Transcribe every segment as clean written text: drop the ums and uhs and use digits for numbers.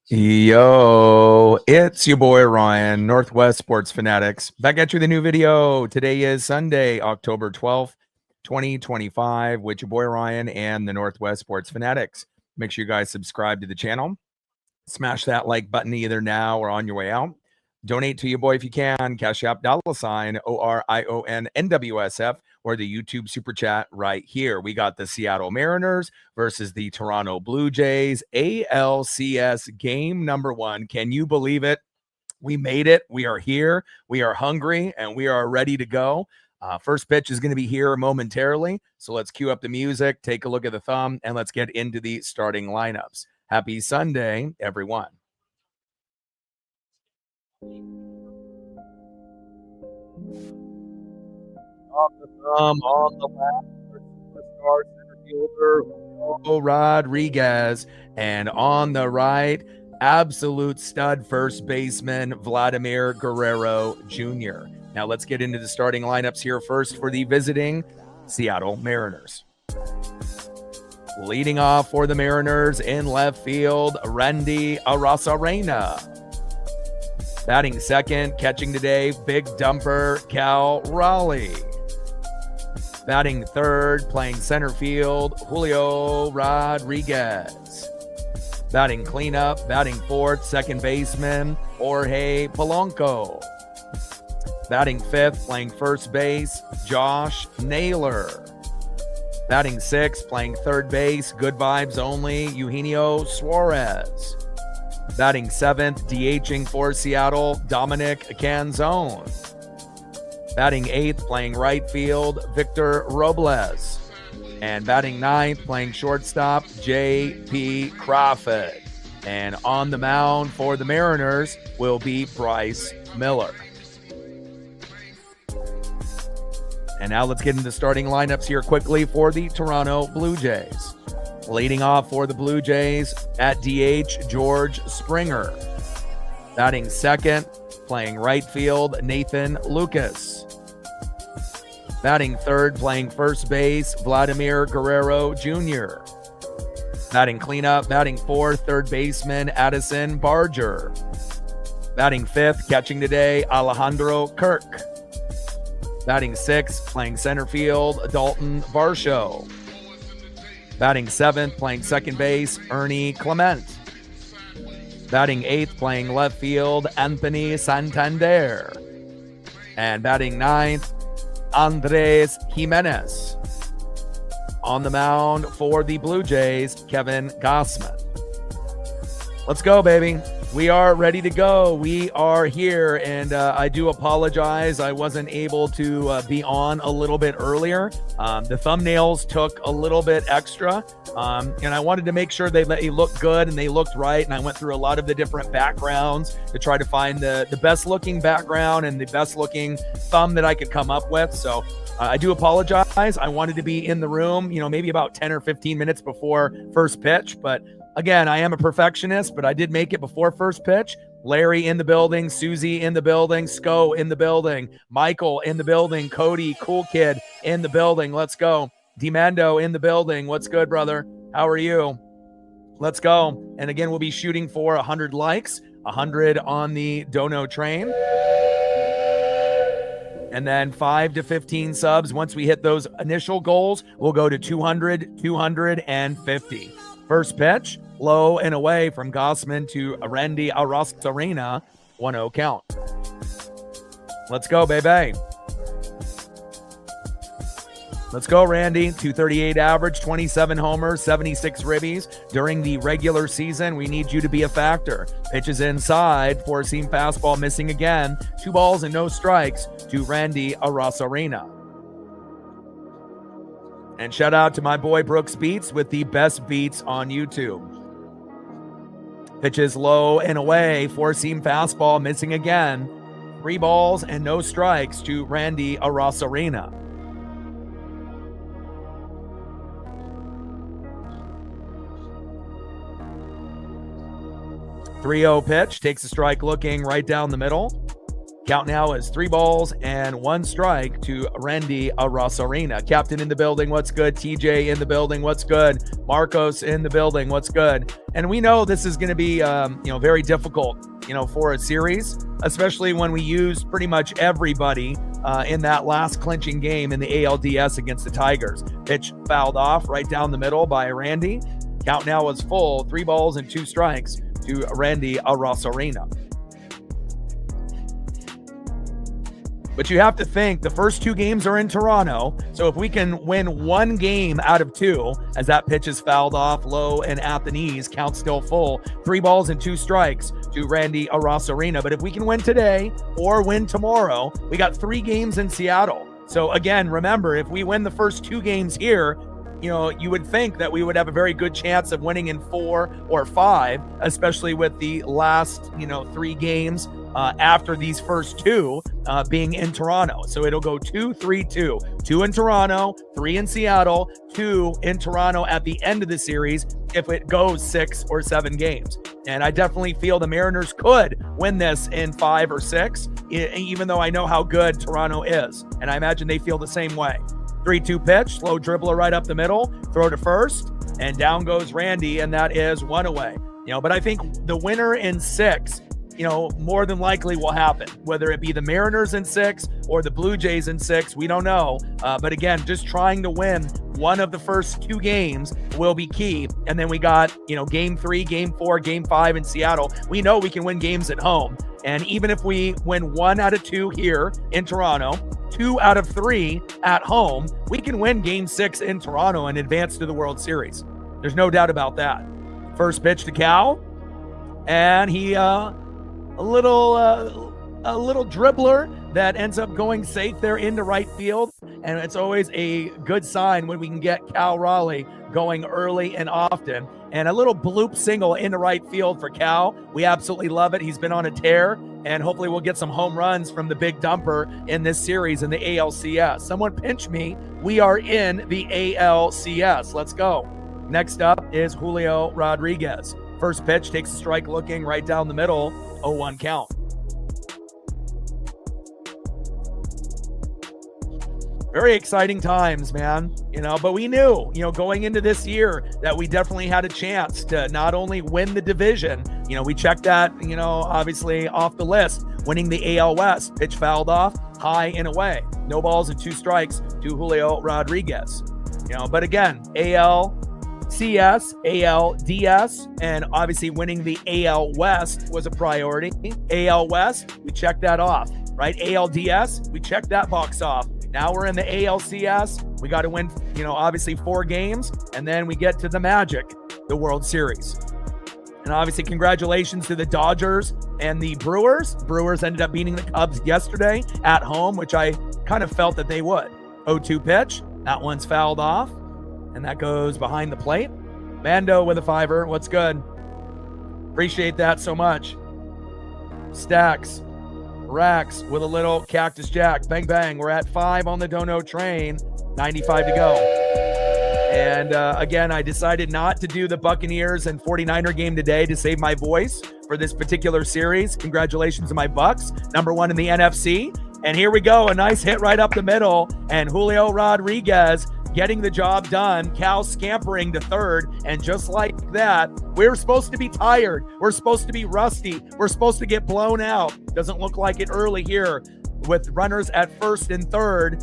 Yo, it's your boy Ryan, Northwest Sports Fanatics. Back at you with a new video. Today is Sunday, October 12th, 2025, with your boy Ryan and the Northwest Sports Fanatics. Make sure you guys subscribe to the channel. Smash that like button either now or on your way out. Donate to your boy if you can. Cash App $ ORION NWSF or the YouTube Super Chat right here. We got the Seattle Mariners versus the Toronto Blue Jays. ALCS game number 1. Can you believe it? We made it. We are here. We are hungry, and we are ready to go. First pitch is going to be here momentarily. So let's cue up the music, take a look at the thumb, and let's get into the starting lineups. Happy Sunday, everyone. On the thumb, on the left, superstar center fielder Julio Rodriguez, and on the right, absolute stud first baseman Vladimir Guerrero Jr. Now let's get into the starting lineups here first for the visiting Seattle Mariners. Leading off for the Mariners in left field, Randy Arozarena. Batting second, catching today, big dumper Cal Raleigh. Batting third, playing center field, Julio Rodriguez. Batting cleanup, batting fourth, second baseman, Jorge Polanco. Batting fifth, playing first base, Josh Naylor. Batting sixth, playing third base, good vibes only, Eugenio Suarez. Batting seventh, DHing for Seattle, Dominic Canzone. Batting eighth, playing right field, Victor Robles. And batting ninth, playing shortstop, J.P. Crawford. And on the mound for the Mariners will be Bryce Miller. And now let's get into the starting lineups here quickly for the Toronto Blue Jays. Leading off for the Blue Jays at DH, George Springer. Batting second, playing right field, Nathan Lucas. Batting third, playing first base, Vladimir Guerrero Jr. Batting cleanup, batting fourth, third baseman, Addison Barger. Batting fifth, catching today, Alejandro Kirk. Batting sixth, playing center field, Dalton Varsho. Batting seventh, playing second base, Ernie Clement. Batting eighth, playing left field, Anthony Santander. And batting ninth, Andres Jimenez. On the mound for the Blue Jays, Kevin Gausman. Let's go, baby. We are ready to go. We are here, and I do apologize. I wasn't able to be on a little bit earlier. The thumbnails took a little bit extra, and I wanted to make sure they looked good and they looked right, and I went through a lot of the different backgrounds to try to find the best-looking background and the best-looking thumb that I could come up with, so I do apologize. I wanted to be in the room, maybe about 10 or 15 minutes before first pitch, but again, I am a perfectionist, but I did make it before first pitch. Larry in the building, Susie in the building, Sco in the building, Michael in the building, Cody, cool kid in the building. Let's go. Demando in the building. What's good, brother? How are you? Let's go. And again, we'll be shooting for 100 likes, 100 on the Dono train. And then 5 to 15 subs. Once we hit those initial goals, we'll go to 200, 250. First pitch, low and away from Gausman to Randy Arozarena, 1-0 count. Let's go, baby. Let's go, Randy. 238 average, 27 homers, 76 ribbies. During the regular season, we need you to be a factor. Pitches inside, four-seam fastball missing again. 2 balls and no strikes to Randy Arozarena. And shout out to my boy Brooks Beats with the best beats on YouTube. Pitches low and away, four-seam fastball missing again. 3 balls and no strikes to Randy Arozarena. .30 pitch, takes a strike looking right down the middle. Count now is 3 balls and 1 strike to Randy Arosarena. Captain in the building, what's good? TJ in the building, what's good? Marcos in the building, what's good? And we know this is going to be, very difficult, for a series, especially when we use pretty much everybody in that last clinching game in the ALDS against the Tigers. Pitch fouled off right down the middle by Randy. Count now is full, 3 balls and 2 strikes to Randy Arosarena. But you have to think the first 2 games are in Toronto. So if we can win 1 game out of 2, as that pitch is fouled off low and at the knees, count still full, 3 balls and 2 strikes to Randy Arosarena. But if we can win today or win tomorrow, we got 3 games in Seattle. So again, remember, if we win the first 2 games here, you would think that we would have a very good chance of winning in 4 or 5, especially with the last, 3 games after these first 2 being in Toronto. So it'll go 2-3-2. 2 in Toronto, 3 in Seattle, 2 in Toronto at the end of the series if it goes 6 or 7 games. And I definitely feel the Mariners could win this in 5 or 6, even though I know how good Toronto is. And I imagine they feel the same way. 3-2 pitch, slow dribbler right up the middle, throw to first, and down goes Randy, and that is 1 away. But I think the winner in 6, more than likely will happen, whether it be the Mariners in 6 or the Blue Jays in 6, we don't know. But again, just trying to win one of the first 2 games will be key. And then we got, game 3, game 4, game 5 in Seattle. We know we can win games at home. And even if we win 1 out of 2 here in Toronto, 2 out of 3 at home, we can win game 6 in Toronto and advance to the World Series. There's no doubt about that. First pitch to Cal, and he a little dribbler that ends up going safe there into right field. And it's always a good sign when we can get Cal Raleigh going early and often. And a little bloop single into right field for Cal. We absolutely love it. He's been on a tear, and hopefully we'll get some home runs from the big dumper in this series in the ALCS. Someone pinch me. We are in the ALCS. Let's go. Next up is Julio Rodriguez. First pitch, takes a strike looking right down the middle, 0-1 count. Very exciting times, man, but we knew, going into this year that we definitely had a chance to not only win the division, we checked that, obviously off the list, winning the AL West, pitch fouled off, high and away, no balls and 2 strikes to Julio Rodriguez, but again, ALCS, ALDS, and obviously winning the AL West was a priority. AL West, we checked that off, right? ALDS, we checked that box off. Now we're in the ALCS. We got to win, obviously 4 games, and then we get to the Magic, the World Series. And obviously congratulations to the Dodgers and the Brewers. Brewers ended up beating the Cubs yesterday at home, which I kind of felt that they would. 0-2 pitch. That one's fouled off, and that goes behind the plate. Mando with a 5er. What's good? Appreciate that so much. Stacks. Rax with a little Cactus Jack. Bang, bang. We're at 5 on the Dono train. 95 to go. And again, I decided not to do the Buccaneers and 49er game today to save my voice for this particular series. Congratulations to my Bucks. Number 1 in the NFC. And here we go. A nice hit right up the middle. And Julio Rodriguez getting the job done. Cal scampering to third. And just like that, we're supposed to be tired. We're supposed to be rusty. We're supposed to get blown out. Doesn't look like it early here with runners at first and third,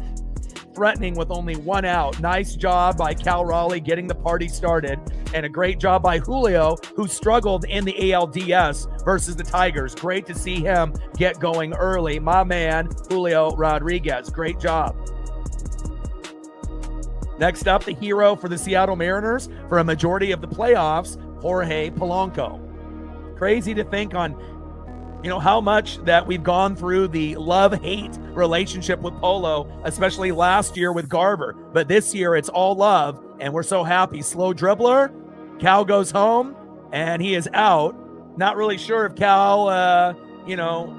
threatening with only 1 out. Nice job by Cal Raleigh getting the party started. And a great job by Julio, who struggled in the ALDS versus the Tigers. Great to see him get going early. My man, Julio Rodriguez. Great job. Next up, the hero for the Seattle Mariners for a majority of the playoffs, Jorge Polanco. Crazy to think on, how much that we've gone through the love-hate relationship with Polo, especially last year with Garver. But this year, it's all love, and we're so happy. Slow dribbler, Cal goes home, and he is out. Not really sure if Cal,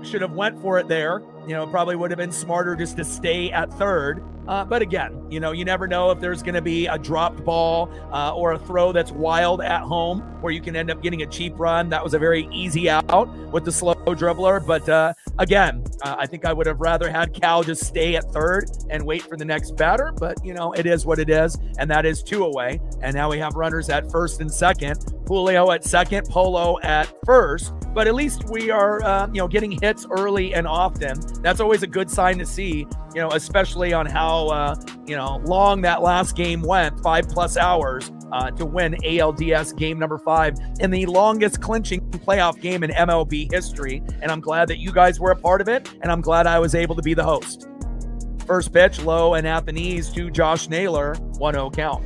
should have went for it there. Probably would have been smarter just to stay at third. But again, you never know if there's going to be a dropped ball or a throw that's wild at home where you can end up getting a cheap run. That was a very easy out with the slow dribbler. But again, I think I would have rather had Cal just stay at third and wait for the next batter. But, it is what it is. And that is 2 away. And now we have runners at first and second. Julio at second, Polo at first. But at least we are, getting hits early and often. That's always a good sign to see, especially on how, long that last game went, 5+ hours to win ALDS game number 5 in the longest clinching playoff game in MLB history. And I'm glad that you guys were a part of it. And I'm glad I was able to be the host. First pitch, low and at the knees to Josh Naylor, 1-0 count.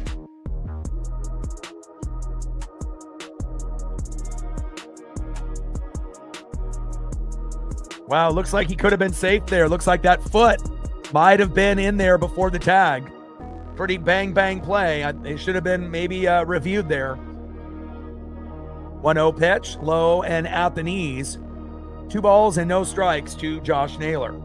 Wow, looks like he could have been safe there. Looks like that foot might have been in there before the tag. Pretty bang play. It should have been maybe reviewed there. 1-0 pitch, low and at the knees. 2 balls and no strikes to Josh Naylor.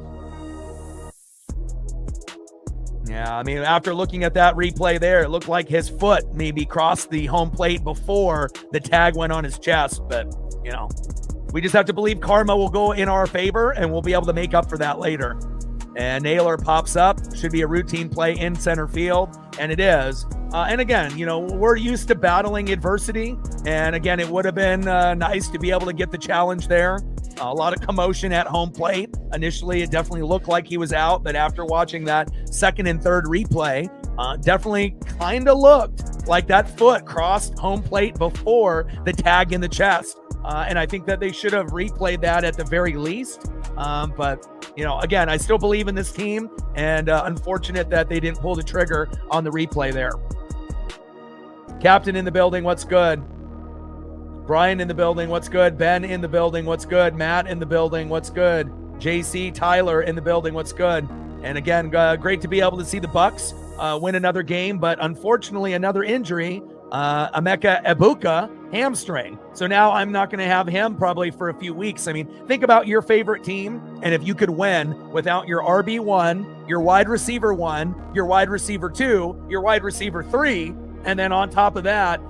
Yeah, I mean, after looking at that replay there, it looked like his foot maybe crossed the home plate before the tag went on his chest. But, we just have to believe karma will go in our favor and we'll be able to make up for that later. And Naylor pops up. Should be a routine play in center field, and it is. And again, we're used to battling adversity. And again, it would have been nice to be able to get the challenge there. A lot of commotion at home plate. Initially, it definitely looked like he was out, but after watching that second and third replay, definitely kind of looked like that foot crossed home plate before the tag in the chest. And I think that they should have replayed that at the very least. But, again, I still believe in this team, and unfortunate that they didn't pull the trigger on the replay there. Captain in the building, what's good? Brian in the building, what's good? Ben in the building, what's good? Matt in the building, what's good? JC, Tyler in the building, what's good? And again, great to be able to see the Bucks win another game, but unfortunately another injury. Emeka Ebuka, hamstring. So now I'm not going to have him probably for a few weeks. I mean, think about your favorite team, and if you could win without your RB1, your wide receiver 1, your wide receiver 2, your wide receiver 3, and then on top of that,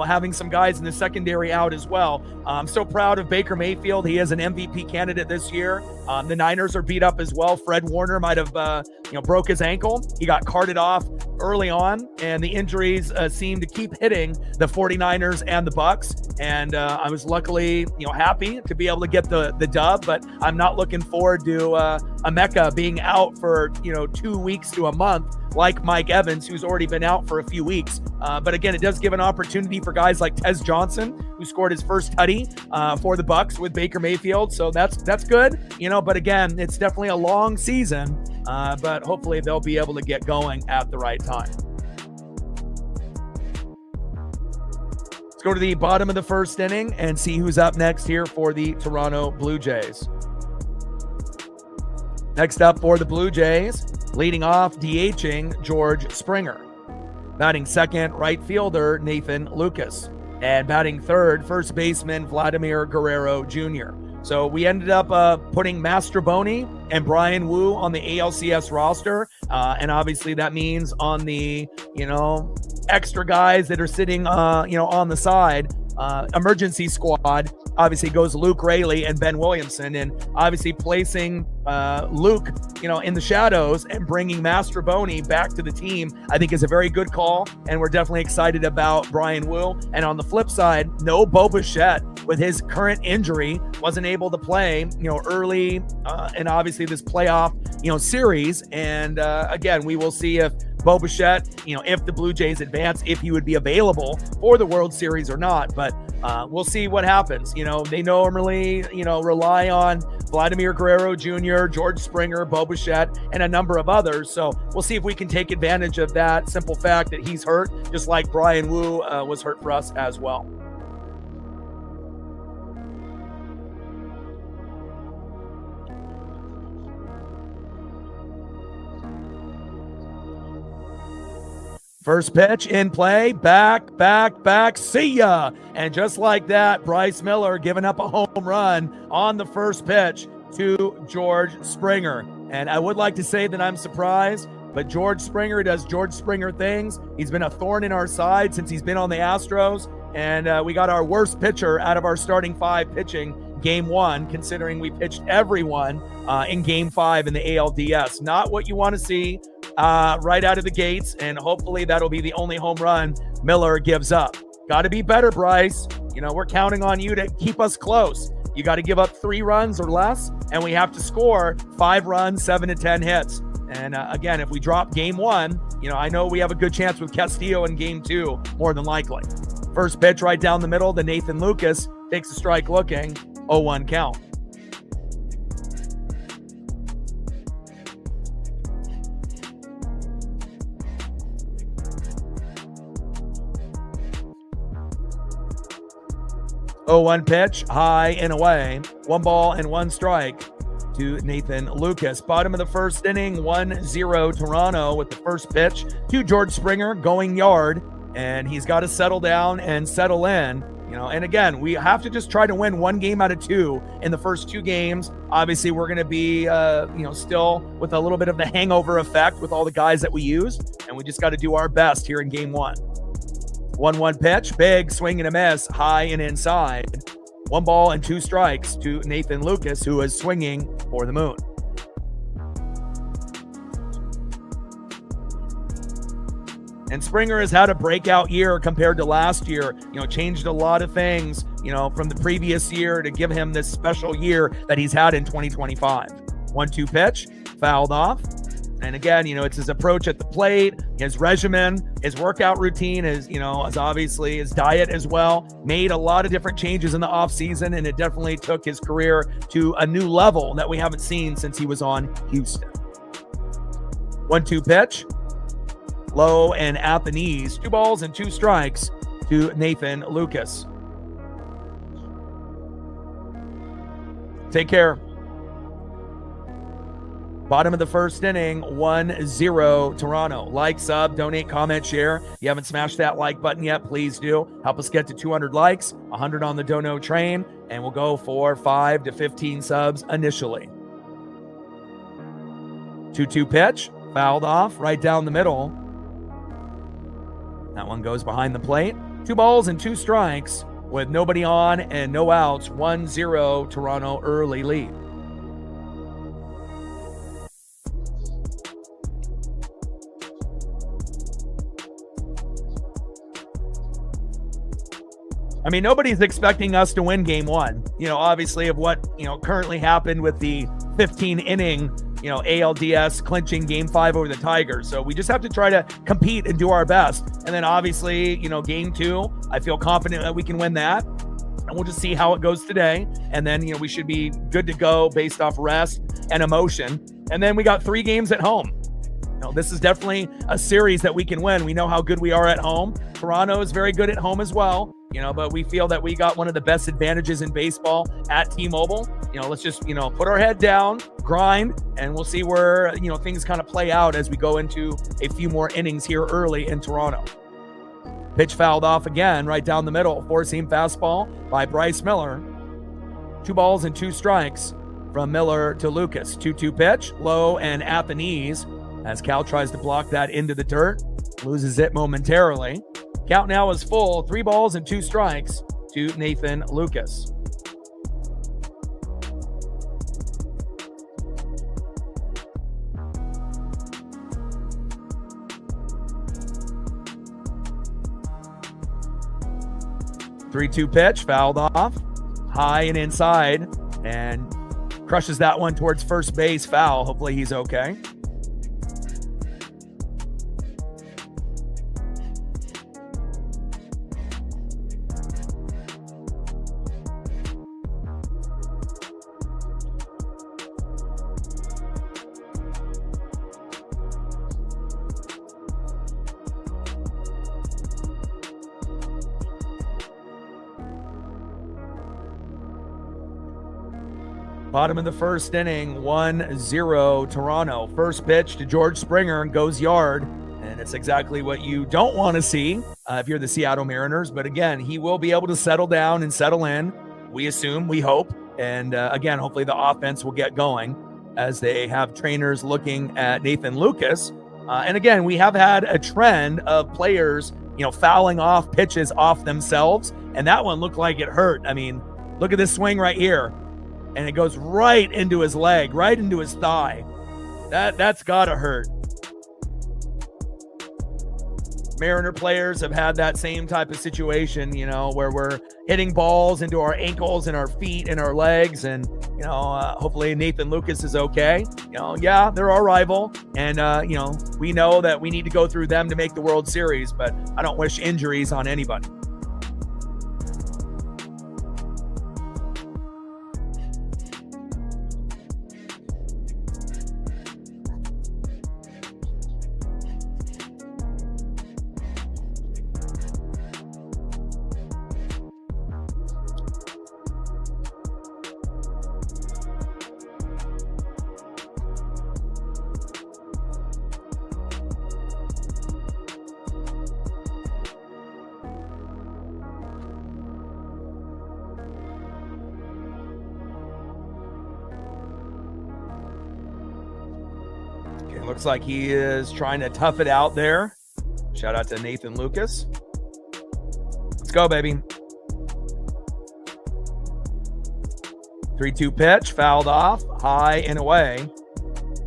having some guys in the secondary out as well. I'm so proud of Baker Mayfield. He is an MVP candidate this year. The Niners are beat up as well. Fred Warner might have, broke his ankle. He got carted off early on, and the injuries seem to keep hitting the 49ers and the Bucks. And I was luckily, happy to be able to get the dub, but I'm not looking forward to Emeka being out for, 2 weeks to a month, like Mike Evans, who's already been out for a few weeks. But again, it does give an opportunity for guys like Tez Johnson, who scored his first tutty for the Bucks with Baker Mayfield. So that's good, but again, it's definitely a long season, but hopefully they'll be able to get going at the right time. Let's go to the bottom of the first inning and see who's up next here for the Toronto Blue Jays. Next up for the Blue Jays, leading off, DHing George Springer. Batting second, right fielder Nathan Lucas. And batting third, first baseman Vladimir Guerrero Jr. So we ended up putting Mastroboni and Brian Wu on the ALCS roster. And obviously that means on the, extra guys that are sitting, on the side, emergency squad, obviously goes Luke Raley and Ben Williamson, and obviously placing Luke, in the shadows and bringing Mastroboni back to the team, I think is a very good call, and we're definitely excited about Brian Wu. And on the flip side, no Bo Bichette with his current injury, wasn't able to play, early, and obviously this playoff, series. And again, we will see if Bo Bichette, if the Blue Jays advance, if he would be available for the World Series or not. But we'll see what happens. They normally, rely on Vladimir Guerrero Jr., George Springer, Bo Bichette, and a number of others. So we'll see if we can take advantage of that simple fact that he's hurt, just like Brian Wu was hurt for us as well. First pitch in play, back, see ya. And just like that, Bryce Miller giving up a home run on the first pitch to George Springer. And I would like to say that I'm surprised, but George Springer does George Springer things. He's been a thorn in our side since he's been on the Astros, and we got our worst pitcher out of our starting 5 pitching game 1, considering we pitched everyone in game 5 in the ALDS. Not what you want to see right out of the gates, and hopefully that'll be the only home run Miller gives up. Got to be better, Bryce. We're counting on you to keep us close. You got to give up 3 runs or less, and we have to score 5 runs, 7 to 10 hits. And again, if we drop game 1, I know we have a good chance with Castillo in game 2, more than likely. First pitch right down the middle to Nathan Lucas, takes a strike looking, 0-1 count. Oh, 1 pitch, high and away. 1 ball and 1 strike to Nathan Lucas. Bottom of the first inning, 1-0 Toronto with the first pitch to George Springer going yard, and he's got to settle down and settle in. And again, we have to just try to win 1 game out of 2 in the first 2 games. Obviously, we're going to be, still with a little bit of the hangover effect with all the guys that we used, and we just got to do our best here in game 1. 1-1 pitch, big swing and a miss, high and inside. 1 ball and 2 strikes to Nathan Lucas, who is swinging for the moon. And Springer has had a breakout year compared to last year. Changed a lot of things, from the previous year to give him this special year that he's had in 2025. 1-2 pitch, fouled off. And again, it's his approach at the plate, his regimen, his workout routine, as obviously his diet as well. Made a lot of different changes in the offseason, and it definitely took his career to a new level that we haven't seen since he was on Houston. 1-2 pitch, low and at the knees. 2 balls and 2 strikes to Nathan Lucas. Take care. Bottom of the first inning, 1-0 Toronto. Like, sub, donate, comment, share. If you haven't smashed that like button yet, please do. Help us get to 200 likes, 100 on the dono train, and we'll go for 5 to 15 subs initially. 2-2 pitch, fouled off right down the middle. That one goes behind the plate. 2 balls and 2 strikes with nobody on and no outs. 1-0 Toronto early lead. Nobody's expecting us to win game 1, obviously of what, currently happened with the 15-inning, ALDS clinching game 5 over the Tigers. So we just have to try to compete and do our best. And then obviously, game 2, I feel confident that we can win that. And we'll just see how it goes today. And then, we should be good to go based off rest and emotion. And then we got 3 games at home. This is definitely a series that we can win. We know how good we are at home. Toronto is very good at home as well. But we feel that we got one of the best advantages in baseball at T-Mobile. Let's just, put our head down, grind, and we'll see where, things kind of play out as we go into a few more innings here early in Toronto. Pitch fouled off again, right down the middle. 4-seam fastball by Bryce Miller. 2 balls and 2 strikes from Miller to Lucas. 2-2 pitch, low and at the knees, as Cal tries to block that into the dirt. Loses it momentarily. Count now is full, 3 balls and 2 strikes to Nathan Lucas. Three-two pitch, fouled off, high and inside, and crushes that one towards first base, foul. Hopefully he's okay. Bottom of the first inning, 1-0 Toronto. First pitch to George Springer goes yard, and it's exactly what you don't want to see if you're the Seattle Mariners. But again, he will be able to settle down and settle in, we assume, we hope. And again, hopefully the offense will get going as they have trainers looking at Nathan Lucas, And again, we have had a trend of players, fouling off pitches off themselves. And that one looked like it hurt. I mean, look at this swing right here. And it goes right into his leg, right into his thigh. That's got to hurt. Mariner players have had that same type of situation, where we're hitting balls into our ankles and our feet and our legs. And, hopefully Nathan Lucas is okay. Yeah, they're our rival. And, we know that we need to go through them to make the World Series, but I don't wish injuries on anybody. Looks like he is trying to tough it out there. Shout out to Nathan Lucas. Let's go, baby. 3-2 pitch, fouled off, high and away.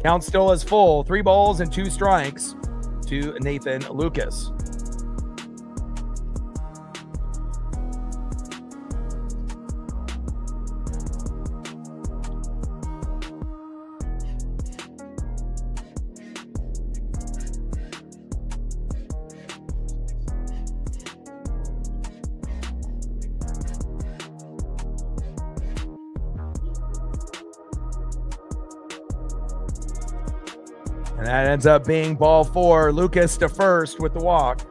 Count still is full. 3 balls and 2 strikes to Nathan Lucas. And that ends up being ball 4. Lucas to first with the walk.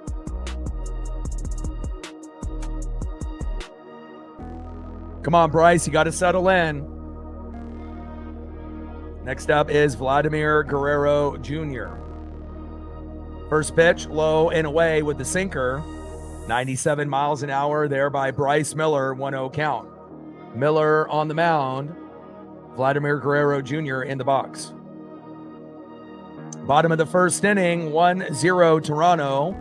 Come on, Bryce, you got to settle in. Next up is Vladimir Guerrero Jr. First pitch, low and away with the sinker. 97 miles an hour there by Bryce Miller, 1-0 count. Miller on the mound. Vladimir Guerrero Jr. in the box. Bottom of the first inning, 1-0 Toronto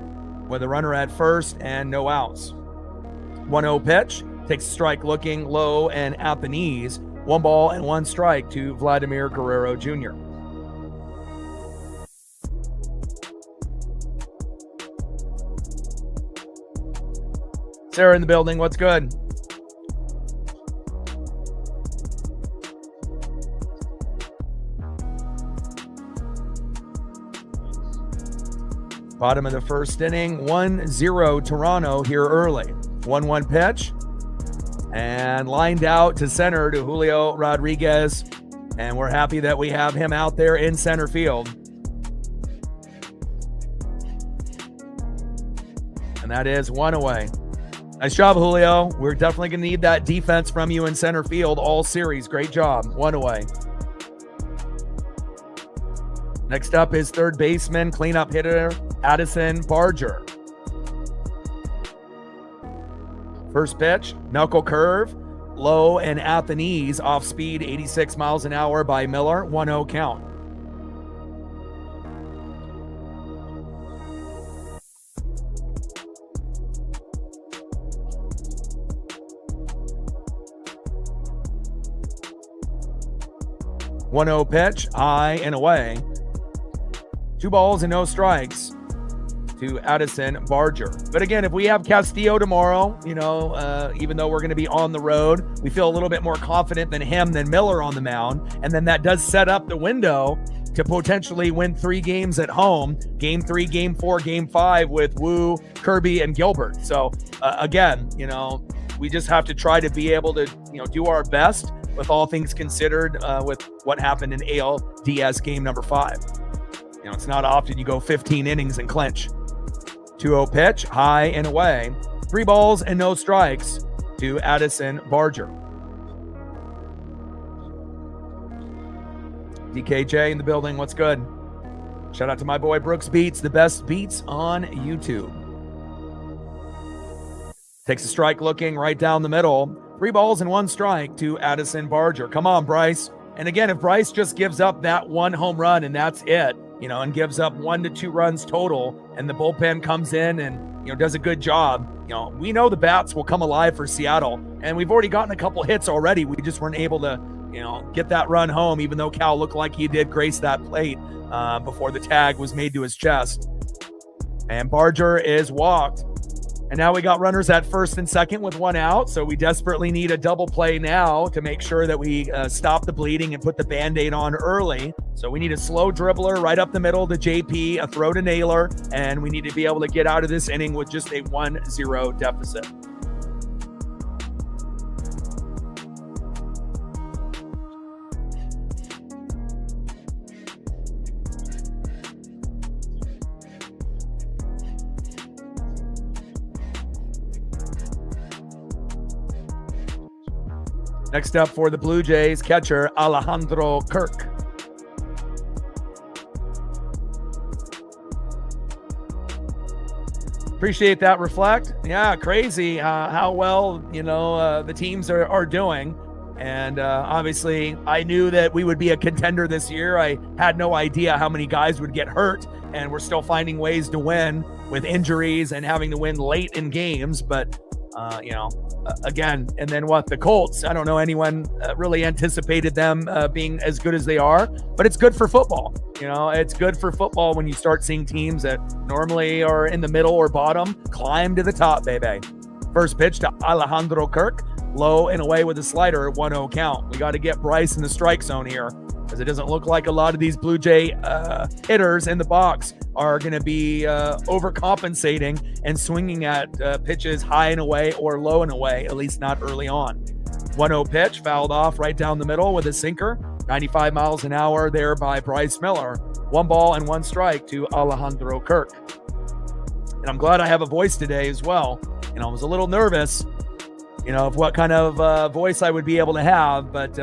with a runner at first and no outs. 1-0 pitch, takes a strike looking low and at the knees. 1 ball and 1 strike to Vladimir Guerrero Jr. Sarah in the building, what's good? Bottom of the first inning, 1-0 Toronto here early. 1-1 pitch. And lined out to center to Julio Rodriguez. And we're happy that we have him out there in center field. And that is 1 away. Nice job, Julio. We're definitely going to need that defense from you in center field all series. Great job. 1 away. Next up is third baseman, cleanup hitter, Addison Barger. First pitch, knuckle curve, low and at the knees, off speed, 86 miles an hour by Miller, 1-0 count. .1-0 pitch, high and away. 2 balls and no strikes to Addison Barger. But again, if we have Castillo tomorrow, even though we're going to be on the road, we feel a little bit more confident than Miller on the mound. And then that does set up the window to potentially win 3 games at home. Game 3, Game 4, Game 5 with Wu, Kirby, and Gilbert. So again, we just have to try to be able to, do our best with all things considered with what happened in ALDS game number 5. It's not often you go 15 innings and clinch. 2-0 pitch, high and away. 3 balls and no strikes to Addison Barger. DKJ in the building, what's good? Shout out to my boy Brooks Beats, the best beats on YouTube. Takes a strike looking right down the middle. 3 balls and 1 strike to Addison Barger. Come on, Bryce. And again, if Bryce just gives up that 1 home run and that's it, and gives up 1 to 2 runs total, and the bullpen comes in and, does a good job, we know the bats will come alive for Seattle, and we've already gotten a couple hits already. We just weren't able to, get that run home, even though Cal looked like he did grace that plate before the tag was made to his chest. And Barger is walked. And now we got runners at first and second with 1 out. So we desperately need a double play now to make sure that we stop the bleeding and put the Band-Aid on early. So we need a slow dribbler right up the middle to JP, a throw to Naylor, and we need to be able to get out of this inning with just a 1-0 deficit. Next up for the Blue Jays, catcher Alejandro Kirk. Appreciate that, Reflect. Yeah, crazy how well, the teams are doing. And obviously, I knew that we would be a contender this year. I had no idea how many guys would get hurt, and we're still finding ways to win with injuries and having to win late in games. But again, and then the Colts, I don't know anyone really anticipated them being as good as they are, but it's good for football. It's good for football when you start seeing teams that normally are in the middle or bottom climb to the top, baby. First pitch to Alejandro Kirk, low and away with a slider, 1-0 count. We got to get Bryce in the strike zone here, because it doesn't look like a lot of these Blue Jay hitters in the box are going to be overcompensating and swinging at pitches high and away or low and away, at least not early on. 1-0 pitch, fouled off right down the middle with a sinker. 95 miles an hour there by Bryce Miller. 1 ball and 1 strike to Alejandro Kirk. And I'm glad I have a voice today as well. I was a little nervous, of what kind of voice I would be able to have, but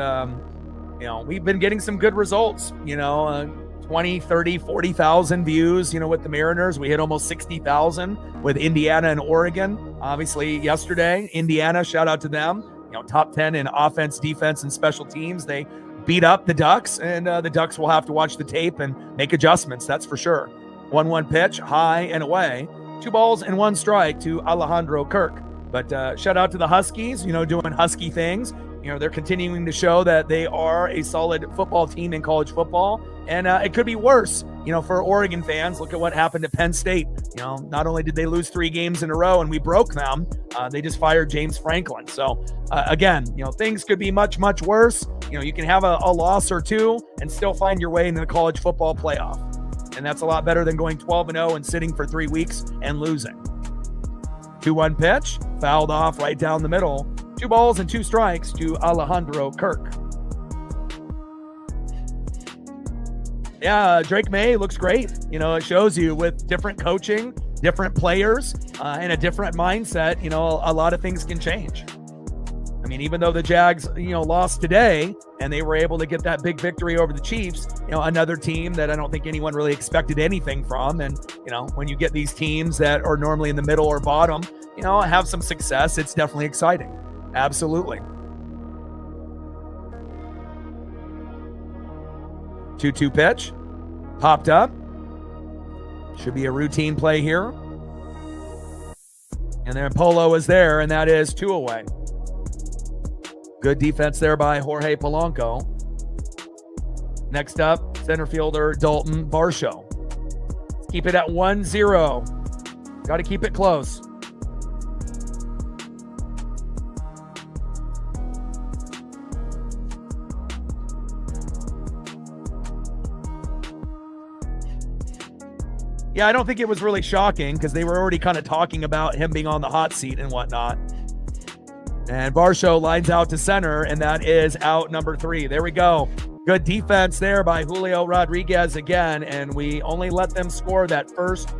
we've been getting some good results, 20, 30, 40,000 views, with the Mariners. We hit almost 60,000 with Indiana and Oregon. Obviously, yesterday, Indiana, shout out to them, top 10 in offense, defense, and special teams. They beat up the Ducks, and the Ducks will have to watch the tape and make adjustments, that's for sure. 1-1 pitch, high and away. 2 balls and 1 strike to Alejandro Kirk. But shout out to the Huskies, doing Husky things. They're continuing to show that they are a solid football team in college football. And it could be worse, for Oregon fans. Look at what happened to Penn State. Not only did they lose 3 games in a row and we broke them, they just fired James Franklin. So again, things could be much, much worse. You can have a loss or 2 and still find your way into the college football playoff. And that's a lot better than going 12-0 and sitting for 3 weeks and losing. 2-1 pitch, fouled off right down the middle. 2 balls and 2 strikes to Alejandro Kirk. Yeah, Drake May looks great. It shows you with different coaching, different players, and a different mindset, a lot of things can change. I mean, even though the Jags, lost today and they were able to get that big victory over the Chiefs, another team that I don't think anyone really expected anything from. And, when you get these teams that are normally in the middle or bottom, have some success, it's definitely exciting. Absolutely. 2-2 pitch, popped up. Should be a routine play here. And then Polo is there, and that is 2 away. Good defense there by Jorge Polanco. Next up, center fielder Dalton Varsho. Let's keep it at 1-0. Got to keep it close. Yeah, I don't think it was really shocking because they were already kind of talking about him being on the hot seat and whatnot. And Varsho lines out to center, and that is out number 3. There we go. Good defense there by Julio Rodriguez again, and we only let them score that first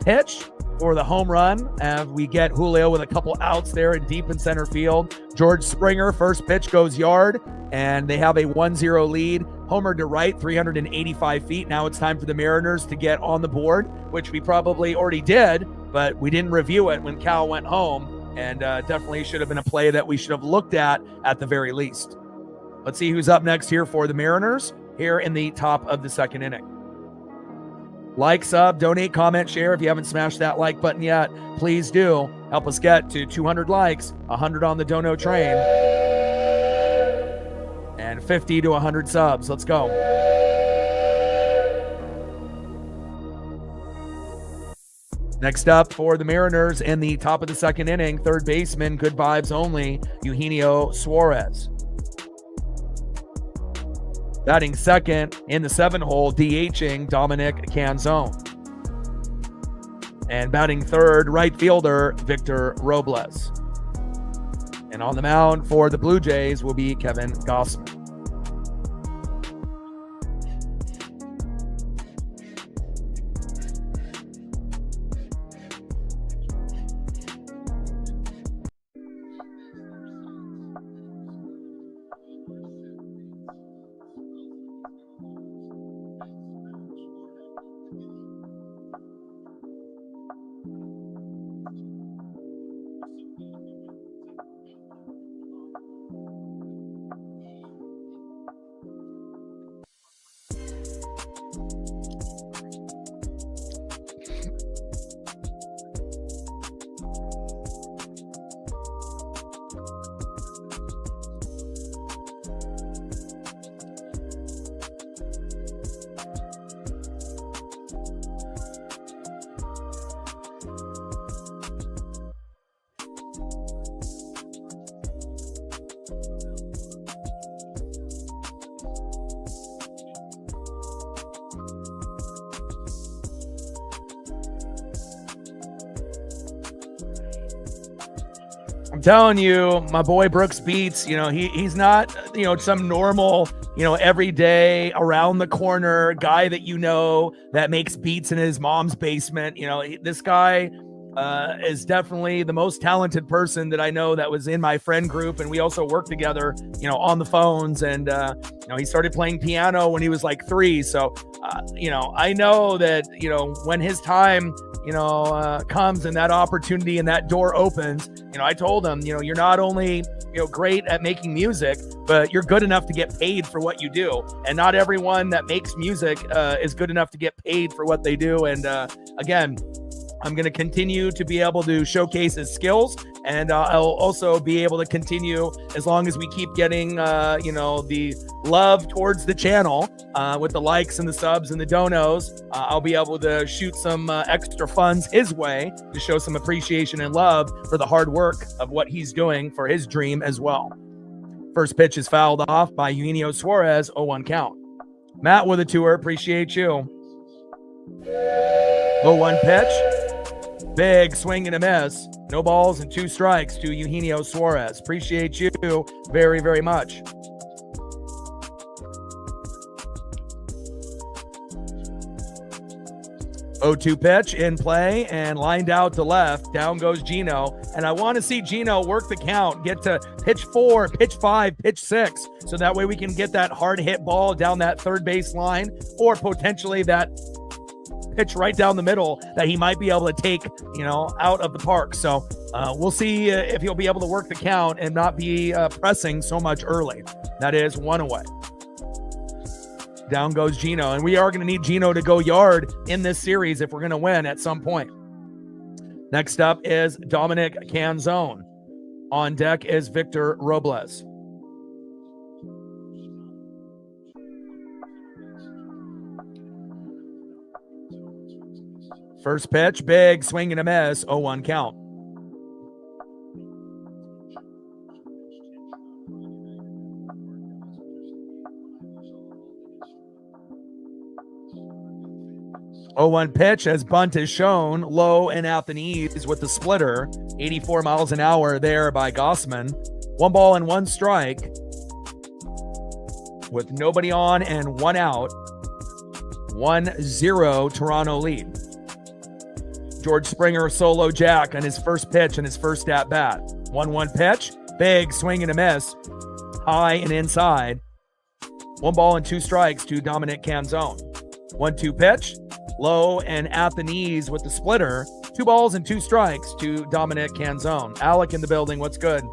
pitch for the home run. And we get Julio with a couple outs there and deep in center field. George Springer, first pitch goes yard, and they have a 1-0 lead. Homer to right, 385 feet. Now it's time for the Mariners to get on the board, which we probably already did, but we didn't review it when Cal went home. And definitely should have been a play that we should have looked at the very least. Let's see who's up next here for the Mariners here in the top of the second inning. Like, sub, donate, comment, share. If you haven't smashed that like button yet, please do. Help us get to 200 likes, 100 on the dono train, and 50 to 100 subs. Let's go. Next up for the Mariners in the top of the second inning, third baseman, good vibes only, Eugenio Suarez. Batting second in the 7-hole, DHing Dominic Canzone. And batting third, right fielder Victor Robles. And on the mound for the Blue Jays will be Kevin Gausman. I'm telling you, my boy Brooks Beats, he's not, some normal, everyday around the corner guy that makes beats in his mom's basement. This guy is definitely the most talented person that I know that was in my friend group. And we also worked together, on the phones. And, he started playing piano when he was like 3. So, I know that, when his time, comes and that opportunity and that door opens, I told him, you're not only, great at making music, but you're good enough to get paid for what you do. And not everyone that makes music is good enough to get paid for what they do. And again, I'm going to continue to be able to showcase his skills, and I'll also be able to continue as long as we keep getting, the love towards the channel with the likes and the subs and the donos. I'll be able to shoot some extra funds his way to show some appreciation and love for the hard work of what he's doing for his dream as well. First pitch is fouled off by Eugenio Suarez, 0-1 count. Matt with a tour, appreciate you. 0-1 pitch. Big swing and a miss. No balls and 2 strikes to Eugenio Suarez. Appreciate you very, very much. Oh-2 pitch in play and lined out to left. Down goes Gino. And I want to see Gino work the count, get to pitch 4, pitch 5, pitch 6. So that way we can get that hard hit ball down that third base line, or potentially that pitch right down the middle that he might be able to take, out of the park. So we'll see if he'll be able to work the count and not be pressing so much early. That is 1 away. Down goes Gino, and we are going to need Gino to go yard in this series if we're going to win at some point. Next up is Dominic Canzone. On deck is Victor Robles. First pitch, big swing and a miss, 0-1 count. Oh, 1 pitch as bunt is shown low and at the knees with the splitter. 84 miles an hour there by Gausman. 1 ball and 1 strike with nobody on and 1 out. 1-0 Toronto lead. George Springer solo jack on his first pitch and his first at bat. 1-1 pitch, big swing and a miss, high and inside. 1 ball and 2 strikes to Dominic Canzone. 1-2 pitch, low and at the knees with the splitter. 2 balls and 2 strikes to Dominic Canzone. Alec in the building, what's good?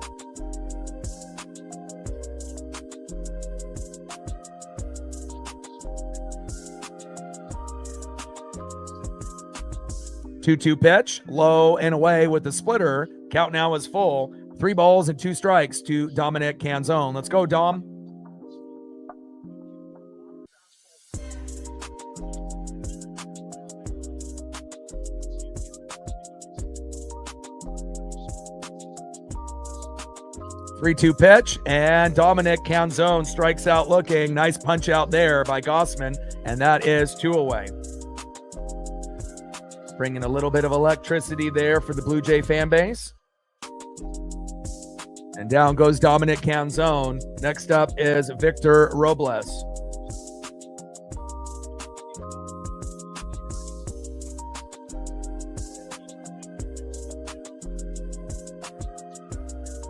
2-2 pitch, low and away with the splitter. Count now is full. 3 balls and 2 strikes to Dominic Canzone. Let's go, Dom. Three-two pitch, and Dominic Canzone strikes out looking. Nice punch out there by Gossman, and that is 2 away. Bringing a little bit of electricity there for the Blue Jay fan base. And down goes Dominic Canzone. Next up is Victor Robles.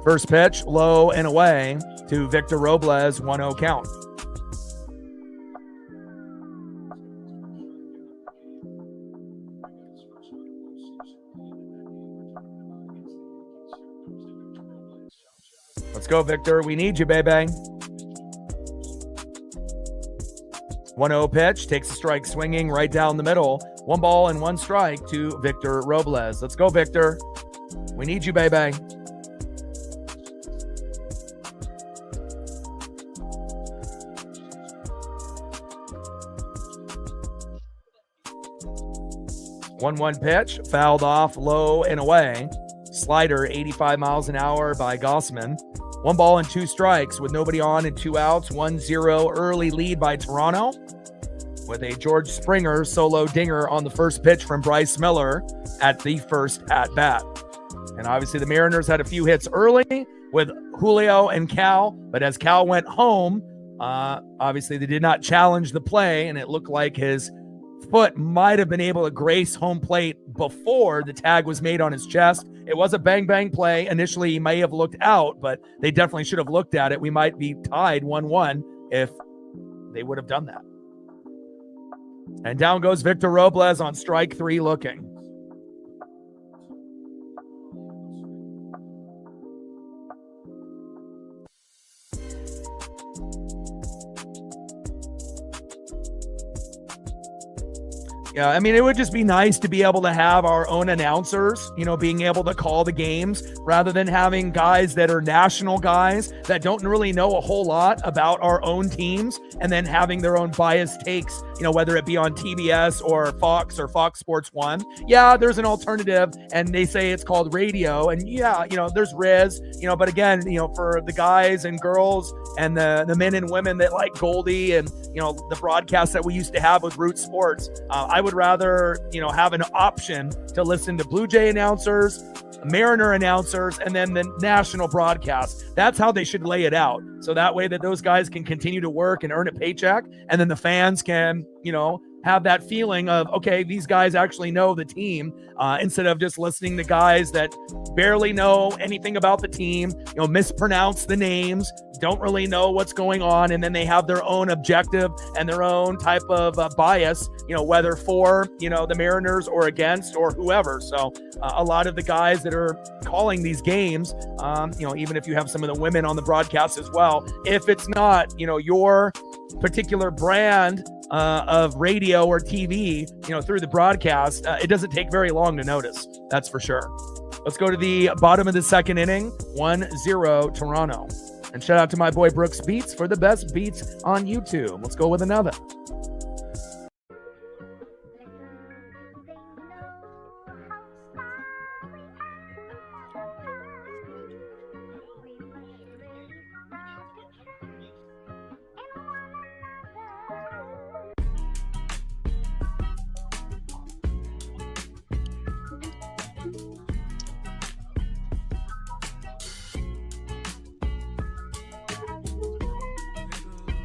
First pitch, low and away to Victor Robles, 1-0 count. Let's go, Victor. We need you, baby. 1-0 pitch, takes a strike swinging right down the middle. 1 ball and 1 strike to Victor Robles. Let's go, Victor. We need you, baby. One pitch, fouled off, low and away. Slider, 85 miles an hour by Gossman. 1 ball and 2 strikes with nobody on and 2 outs. 1-0 early lead by Toronto with a George Springer solo dinger on the first pitch from Bryce Miller at the first at-bat. And obviously the Mariners had a few hits early with Julio and Cal, but as Cal went home, obviously they did not challenge the play, and it looked like his foot might have been able to grace home plate before the tag was made on his chest. It was a bang-bang play. Initially, he may have looked out, but they definitely should have looked at it. We might be tied 1-1 if they would have done that. And down goes Victor Robles on strike 3 looking. Yeah, I mean, it would just be nice to be able to have our own announcers, being able to call the games rather than having guys that are national guys that don't really know a whole lot about our own teams and then having their own biased takes, whether it be on TBS or Fox Sports 1. Yeah, there's an alternative and they say it's called radio. And yeah, there's Riz, but again, for the guys and girls and the men and women that like Goldie and, the broadcasts that we used to have with Root Sports, I would rather, have an option to listen to Blue Jay announcers, Mariner announcers, and then the national broadcast. That's how they should lay it out. So that way that those guys can continue to work and earn a paycheck. And then the fans can, have that feeling of, okay, these guys actually know the team, instead of just listening to guys that barely know anything about the team, mispronounce the names, don't really know what's going on, and then they have their own objective and their own type of bias, whether for, the Mariners or against or whoever. So a lot of the guys that are calling these games, even if you have some of the women on the broadcast as well, if it's not, your particular brand of radio or TV, through the broadcast, it doesn't take very long to notice. That's for sure. Let's go to the bottom of the second inning. 1-0 Toronto. And shout out to my boy Brooks Beats for the best beats on YouTube. Let's go with another.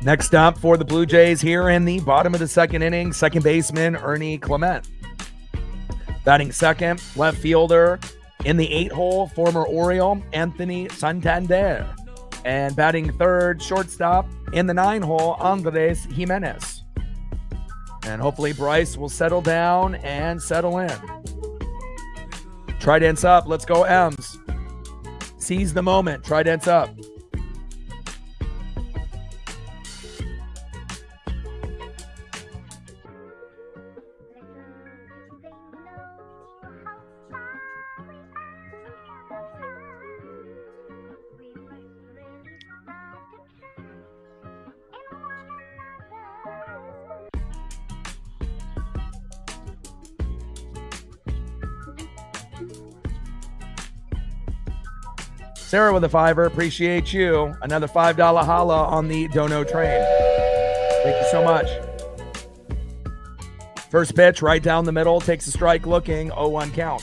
Next up for the Blue Jays here in the bottom of the second inning, second baseman Ernie Clement. Batting second, left fielder in the 8-hole, former Oriole Anthony Santander. And batting third, shortstop in the 9-hole, Andres Jimenez. And hopefully Bryce will settle down and settle in. Trident's up. Let's go, M's. Seize the moment. Trident's up. Sarah with a $5. Appreciate you. Another $5 holla on the Dono train. Thank you so much. First pitch right down the middle. Takes a strike looking. 0-1 count.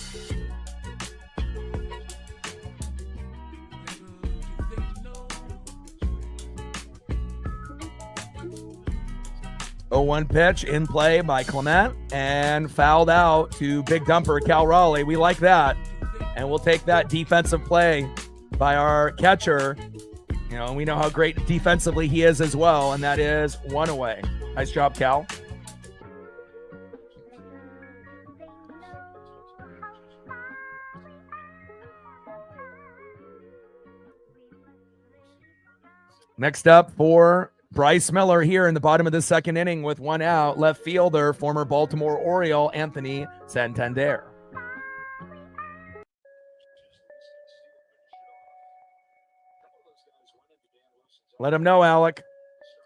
One pitch in play by Clement and fouled out to big dumper Cal Raleigh. We like that. And we'll take that defensive play by our catcher. You know, we know how great defensively he is as well, and that is 1 away. Nice job, Cal. Next up for Bryce Miller here in the bottom of the second inning with 1 out, left fielder, former Baltimore Oriole, Anthony Santander. Let him know, Alec.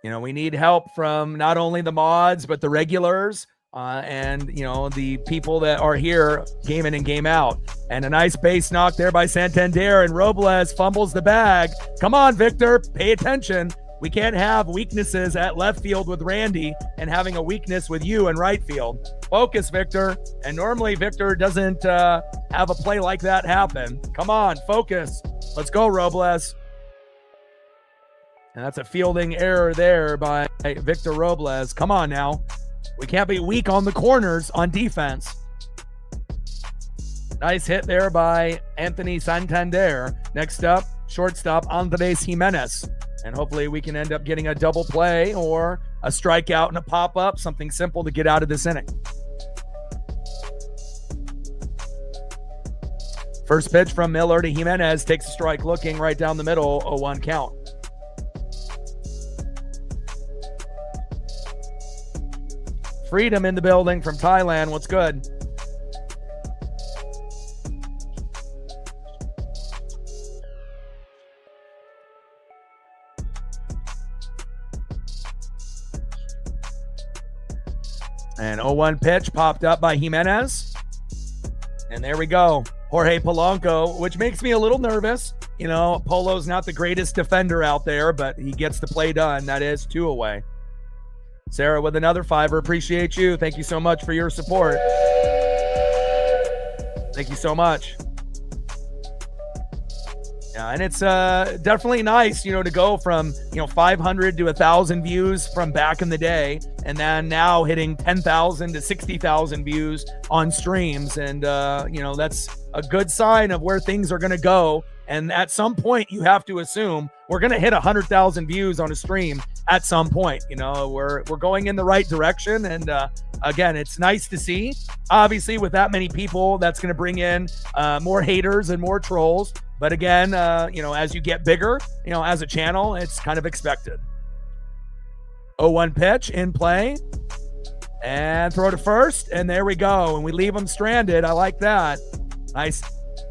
You know, we need help from not only the mods, but the regulars and, you know, the people that are here game in and game out. And a nice base knock there by Santander, and Robles fumbles the bag. Come on, Victor, pay attention. We can't have weaknesses at left field with Randy and having a weakness with you in right field. Focus, Victor. And normally Victor doesn't have a play like that happen. Come on, focus. Let's go, Robles. And that's a fielding error there by Victor Robles. Come on now. We can't be weak on the corners on defense. Nice hit there by Anthony Santander. Next up, shortstop Andres Jimenez. And hopefully we can end up getting a double play or a strikeout and a pop-up, something simple to get out of this inning. First pitch from Miller to Jimenez, takes a strike looking right down the middle, 0-1 count. Freedom in the building from Thailand. What's good? And 0-1 pitch popped up by Jimenez. And there we go. Jorge Polanco, which makes me a little nervous. You know, Polo's not the greatest defender out there, but he gets the play done. That is 2 away. Sarah with another $5. Appreciate you. Thank you so much for your support. Thank you so much. Yeah, and it's definitely nice, you know, to go from, 500 to 1,000 views from back in the day, and then now hitting 10,000 to 60,000 views on streams. And, that's a good sign of where things are going to go. And at some point, you have to assume we're going to hit 100,000 views on a stream at some point. You know, we're going in the right direction. And again, it's nice to see. Obviously, with that many people, that's going to bring in more haters and more trolls. But again, as you get bigger, as a channel, it's kind of expected. 0-1 pitch in play. And throw to first. And there we go. And we leave them stranded. I like that. Nice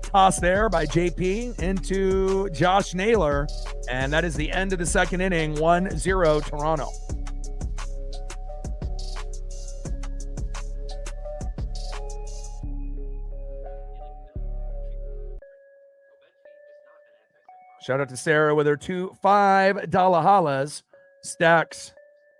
toss there by JP into Josh Naylor. And that is the end of the second inning. 1-0 Toronto. Shout out to Sarah with her 2 $5 holas. Stacks,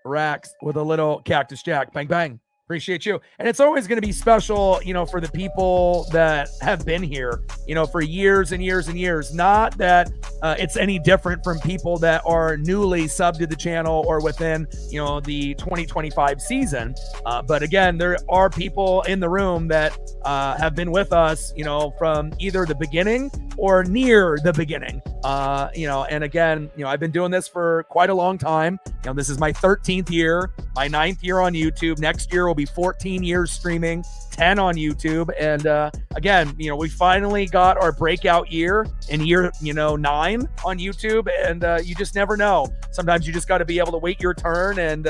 racks with a little Cactus Jack. Bang, bang. Appreciate you. And it's always going to be special, for the people that have been here, for years and years and years. Not that it's any different from people that are newly subbed to the channel or within, the 2025 season. But again, there are people in the room that have been with us, from either the beginning or near the beginning. And again, I've been doing this for quite a long time. This is my 13th year, my 9th year on YouTube. Next year will be 14 years streaming, 10 on YouTube. And again, we finally got our breakout year in year, 9 on YouTube. And you just never know. Sometimes you just got to be able to wait your turn. And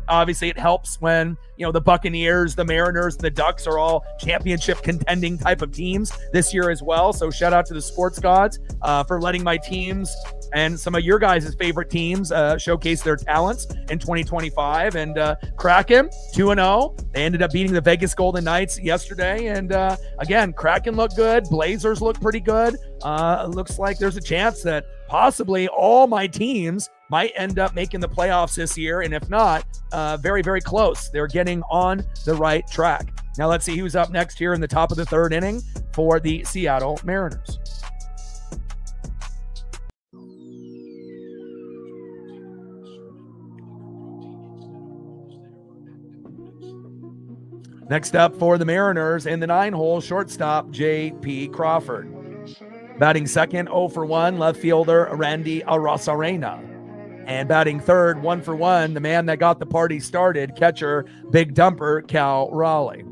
obviously it helps when, the Buccaneers, the Mariners, the Ducks are all championship contending type of teams this year as well. So shout out to the sports gods for letting my teams and some of your guys' favorite teams showcase their talents in 2025. And Kraken 2-0. They ended up beating the Vegas Golden Knights yesterday. And again, Kraken look good. Blazers look pretty good. Looks like there's a chance that possibly all my teams might end up making the playoffs this year. And if not, very, very close. They're getting on the right track. Now let's see who's up next here in the top of the third inning for the Seattle Mariners. Next up for the Mariners in the 9-hole, shortstop J.P. Crawford. Batting second, 0 for 1, left fielder Randy Arozarena. And batting third, 1 for 1, the man that got the party started, catcher, big dumper, Cal Raleigh.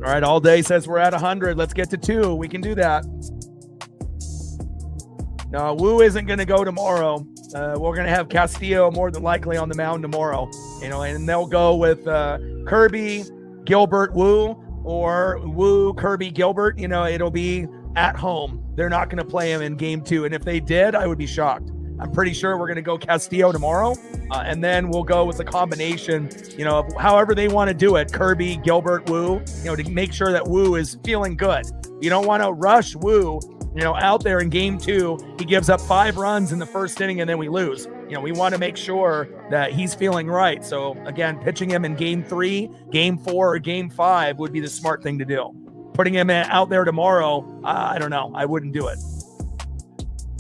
All right, all day says we're at 100. Let's get to 2. We can do that. No, Wu isn't going to go tomorrow. We're going to have Castillo more than likely on the mound tomorrow. And they'll go with Kirby, Gilbert, Wu, or Wu, Kirby, Gilbert. It'll be at home. They're not going to play him in game 2. And if they did, I would be shocked. I'm pretty sure we're going to go Castillo tomorrow, and then we'll go with a combination, of however they want to do it. Kirby, Gilbert, Wu, to make sure that Wu is feeling good. You don't want to rush Wu, out there in game 2. He gives up 5 runs in the first inning, and then we lose. We want to make sure that he's feeling right. So, again, pitching him in game 3, game 4, or game 5 would be the smart thing to do. Putting him out there tomorrow, I don't know. I wouldn't do it.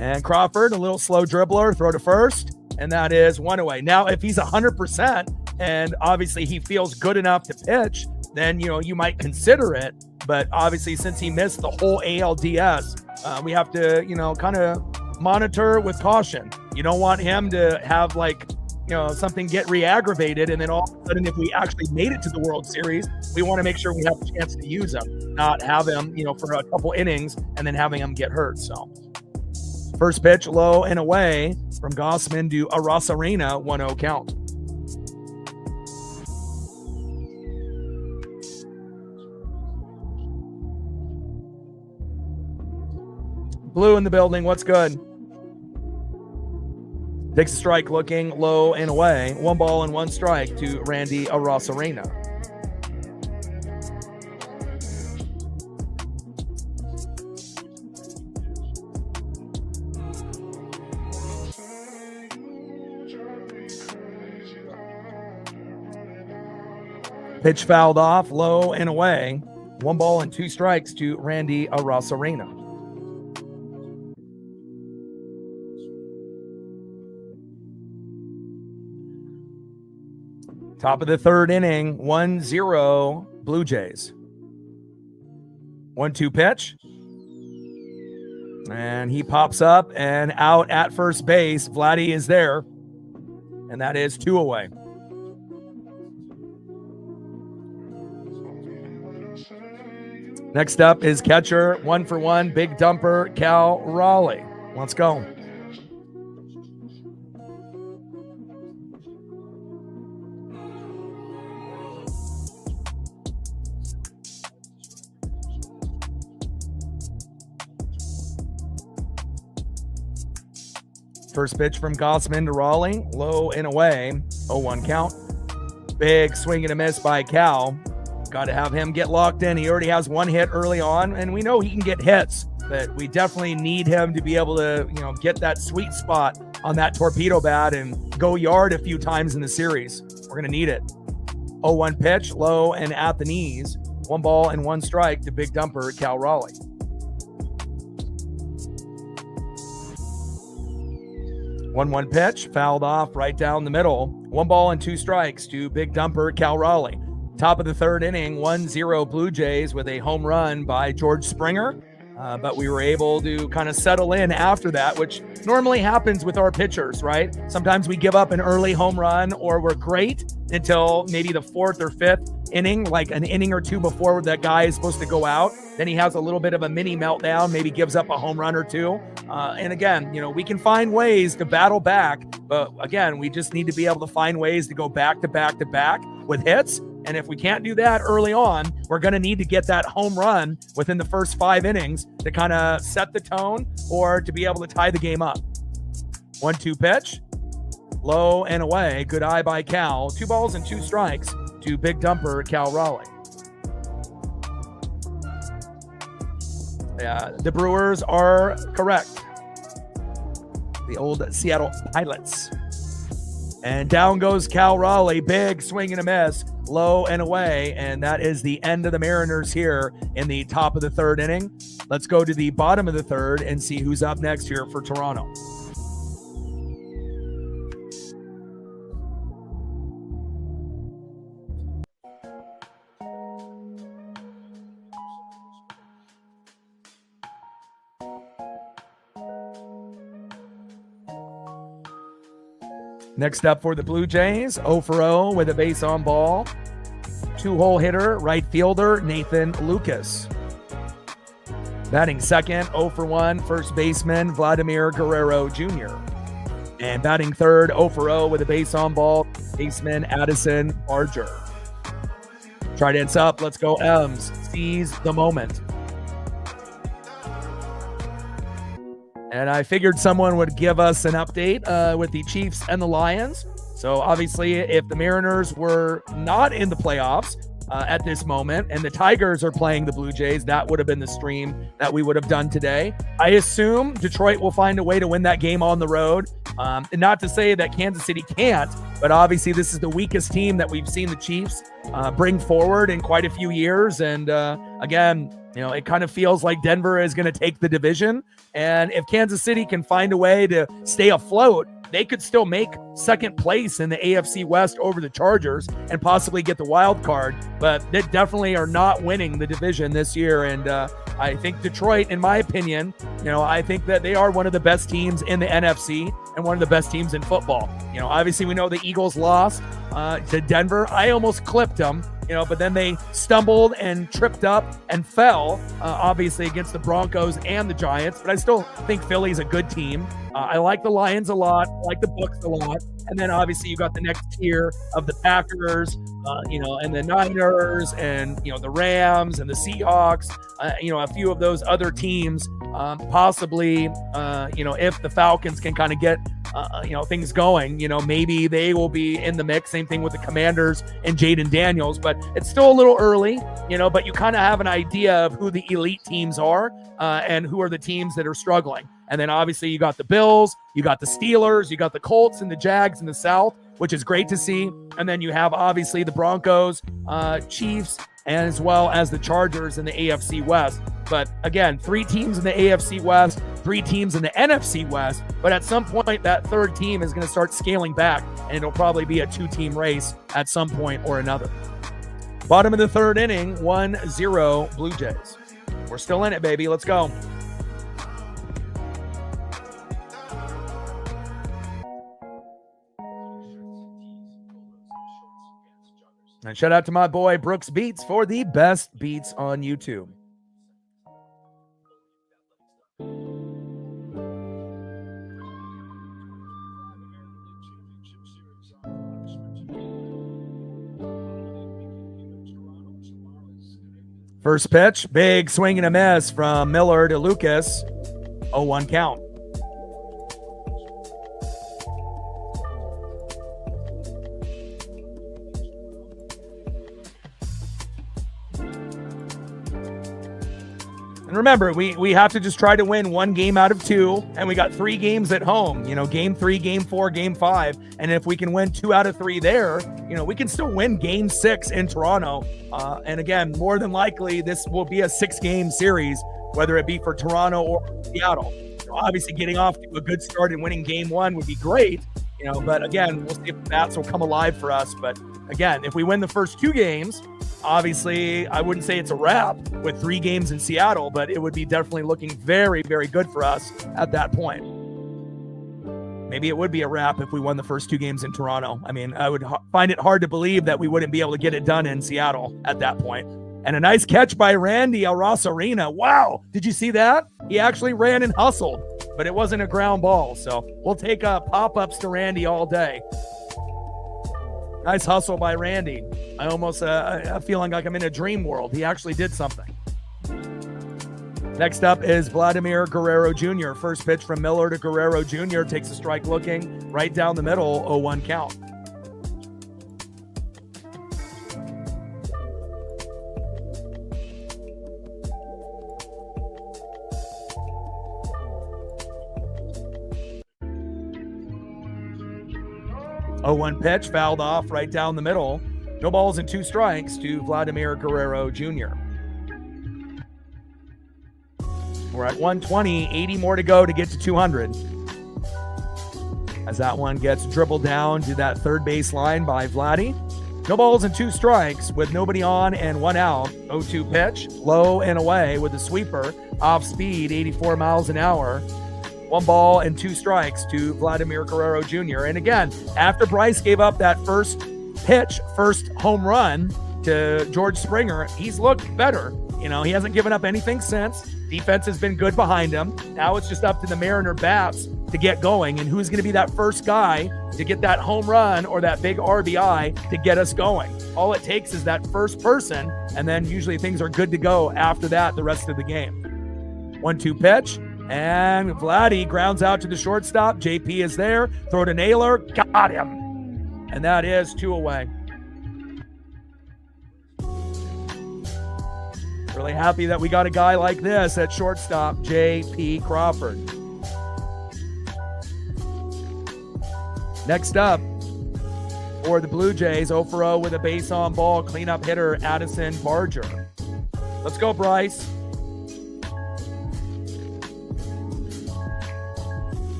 And Crawford, a little slow dribbler, throw to first, and that is 1 away. Now, if he's 100% and obviously he feels good enough to pitch, then, you might consider it. But obviously, since he missed the whole ALDS, we have to, kind of monitor with caution. You don't want him to have something get re-aggravated, and then all of a sudden, if we actually made it to the World Series, we want to make sure we have a chance to use him, not have him, for a couple innings and then having him get hurt. So. First pitch, low and away from Gausman to Arozarena, 1-0 count. Blue in the building, what's good? Takes a strike, looking low and away. 1 ball and 1 strike to Randy Arozarena. Pitch fouled off, low and away. 1 ball and 2 strikes to Randy Arozarena. Top of the third inning, 1-0 Blue Jays. 1-2 pitch. And he pops up and out at first base. Vladdy is there. And that is 2 away. Next up is catcher, 1 for 1, big dumper, Cal Raleigh. Let's go. First pitch from Gausman to Raleigh, low and away, 0-1 count. Big swing and a miss by Cal. Got to have him get locked in. He already has 1 hit early on, and we know he can get hits, but we definitely need him to be able to, get that sweet spot on that torpedo bat and go yard a few times in the series. We're going to need it. 0-1 pitch, low and at the knees. 1 ball and 1 strike to big dumper Cal Raleigh. 1-1 pitch, fouled off right down the middle. 1 ball and 2 strikes to big dumper Cal Raleigh. Top of the third inning, 1-0 Blue Jays with a home run by George Springer. But we were able to kind of settle in after that, which normally happens with our pitchers, right? Sometimes we give up an early home run or we're great until maybe the fourth or fifth inning, like an inning or two before that guy is supposed to go out. Then he has a little bit of a mini meltdown, maybe gives up a home run or two. And again, we can find ways to battle back. But again, we just need to be able to find ways to go back to back to back with hits. And if we can't do that early on, we're going to need to get that home run within the first 5 innings to kind of set the tone or to be able to tie the game up. 1-2 pitch. Low and away. Good eye by Cal. 2 balls and 2 strikes to big dumper Cal Raleigh. Yeah, the Brewers are correct. The old Seattle Pilots. And down goes Cal Raleigh. Big swing and a miss. Low and away. And that is the end of the Mariners here in the top of the 3rd inning. Let's go to the bottom of the 3rd and see who's up next here for Toronto. Next up for the Blue Jays, 0-for-0 with a base on ball. 2-hole hitter, right fielder, Nathan Lucas. Batting second, 0-for-1, first baseman, Vladimir Guerrero Jr. And batting third, 0-for-0 with a base on ball, baseman Addison Barger. Trident's up, let's go M's. Seize the moment. And I figured someone would give us an update with the Chiefs and the Lions. So obviously, if the Mariners were not in the playoffs at this moment and the Tigers are playing the Blue Jays, that would have been the stream that we would have done today. I assume Detroit will find a way to win that game on the road. And not to say that Kansas City can't, but obviously this is the weakest team that we've seen the Chiefs bring forward in quite a few years. And again, it kind of feels like Denver is going to take the division. And if Kansas City can find a way to stay afloat, they could still make second place in the AFC West over the Chargers and possibly get the wild card. But they definitely are not winning the division this year. And I think Detroit, in my opinion, I think that they are one of the best teams in the NFC and one of the best teams in football. Obviously we know the Eagles lost to Denver. I almost clipped them. But then they stumbled and tripped up and fell, obviously, against the Broncos and the Giants. But I still think Philly's a good team. I like the Lions a lot. I like the Bucs a lot. And then, obviously, you got the next tier of the Packers, and the Niners and, the Rams and the Seahawks, a few of those other teams, possibly, if the Falcons can kind of get, things going, maybe they will be in the mix. Same thing with the Commanders and Jaden Daniels, but it's still a little early, but you kind of have an idea of who the elite teams are and who are the teams that are struggling. And then obviously you got the Bills, you got the Steelers, you got the Colts and the Jags in the South, which is great to see. And then you have obviously the Broncos, Chiefs, and as well as the Chargers in the AFC West. But again, 3 teams in the AFC West, 3 teams in the NFC West. But at some point, that third team is going to start scaling back, and it'll probably be a 2-team race at some point or another. Bottom of the 3rd inning, 1-0 Blue Jays. We're still in it, baby. Let's go. And shout out to my boy Brooks Beats for the best beats on YouTube. First pitch, big swing and a miss from Miller to Lucas. 0-1 count. And remember, we have to just try to win 1 game out of 2, and we got 3 games at home, game 3, game 4, game 5. And if we can win 2 out of 3 there, we can still win game 6 in Toronto. And again, more than likely, this will be a 6-game series, whether it be for Toronto or Seattle. Obviously, getting off to a good start and winning game 1 would be great, but again, we'll see if the bats will come alive for us. But again, if we win the first 2 games, obviously, I wouldn't say it's a wrap with 3 games in Seattle, but it would be definitely looking very, very good for us at that point. Maybe it would be a wrap if we won the first 2 games in Toronto. I mean, I would find it hard to believe that we wouldn't be able to get it done in Seattle at that point. And a nice catch by Randy Arosarena. Wow. Did you see that? He actually ran and hustled, but it wasn't a ground ball. So we'll take pop-ups to Randy all day. Nice hustle by Randy. I almost feeling like I'm in a dream world. He actually did something. Next up is Vladimir Guerrero Jr. First pitch from Miller to Guerrero Jr. Takes a strike looking right down the middle, 0-1 count. Oh, 0-1 pitch, fouled off right down the middle. No balls and 2 strikes to Vladimir Guerrero Jr. We're at 120, 80 more to go to get to 200. As that one gets dribbled down to that third base line by Vladdy. No balls and 2 strikes with nobody on and 1 out. 0-2 pitch, low and away with the sweeper. Off speed, 84 miles an hour. 1 ball and 2 strikes to Vladimir Guerrero Jr. And again, after Bryce gave up that first home run to George Springer, he's looked better. You know, he hasn't given up anything since. Defense has been good behind him. Now it's just up to the Mariner bats to get going. And who's going to be that first guy to get that home run or that big RBI to get us going? All it takes is that first person, and then usually things are good to go after that the rest of the game. 1-2 pitch. And Vladdy grounds out to the shortstop. JP is there. Throw to Naylor. Got him. And that is 2 away. Really happy that we got a guy like this at shortstop, J.P. Crawford. Next up, for the Blue Jays, 0-for-0 with a base on ball, cleanup hitter, Addison Barger. Let's go, Bryce.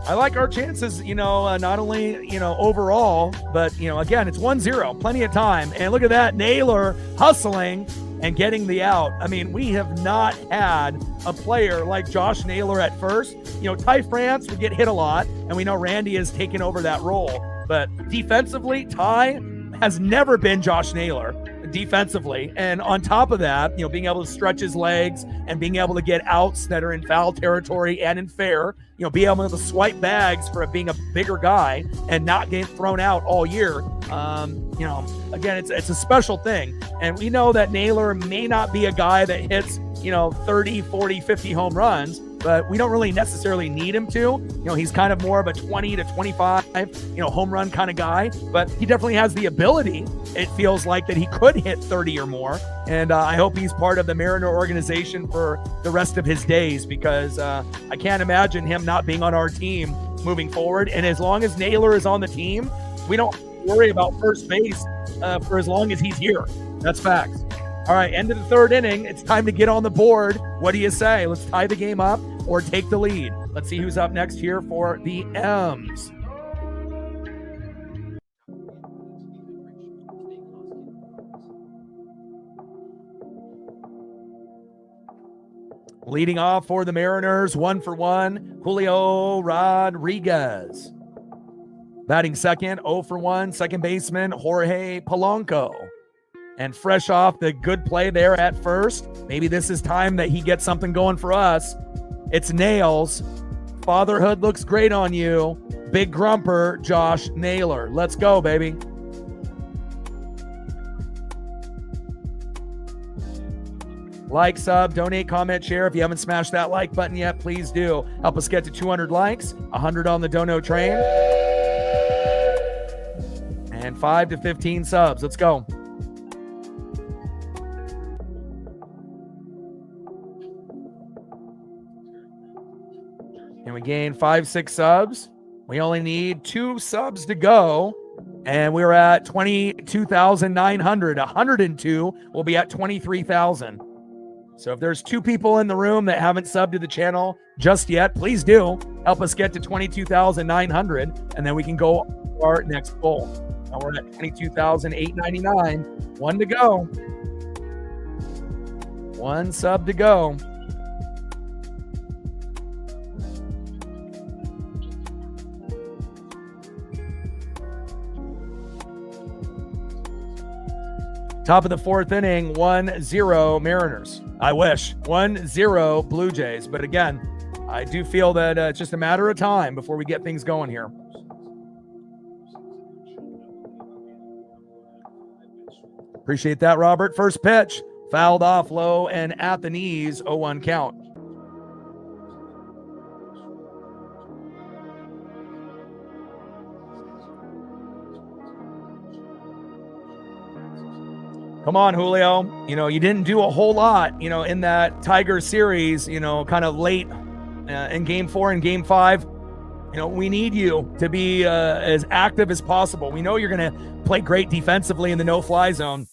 I like our chances, not only, overall, but, again, it's 1-0, plenty of time. And look at that, Naylor hustling and getting the out. I mean, we have not had a player like Josh Naylor at first. Ty France would get hit a lot, and we know Randy has taken over that role. But defensively, Ty has never been Josh Naylor defensively. And on top of that, being able to stretch his legs and being able to get outs that are in foul territory and in fair, be able to swipe bags for being a bigger guy and not get thrown out all year. Again, it's a special thing. And we know that Naylor may not be a guy that hits, 30, 40, 50 home runs, but we don't really necessarily need him to. He's kind of more of a 20 to 25, home run kind of guy, but he definitely has the ability. It feels like that he could hit 30 or more. And I hope he's part of the Mariner organization for the rest of his days, because I can't imagine him not being on our team moving forward. And as long as Naylor is on the team, we don't worry about first base for as long as he's here. That's facts. All right, end of the 3rd inning. It's time to get on the board. What do you say? Let's tie the game up or take the lead. Let's see who's up next here for the M's. Leading off for the Mariners, 1-for-1, Julio Rodriguez. Batting second, 0-for-1, second baseman, Jorge Polanco. And fresh off the good play there at first, maybe this is time that he gets something going for us. It's Nails. Fatherhood looks great on you. Big grumper, Josh Naylor. Let's go, baby. Like, sub, donate, comment, share. If you haven't smashed that like button yet, please do. Help us get to 200 likes, 100 on the dono train, and 5 to 15 subs. Let's go. And we gained 5-6 subs. We only need 2 subs to go. And we're at 22,900. 102 will be at 23,000. So if there's 2 people in the room that haven't subbed to the channel just yet, please do. Help us get to 22,900. And then we can go our next goal. Now we're at 22,899. 1 to go. 1 sub to go. Top of the 4th inning, 1-0 Mariners. I wish. 1-0 Blue Jays. But again, I do feel that it's just a matter of time before we get things going here. Appreciate that, Robert. First pitch, fouled off low and at the knees, 0-1 count. Come on, Julio. You didn't do a whole lot, in that Tiger series, kind of late in Game 4 and Game 5. We need you to be as active as possible. We know you're going to play great defensively in the no-fly zone,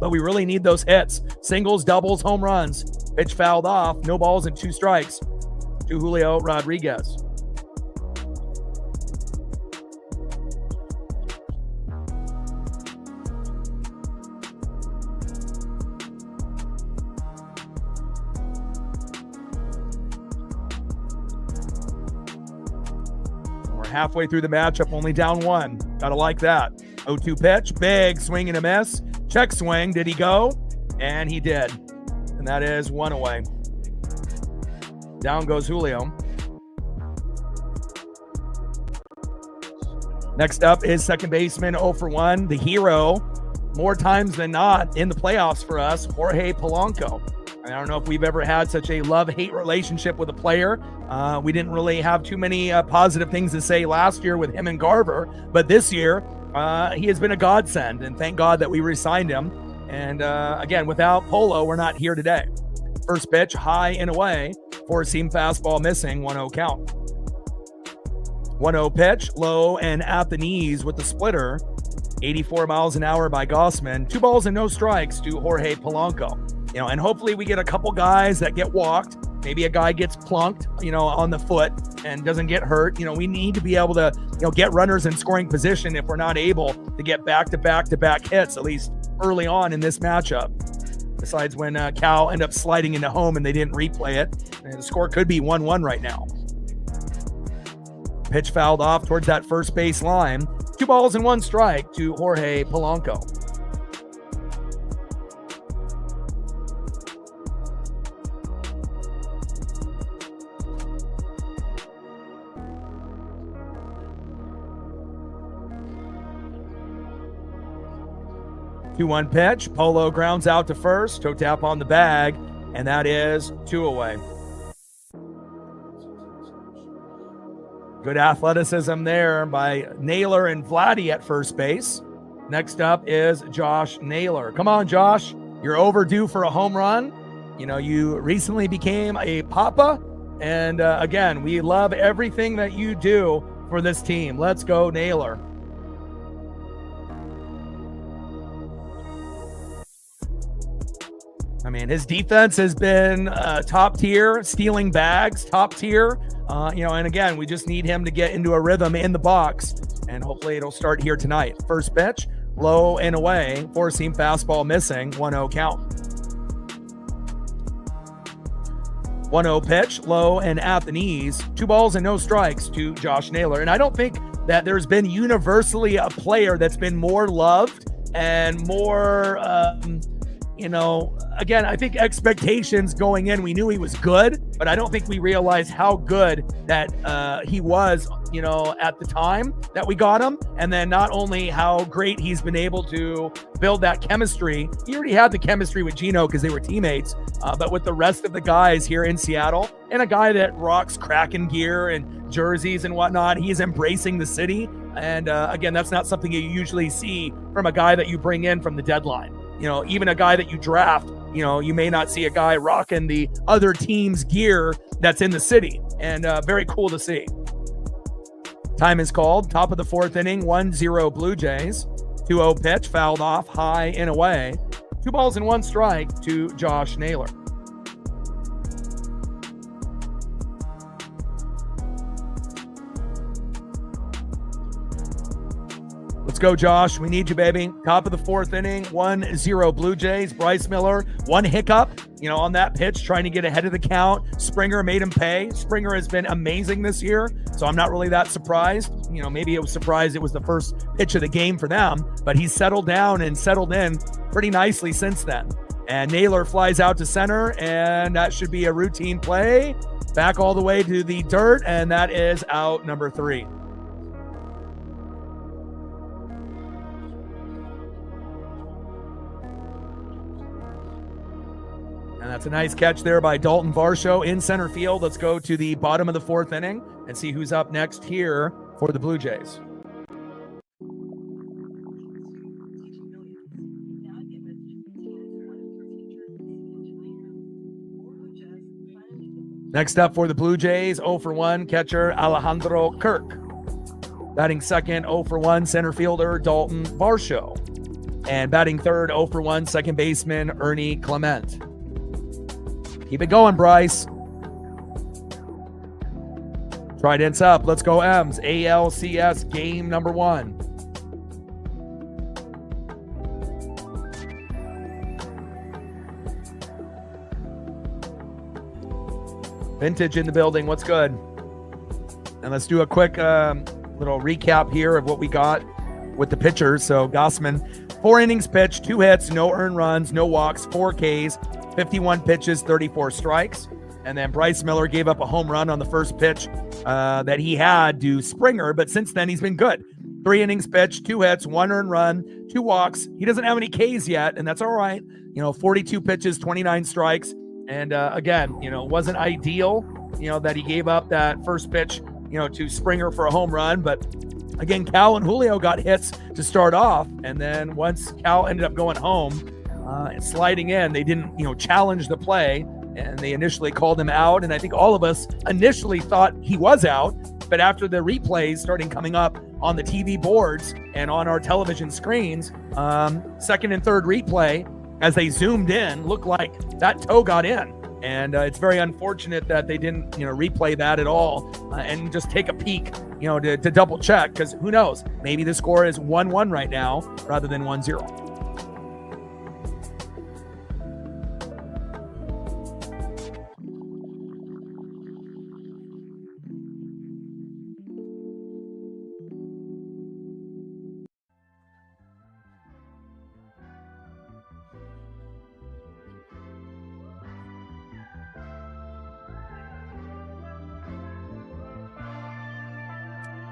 but we really need those hits. Singles, doubles, home runs. Pitch fouled off. No balls and 2 strikes to Julio Rodriguez. Halfway through the matchup, only down 1. Gotta like that. 0-2 pitch, big swing and a miss. Check swing, did he go? And he did. And that is 1 away. Down goes Julio. Next up is second baseman 0 for 1, the hero, more times than not in the playoffs for us, Jorge Polanco. I don't know if we've ever had such a love-hate relationship with a player. We didn't really have too many positive things to say last year with him and Garver, but this year he has been a godsend, and thank God that we re-signed him. And again, without Polo, we're not here today. First pitch, high and away, 4-seam fastball missing, 1-0 count. 1-0 pitch, low and at the knees with the splitter, 84 miles an hour by Gossman. 2 balls and no strikes to Jorge Polanco. And hopefully we get a couple guys that get walked. Maybe a guy gets plunked, on the foot and doesn't get hurt. We need to be able to, get runners in scoring position if we're not able to get back-to-back hits, at least early on in this matchup. Besides when Cal ended up sliding into home and they didn't replay it. And the score could be 1-1 right now. Pitch fouled off towards that first base line. 2 balls and 1 strike to Jorge Polanco. Two-1 pitch. Polo grounds out to first. Toe tap on the bag, and that is 2 away. Good athleticism there by Naylor and Vladdy at first base. Next up is Josh Naylor. Come on, Josh. You're overdue for a home run. You recently became a papa, and again, we love everything that you do for this team. Let's go, Naylor. His defense has been top tier, stealing bags, top tier. And again, we just need him to get into a rhythm in the box, and hopefully it'll start here tonight. First pitch, low and away, 4-seam fastball missing, 1-0 count. 1-0 pitch, low and at the knees, 2 balls and no strikes to Josh Naylor. And I don't think that there's been universally a player that's been more loved and more, again, I think expectations going in, we knew he was good, but I don't think we realized how good that he was, at the time that we got him. And then not only how great he's been able to build that chemistry. He already had the chemistry with Gino because they were teammates, but with the rest of the guys here in Seattle, and a guy that rocks Kraken gear and jerseys and whatnot, he's embracing the city. And again, that's not something you usually see from a guy that you bring in from the deadline. Even a guy that you draft, you may not see a guy rocking the other team's gear that's in the city. And very cool to see. Time is called. Top of the 4th inning, 1-0 Blue Jays. 2-0 pitch, fouled off, high and away. 2 balls and 1 strike to Josh Naylor. Let's go, Josh. We need you, baby. Top of the fourth inning, 1-0 Blue Jays. Bryce Miller, one hiccup, on that pitch, trying to get ahead of the count. Springer made him pay. Springer has been amazing this year, so I'm not really that surprised. Maybe it was surprised it was the first pitch of the game for them, but he's settled down and settled in pretty nicely since then. And Naylor flies out to center, and that should be a routine play. Back all the way to the dirt, and that is out number 3. And that's a nice catch there by Dalton Varsho in center field. Let's go to the bottom of the fourth inning and see who's up next here for the Blue Jays. Next up for the Blue Jays, 0 for 1 catcher Alejandro Kirk. Batting second, 0 for 1 center fielder Dalton Varsho. And batting third, 0 for 1 second baseman Ernie Clement. Keep it going, Bryce. Trident's up. Let's go, M's. ALCS game number 1. Vintage in the building. What's good? And let's do a quick little recap here of what we got with the pitchers. So Gausman, 4 innings pitched, 2 hits, no earned runs, no walks, 4 Ks, 51 pitches, 34 strikes. And then Bryce Miller gave up a home run on the first pitch that he had to Springer, but since then he's been good. 3 innings pitched, 2 hits, 1 earned run, 2 walks. He doesn't have any Ks yet, and that's all right. 42 pitches, 29 strikes. And again, wasn't ideal, that he gave up that first pitch, to Springer for a home run. But again, Cal and Julio got hits to start off. And then once Cal ended up going home and sliding in, they didn't, challenge the play. And they initially called him out. And I think all of us initially thought he was out. But after the replays starting coming up on the TV boards and on our television screens, second and third replay, as they zoomed in, looked like that toe got in. And it's very unfortunate that they didn't, replay that at all and just take a peek, to double check, because who knows? Maybe the score is 1-1 right now rather than 1-0.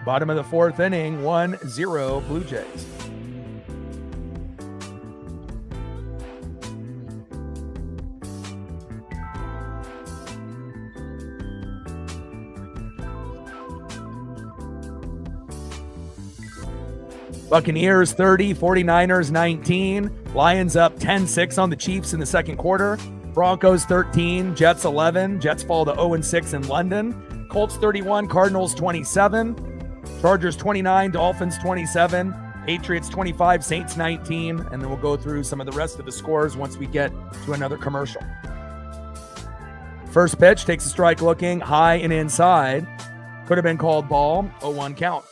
Bottom of the fourth inning, 1-0 Blue Jays. Buccaneers 30, 49ers 19. Lions up 10-6 on the Chiefs in the second quarter. Broncos 13, Jets 11. Jets fall to 0-6 in London. Colts 31, Cardinals 27. Chargers 29, Dolphins 27, Patriots 25, Saints 19, and then we'll go through some of the rest of the scores once we get to another commercial. First pitch takes a strike looking high and inside. Could have been called ball, 0-1 count.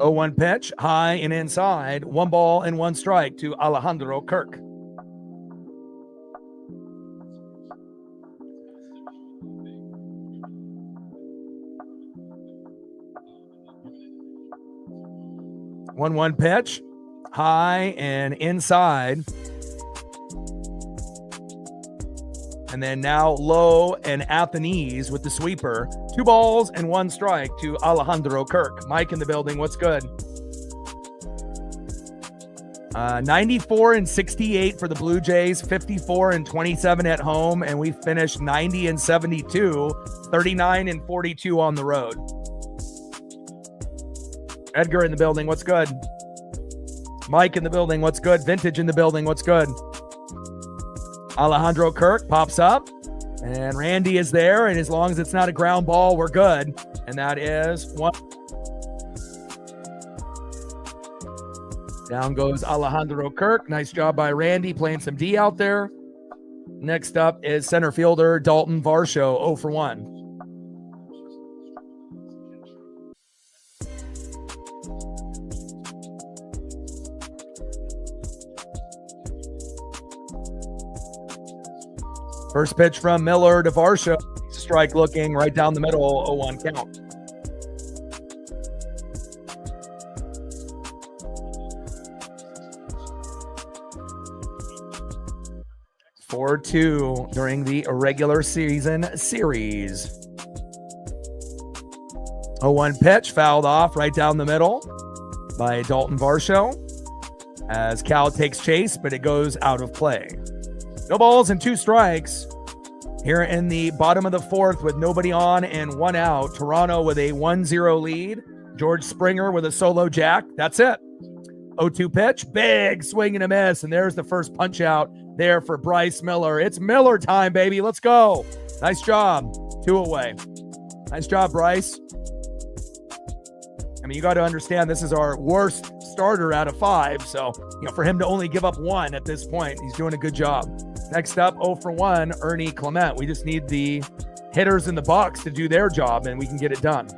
Oh, 1 pitch, high and inside, 1 ball and 1 strike to Alejandro Kirk. One pitch, high and inside. And then now low and at the knees with the sweeper. 2 balls and 1 strike to Alejandro Kirk. Mike in the building. What's good? 94-68 for the Blue Jays, 54-27 at home, and we finished 90-72, 39-42 on the road. Edgar in the building. What's good? Mike in the building. What's good? Vintage in the building. What's good? Alejandro Kirk pops up, and Randy is there, and as long as it's not a ground ball, we're good. And that is 1. Down goes Alejandro Kirk. Nice job by Randy playing some D out there. Next up is center fielder Dalton Varsho, 0 for 1. First pitch from Miller to Varsho. Strike looking right down the middle, 0-1 count. (4-2) during the regular season series. 0-1 pitch fouled off right down the middle by Dalton Varsho as Cal takes chase, but it goes out of play. No balls and 2 strikes here in the bottom of the 4th with nobody on and 1 out. Toronto with a 1-0 lead. George Springer with a solo jack. That's it. 0-2 pitch, big swing and a miss, and there's the first punch out there for Bryce Miller. It's Miller time, baby. Let's go. Nice job. 2 away. Nice job, Bryce. I mean, you got to understand this is our worst starter out of 5, so for him to only give up 1 at this point, he's doing a good job. Next up, 0 for 1, Ernie Clement. We just need the hitters in the box to do their job, and we can get it done.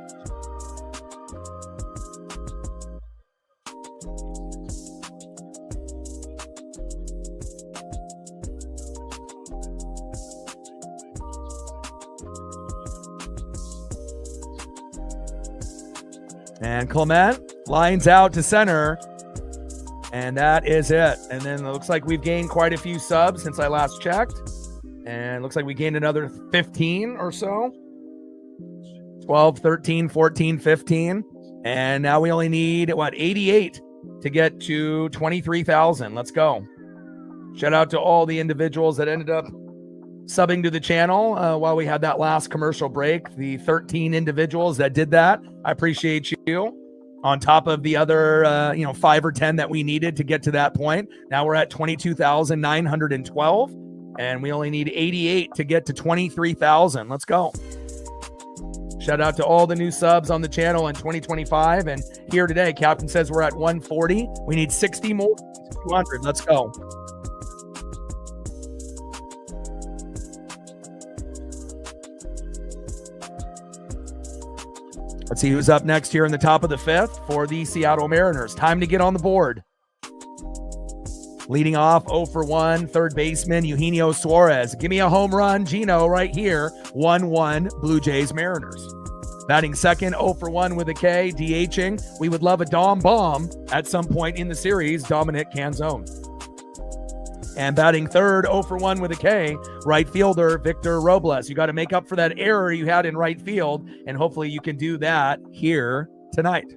And Clement lines out to center. And that is it. And then it looks like we've gained quite a few subs since I last checked. And it looks like we gained another 15 or so. 12, 13, 14, 15. And now we only need, 88 to get to 23,000. Let's go. Shout out to all the individuals that ended up subbing to the channel while we had that last commercial break. The 13 individuals that did that. I appreciate you. On top of the other, 5 or 10 that we needed to get to that point. Now we're at 22,912, and we only need 88 to get to 23,000. Let's go. Shout out to all the new subs on the channel in 2025. And here today, Captain says we're at 140. We need 60 more, 200. Let's go. Let's see who's up next here in the top of the 5th for the Seattle Mariners. Time to get on the board. Leading off 0 for 1, third baseman Eugenio Suarez. Give me a home run, Gino, right here. 1-1 Blue Jays Mariners. Batting second, 0 for 1 with a K. DHing. We would love a Dom bomb at some point in the series. Dominic Canzone. And batting third, 0 for 1 with a K, right fielder Victor Robles. You got to make up for that error you had in right field, and hopefully you can do that here tonight.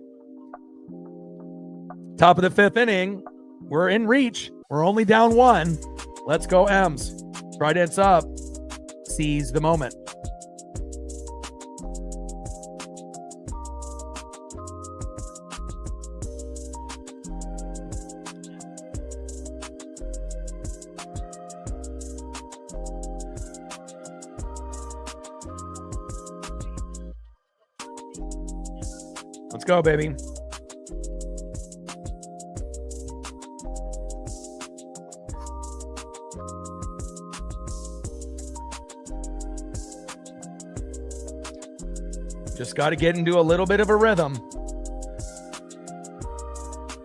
Top of the 5th inning. We're in reach. We're only down 1. Let's go, M's. Trident's up. Seize the moment. Let's go, baby. Just got to get into a little bit of a rhythm.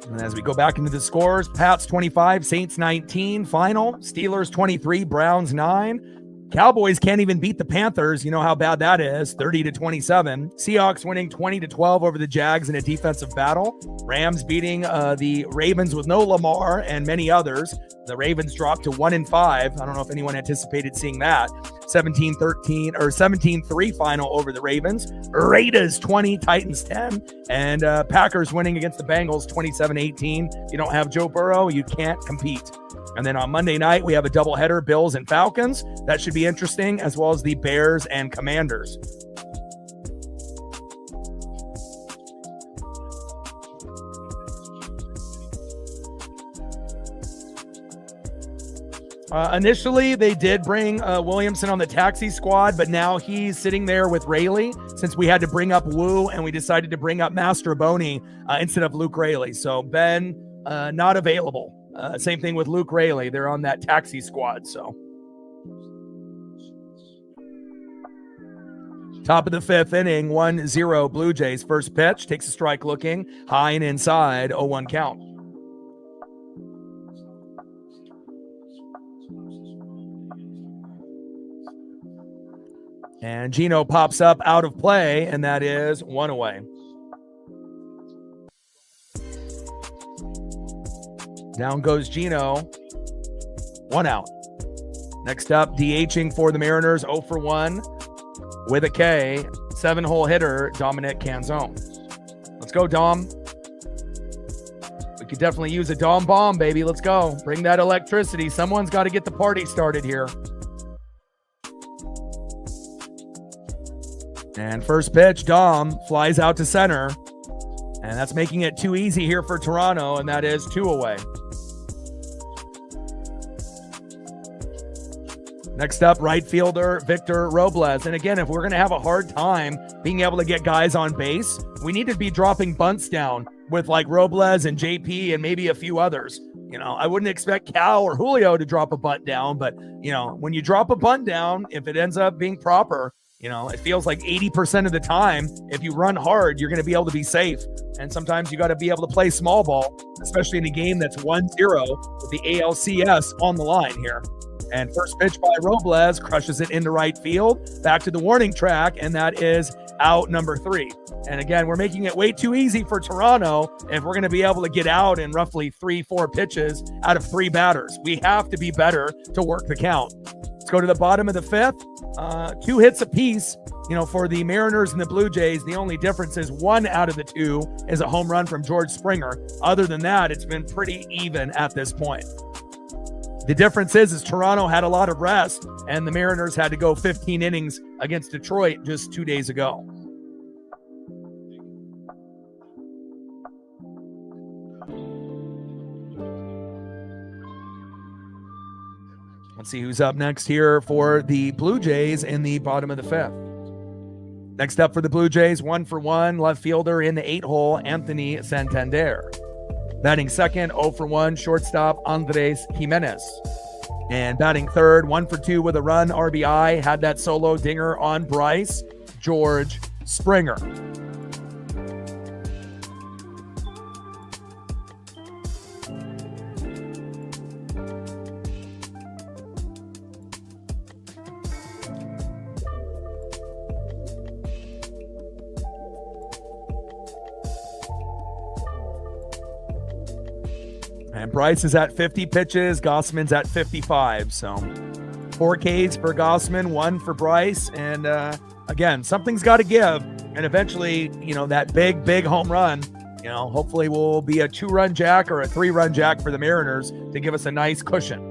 And as we go back into the scores, Pats 25, Saints 19, final. Steelers 23, Browns 9. Cowboys can't even beat the Panthers. You know how bad that is, 30-27. Seahawks winning 20-12 over the Jags in a defensive battle. Rams beating the Ravens with no Lamar and many others. The Ravens dropped to 1-5. I don't know if anyone anticipated seeing that. 17-13 or 17-3 final over the Ravens. Raiders 20, Titans 10, and Packers winning against the Bengals 27-18. You don't have Joe Burrow, you can't compete. And then on Monday night, we have a doubleheader, Bills and Falcons. That should be interesting, as well as the Bears and Commanders. Initially, they did bring Williamson on the taxi squad, but now he's sitting there with Rayleigh since we had to bring up Wu and we decided to bring up Mastroboni instead of Luke Rayleigh. So Ben not available. Same thing with Luke Rayleigh. They're on that taxi squad. So top of the fifth inning, 1-0 Blue Jays. First pitch, takes a strike looking, high and inside, 0-1 count. And Gino pops up out of play, and that is 1 away. Down goes Gino, 1 out. Next up, DHing for the Mariners, 0 for 1 with a K, 7-hole hitter, Dominic Canzone. Let's go, Dom. We could definitely use a Dom bomb, baby. Let's go. Bring that electricity. Someone's got to get the party started here. And first pitch, Dom flies out to center. And that's making it too easy here for Toronto, and that is 2 away. Next up, right fielder Victor Robles. And again, if we're going to have a hard time being able to get guys on base, we need to be dropping bunts down with like Robles and JP and maybe a few others. You know, I wouldn't expect Cal or Julio to drop a bunt down, but, you know, when you drop a bunt down, if it ends up being proper, you know, it feels like 80% of the time, if you run hard, you're going to be able to be safe. And sometimes you got to be able to play small ball, especially in a game that's 1-0 with the ALCS on the line here. And first pitch by Robles crushes it into right field, back to the warning track, and that is out number 3. And again, we're making it way too easy for Toronto if we're going to be able to get out in roughly 3-4 pitches out of 3 batters. We have to be better to work the count. Let's go to the bottom of the 5th. 2 hits apiece, you know, for the Mariners and the Blue Jays. The only difference is 1 out of the 2 is a home run from George Springer. Other than that, it's been pretty even at this point. The difference is Toronto had a lot of rest, and the Mariners had to go 15 innings against Detroit just 2 days ago. Let's see who's up next here for the Blue Jays in the bottom of the 5th. Next up for the Blue Jays, 1 for 1, left fielder in the 8-hole, Anthony Santander. Batting second, 0 for 1, shortstop Andres Jimenez. And batting third, 1 for 2 with a run, RBI, had that solo dinger on Bryce, George Springer. And Bryce is at 50 pitches. Gossman's at 55. So 4 Ks for Gossman, 1 for Bryce. And again, something's got to give. And eventually, you know, that big home run, you know, hopefully will be a 2-run jack or a 3-run jack for the Mariners to give us a nice cushion.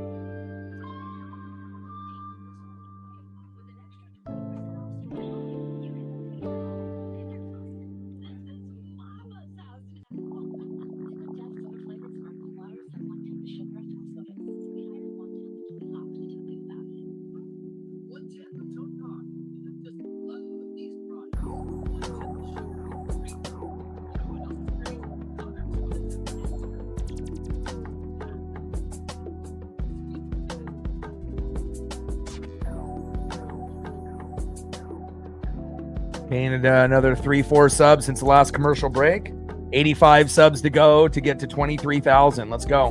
Gained another 3-4 subs since the last commercial break. 85 subs to go to get to 23,000. Let's go.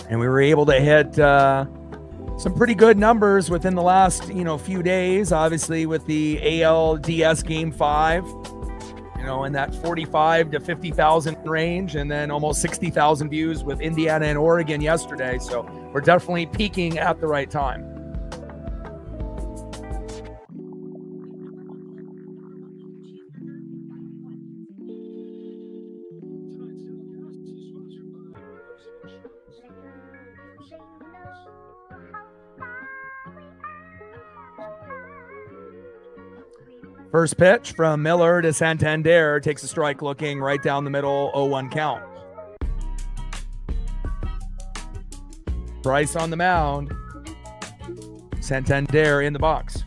And we were able to hit some pretty good numbers within the last, few days. Obviously, with the ALDS Game 5, in that 45 to 50,000 range, and then almost 60,000 views with Indiana and Oregon yesterday. So we're definitely peaking at the right time. First pitch from Miller to Santander, takes a strike looking right down the middle, 0-1 count. Bryce on the mound. Santander in the box.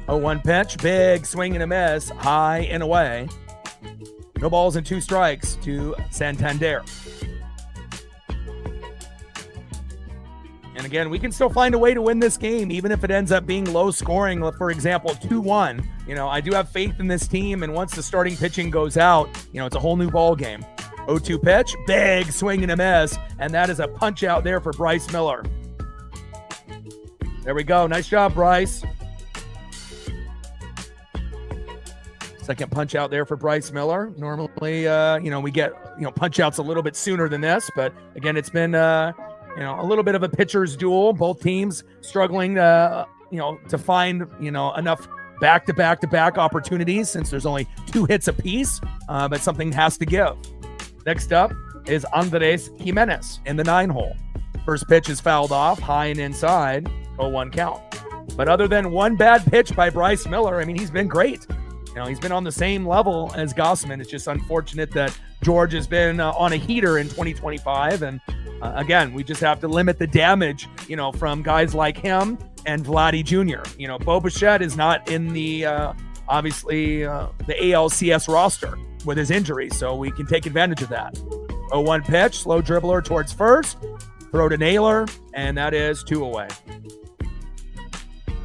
0-1 pitch, big swing and a miss, high and away. No balls and 2 strikes to Santander. And again, we can still find a way to win this game, even if it ends up being low scoring. For example, 2-1. I do have faith in this team, and once the starting pitching goes out, it's a whole new ball game. 0-2 pitch, big swing and a miss, and that is a punch out there for Bryce Miller. There we go. Nice job, Bryce. Second punch out there for Bryce Miller. Normally, we get, punch outs a little bit sooner than this, but again, it's been, a little bit of a pitcher's duel. Both teams struggling, to find, enough back-to-back-to-back opportunities since there's only 2 hits apiece, but something has to give. Next up is Andres Jimenez in the 9-hole. First pitch is fouled off, high and inside, 0-1 count. But other than one bad pitch by Bryce Miller, he's been great. He's been on the same level as Gausman. It's just unfortunate that George has been on a heater in 2025. And again, we just have to limit the damage, from guys like him and Vladdy Jr. Bo Bichette is not in the, obviously, the ALCS roster with his injury, so we can take advantage of that. 0-1 pitch, slow dribbler towards first, throw to Naylor, and that is 2 away.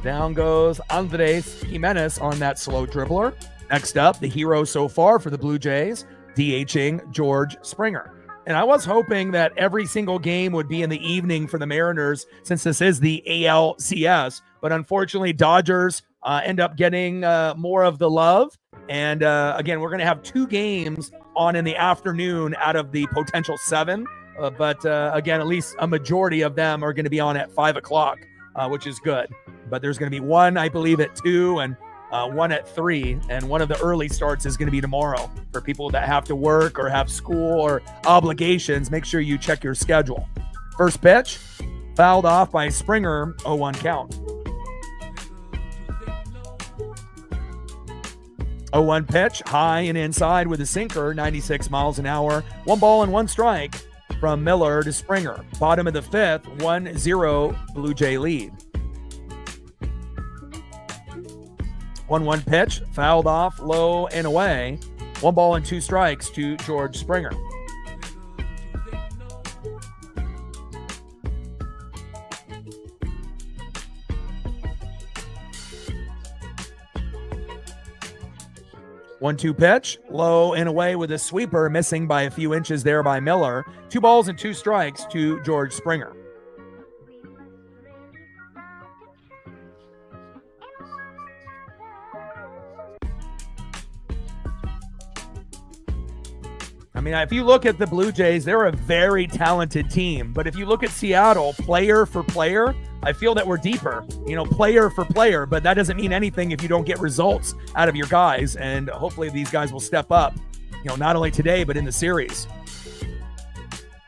Down goes Andres Jimenez on that slow dribbler. Next up, the hero so far for the Blue Jays, DHing George Springer. And I was hoping that every single game would be in the evening for the Mariners since this is the ALCS. But unfortunately, Dodgers end up getting more of the love. And again, we're going to have 2 games on in the afternoon out of the potential 7. But again, at least a majority of them are going to be on at 5 o'clock, which is good. But there's going to be one, I believe, at 2 and one at 3. And one of the early starts is going to be tomorrow for people that have to work or have school or obligations. Make sure you check your schedule. First pitch, fouled off by Springer, 0-1 count. 0-1 pitch, high and inside with a sinker, 96 miles an hour. 1 ball and 1 strike from Miller to Springer. Bottom of the 5th, 1-0 Blue Jay lead. 1-1 pitch, fouled off, low and away. 1 ball and 2 strikes to George Springer. One-two pitch, low and away with a sweeper, missing by a few inches there by Miller. 2 balls and 2 strikes to George Springer. If you look at the Blue Jays, they're a very talented team. But if you look at Seattle, player for player, I feel that we're deeper, player for player. But that doesn't mean anything if you don't get results out of your guys. And hopefully these guys will step up, not only today, but in the series.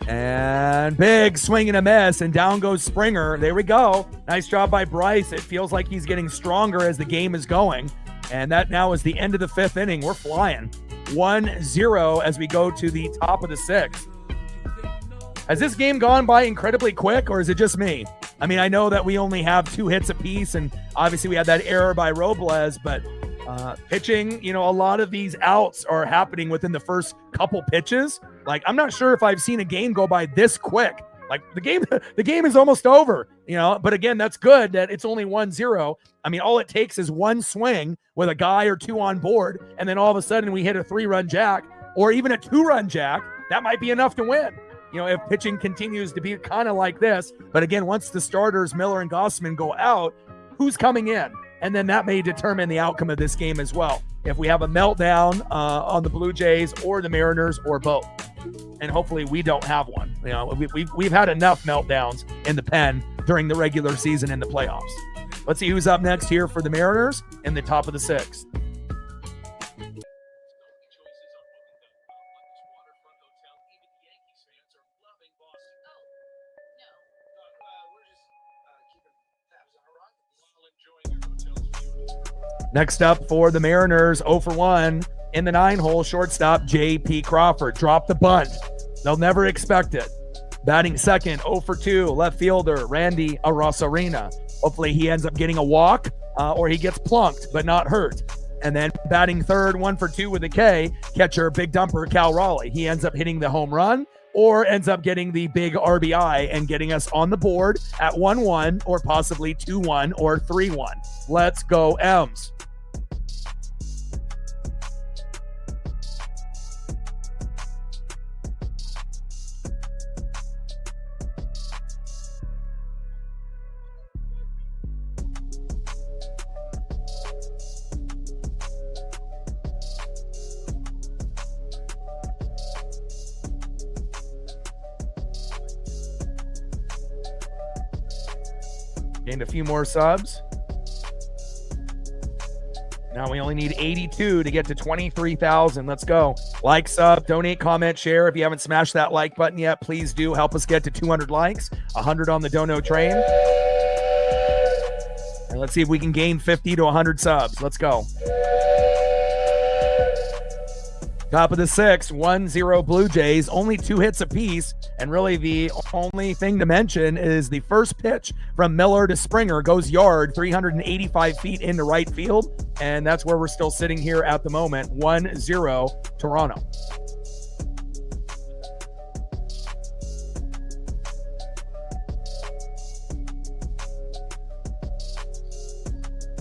And big swing and a miss, and down goes Springer. There we go. Nice job by Bryce. It feels like he's getting stronger as the game is going. And that now is the end of the 5th inning. We're flying. 1-0 as we go to the top of the 6th. Has this game gone by incredibly quick, or is it just me? I know that we only have 2 hits apiece, and obviously we had that error by Robles, but pitching, a lot of these outs are happening within the first couple pitches. I'm not sure if I've seen a game go by this quick. The game is almost over, but again, that's good that it's only 1-0. All it takes is 1 swing with a guy or 2 on board, and then all of a sudden we hit a 3-run jack or even a 2-run jack. That might be enough to win, if pitching continues to be kind of like this. But again, once the starters, Miller and Gausman, go out, who's coming in? And then that may determine the outcome of this game as well. If we have a meltdown on the Blue Jays or the Mariners or both. And hopefully we don't have one. We've had enough meltdowns in the pen during the regular season and the playoffs. Let's see who's up next here for the Mariners in the top of the 6th. Next up for the Mariners, 0 for 1 in the 9-hole, shortstop J.P. Crawford. Drop the bunt. They'll never expect it. Batting second, 0 for 2, left fielder Randy Arozarena. Hopefully he ends up getting a walk or he gets plunked but not hurt. And then batting third, 1 for 2 with a K, catcher, big dumper, Cal Raleigh. He ends up hitting the home run or ends up getting the big RBI and getting us on the board at 1-1 or possibly 2-1 or 3-1. Let's go, M's. Gained a few more subs. Now we only need 82 to get to 23,000. Let's go. Like, sub, donate, comment, share. If you haven't smashed that like button yet, please do. Help us get to 200 likes, 100 on the dono train. And let's see if we can gain 50 to 100 subs. Let's go. Top of the 6th, 1-0 Blue Jays, only 2 hits apiece. And really the only thing to mention is the first pitch from Miller to Springer goes yard, 385 feet into right field. And that's where we're still sitting here at the moment, 1-0 Toronto.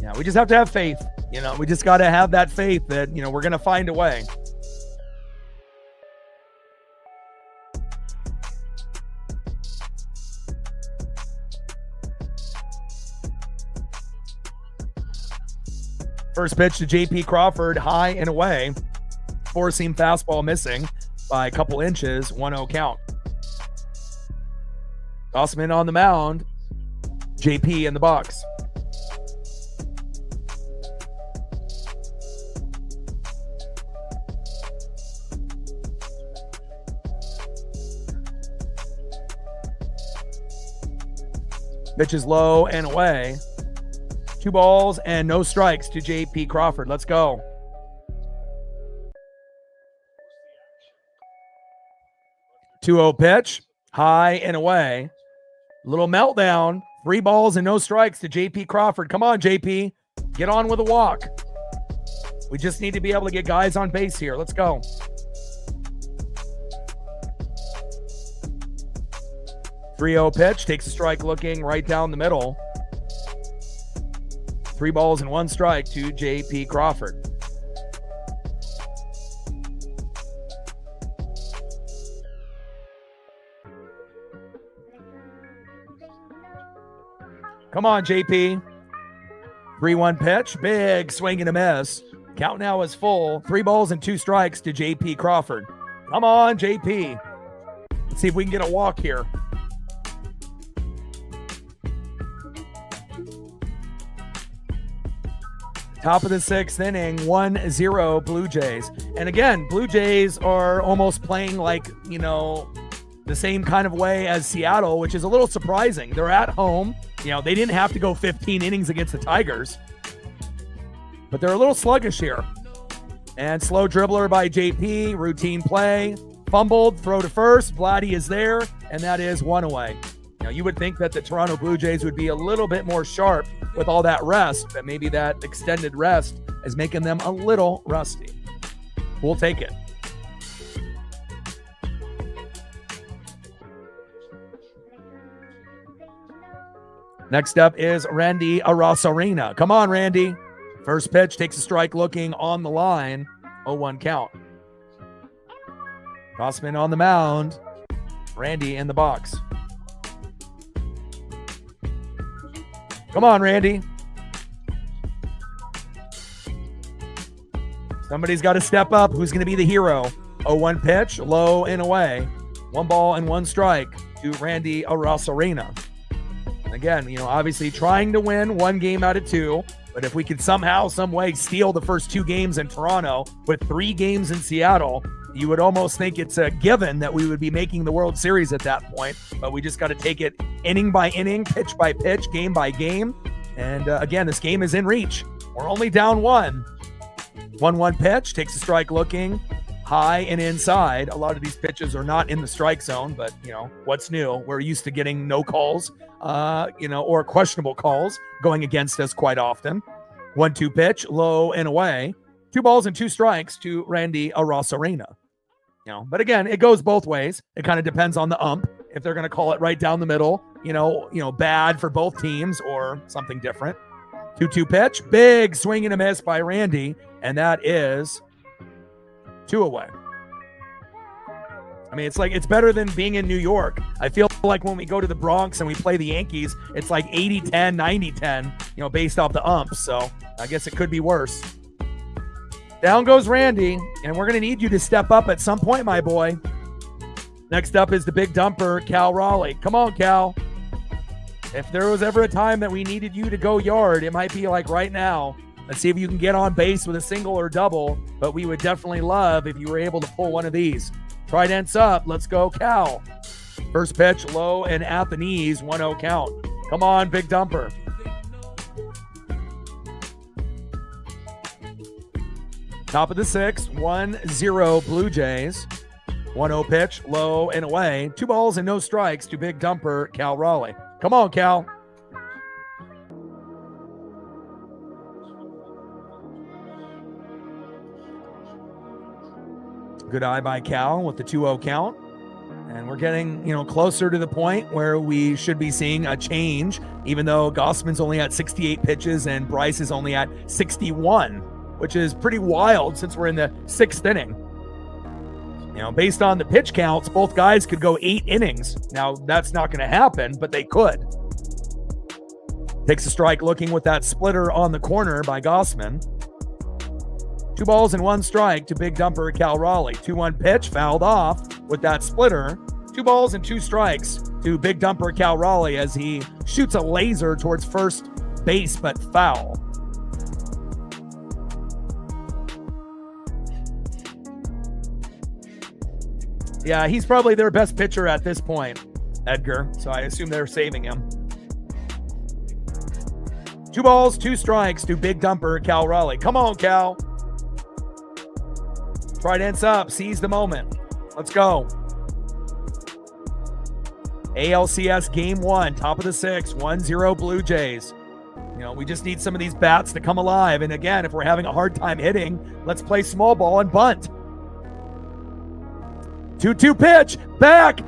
Yeah, we just have to have faith. You know, we just got to have that faith that, you know, we're going to find a way. First pitch to J.P. Crawford, high and away. Four-seam fastball missing by a couple inches, 1-0 count. Gossman on the mound, J.P. in the box. Pitch is low and away. 2 balls and no strikes to J.P. Crawford. Let's go. Two-0 pitch, high and away. Little meltdown. 3 balls and no strikes to J.P. Crawford. Come on, J.P. Get on with a walk. We just need to be able to get guys on base here. Let's go. Three-0 pitch, takes a strike looking right down the middle. 3 balls and 1 strike to J.P. Crawford. Come on, JP. 3-1 pitch. Big swing and a miss. Count now is full. 3 balls and 2 strikes to J.P. Crawford. Come on, J.P. Let's see if we can get a walk here. Top of the 6th inning, 1-0 Blue Jays. And again, Blue Jays are almost playing like, you know, the same kind of way as Seattle, which is a little surprising. They're at home. You know, they didn't have to go 15 innings against the Tigers. But they're a little sluggish here. And slow dribbler by JP, routine play. Fumbled, throw to first. Vladdy is there, and that is 1 away. Now, you would think that the Toronto Blue Jays would be a little bit more sharp with all that rest, but maybe that extended rest is making them a little rusty. We'll take it. Next up is Randy Arosarena. Come on, Randy. First pitch, takes a strike looking on the line. 0-1 count. Gossman on the mound. Randy in the box. Come on, Randy. Somebody's got to step up. Who's going to be the hero? 0-1 pitch, low and away. 1 ball and 1 strike to Randy Arosarena. Again, you know, obviously trying to win 1 game out of 2. But if we could somehow, some way steal the first 2 games in Toronto with 3 games in Seattle, you would almost think it's a given that we would be making the World Series at that point. But we just got to take it inning by inning, pitch by pitch, game by game. And again, this game is in reach. We're only down 1. 1-1 pitch, takes a strike looking high and inside. A lot of these pitches are not in the strike zone, but, you know, what's new? We're used to getting no calls, or questionable calls going against us quite often. 1-2 pitch, low and away. 2 balls and 2 strikes to Randy Arosarena. But again, it goes both ways. It kind of depends on the ump. If they're going to call it right down the middle, bad for both teams or something different. 2-2 pitch, big swing and a miss by Randy, and that is 2 away. I mean, it's better than being in New York. I feel like when we go to the Bronx and we play the Yankees, it's like 80-10, 90-10, based off the umps. So I guess it could be worse. Down goes Randy, and we're going to need you to step up at some point, my boy. Next up is the big dumper, Cal Raleigh. Come on, Cal. If there was ever a time that we needed you to go yard, it might be like right now. Let's see if you can get on base with a single or double, but we would definitely love if you were able to pull one of these. Trident's up. Let's go, Cal. First pitch, low and at the knees, 1-0 count. Come on, big dumper. Top of the 6th, 1-0 Blue Jays. 1-0 pitch, low and away. 2 balls and no strikes to big dumper, Cal Raleigh. Come on, Cal. Good eye by Cal with the 2-0 count. And we're getting, closer to the point where we should be seeing a change, even though Gossman's only at 68 pitches and Bryce is only at 61. Which is pretty wild since we're in the 6th inning. Based on the pitch counts, both guys could go 8 innings. Now, that's not going to happen, but they could. Takes a strike looking with that splitter on the corner by Gossman. 2 balls and 1 strike to big dumper Cal Raleigh. 2-1 pitch, fouled off with that splitter. 2 balls and 2 strikes to big dumper Cal Raleigh as he shoots a laser towards first base, but foul. Yeah, he's probably their best pitcher at this point, Edgar. So I assume they're saving him. 2 balls, 2 strikes to big dumper Cal Raleigh. Come on, Cal. Trident's up. Seize the moment. Let's go. ALCS Game 1, top of the 6th, 1-0 Blue Jays. We just need some of these bats to come alive. And again, if we're having a hard time hitting, let's play small ball and bunt. 2-2 pitch, back.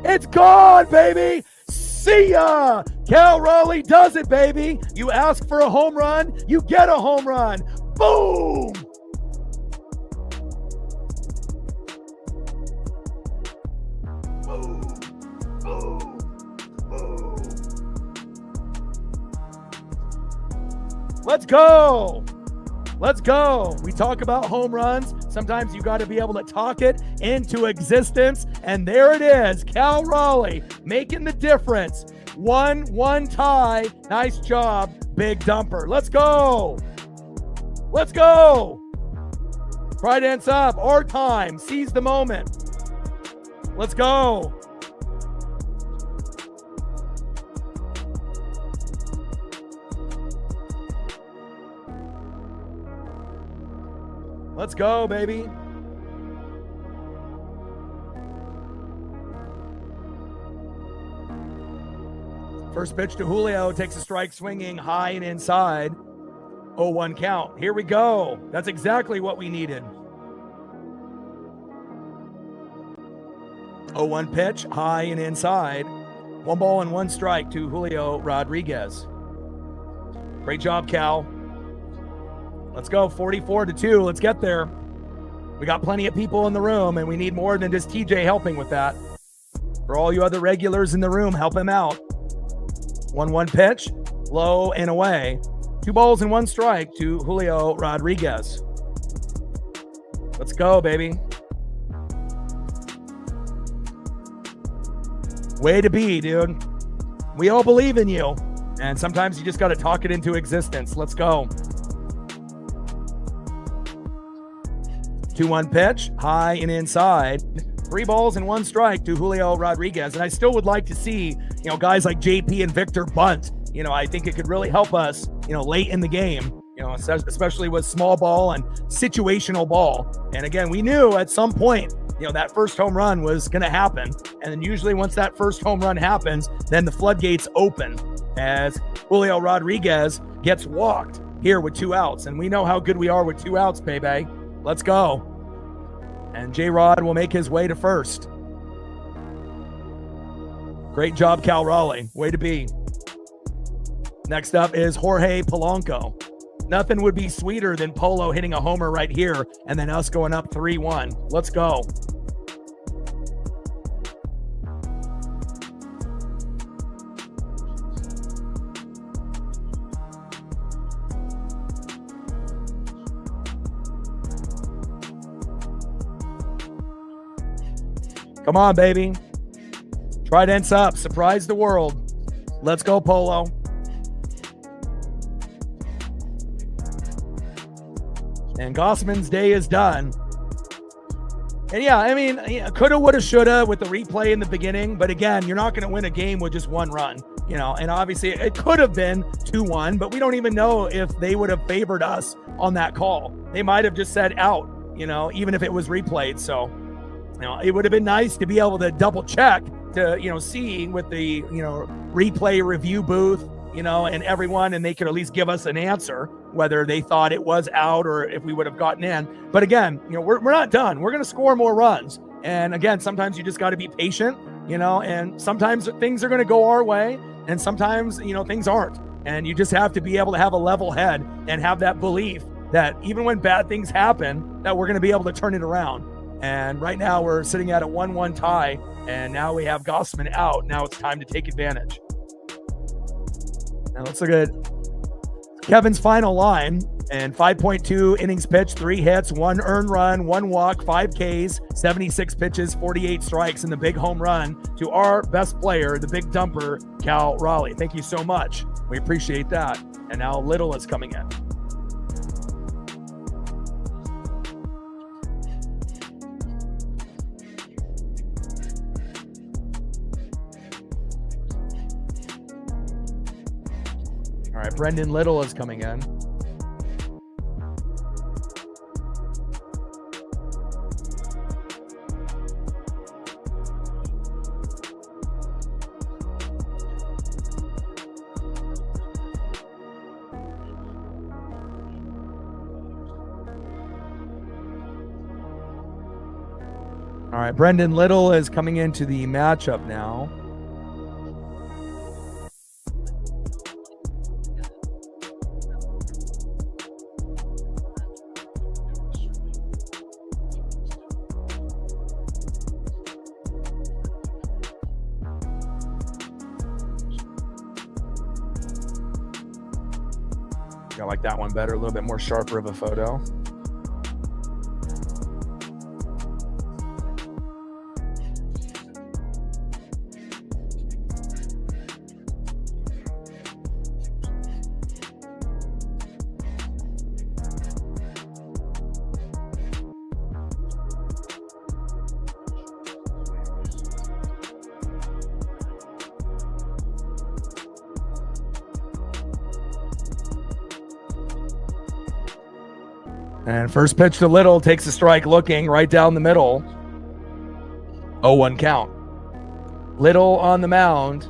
It's gone, baby. See ya. Cal Raleigh does it, baby. You ask for a home run, you get a home run. Boom. Let's go. Let's go. We talk about home runs. Sometimes you got to be able to talk it into existence. And there it is. Cal Raleigh making the difference. 1-1 tie. Nice job, big dumper. Let's go. Let's go. Trident's up. Our time. Seize the moment. Let's go. Let's go, baby. First pitch to Julio, takes a strike swinging high and inside. 0-1 count. Here we go. That's exactly what we needed. 0-1 pitch, high and inside. 1 ball and 1 strike to Julio Rodriguez. Great job, Cal. Let's go, 44-2. Let's get there. We got plenty of people in the room, and we need more than just TJ helping with that. For all you other regulars in the room, help him out. 1-1 pitch, low and away. 2 balls and 1 strike to Julio Rodriguez. Let's go, baby. Way to be, dude. We all believe in you. And sometimes you just got to talk it into existence. Let's go. 2-1 pitch, high and inside. 3 balls and 1 strike to Julio Rodriguez. And I still would like to see, guys like JP and Victor bunt. I think it could really help us, late in the game, especially with small ball and situational ball. And again, we knew at some point, that first home run was going to happen. And then usually once that first home run happens, then the floodgates open as Julio Rodriguez gets walked here with 2 outs. And we know how good we are with 2 outs, baby. Let's go. And J-Rod will make his way to first. Great job, Cal Raleigh. Way to be. Next up is Jorge Polanco. Nothing would be sweeter than Polo hitting a homer right here and then us going up 3-1. Let's go. Come on, baby. Trident's up. Surprise the world. Let's go, Polo. And Gossman's day is done. And yeah, I mean, coulda, woulda, shoulda with the replay in the beginning. But again, you're not going to win a game with just 1 run. And obviously it could have been 2-1, but we don't even know if they would have favored us on that call. They might have just said out, even if it was replayed. So, it would have been nice to be able to double check to, see with the, replay review booth, and everyone, and they could at least give us an answer, whether they thought it was out or if we would have gotten in. But again, we're not done. We're going to score more runs. And again, sometimes you just got to be patient, and sometimes things are going to go our way and sometimes, things aren't. And you just have to be able to have a level head and have that belief that even when bad things happen, that we're going to be able to turn it around. And right now we're sitting at a 1-1 tie, and now we have Gossman out. Now it's time to take advantage. Now let's look at Kevin's final line. And 5.2 innings pitched, 3 hits, 1 earned run, 1 walk, 5 Ks, 76 pitches, 48 strikes, and the big home run to our best player, the big dumper, Cal Raleigh. Thank you so much. We appreciate that. And now Little is coming in. All right, Brendan Little is coming in. All right, Brendan Little is coming into the matchup now. I like that one better, a little bit more sharper of a photo. And first pitch to Little, takes a strike, looking right down the middle. 0-1 count. Little on the mound.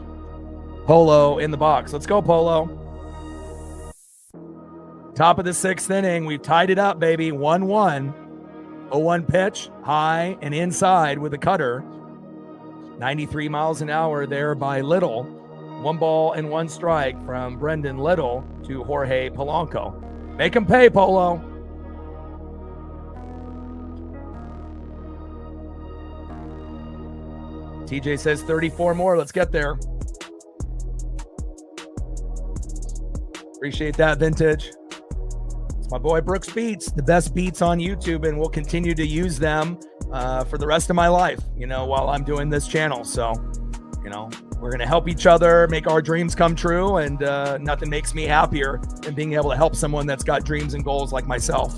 Polo in the box. Let's go, Polo. Top of the 6th inning. We've tied it up, baby. 1-1. 0-1 pitch, high and inside with a cutter. 93 miles an hour there by Little. 1 ball and 1 strike from Brendan Little to Jorge Polanco. Make him pay, Polo. TJ says 34 more. Let's get there. Appreciate that, Vintage. It's my boy Brooks Beats, the best beats on YouTube, and we'll continue to use them for the rest of my life, while I'm doing this channel. So, we're going to help each other, make our dreams come true, and nothing makes me happier than being able to help someone that's got dreams and goals like myself.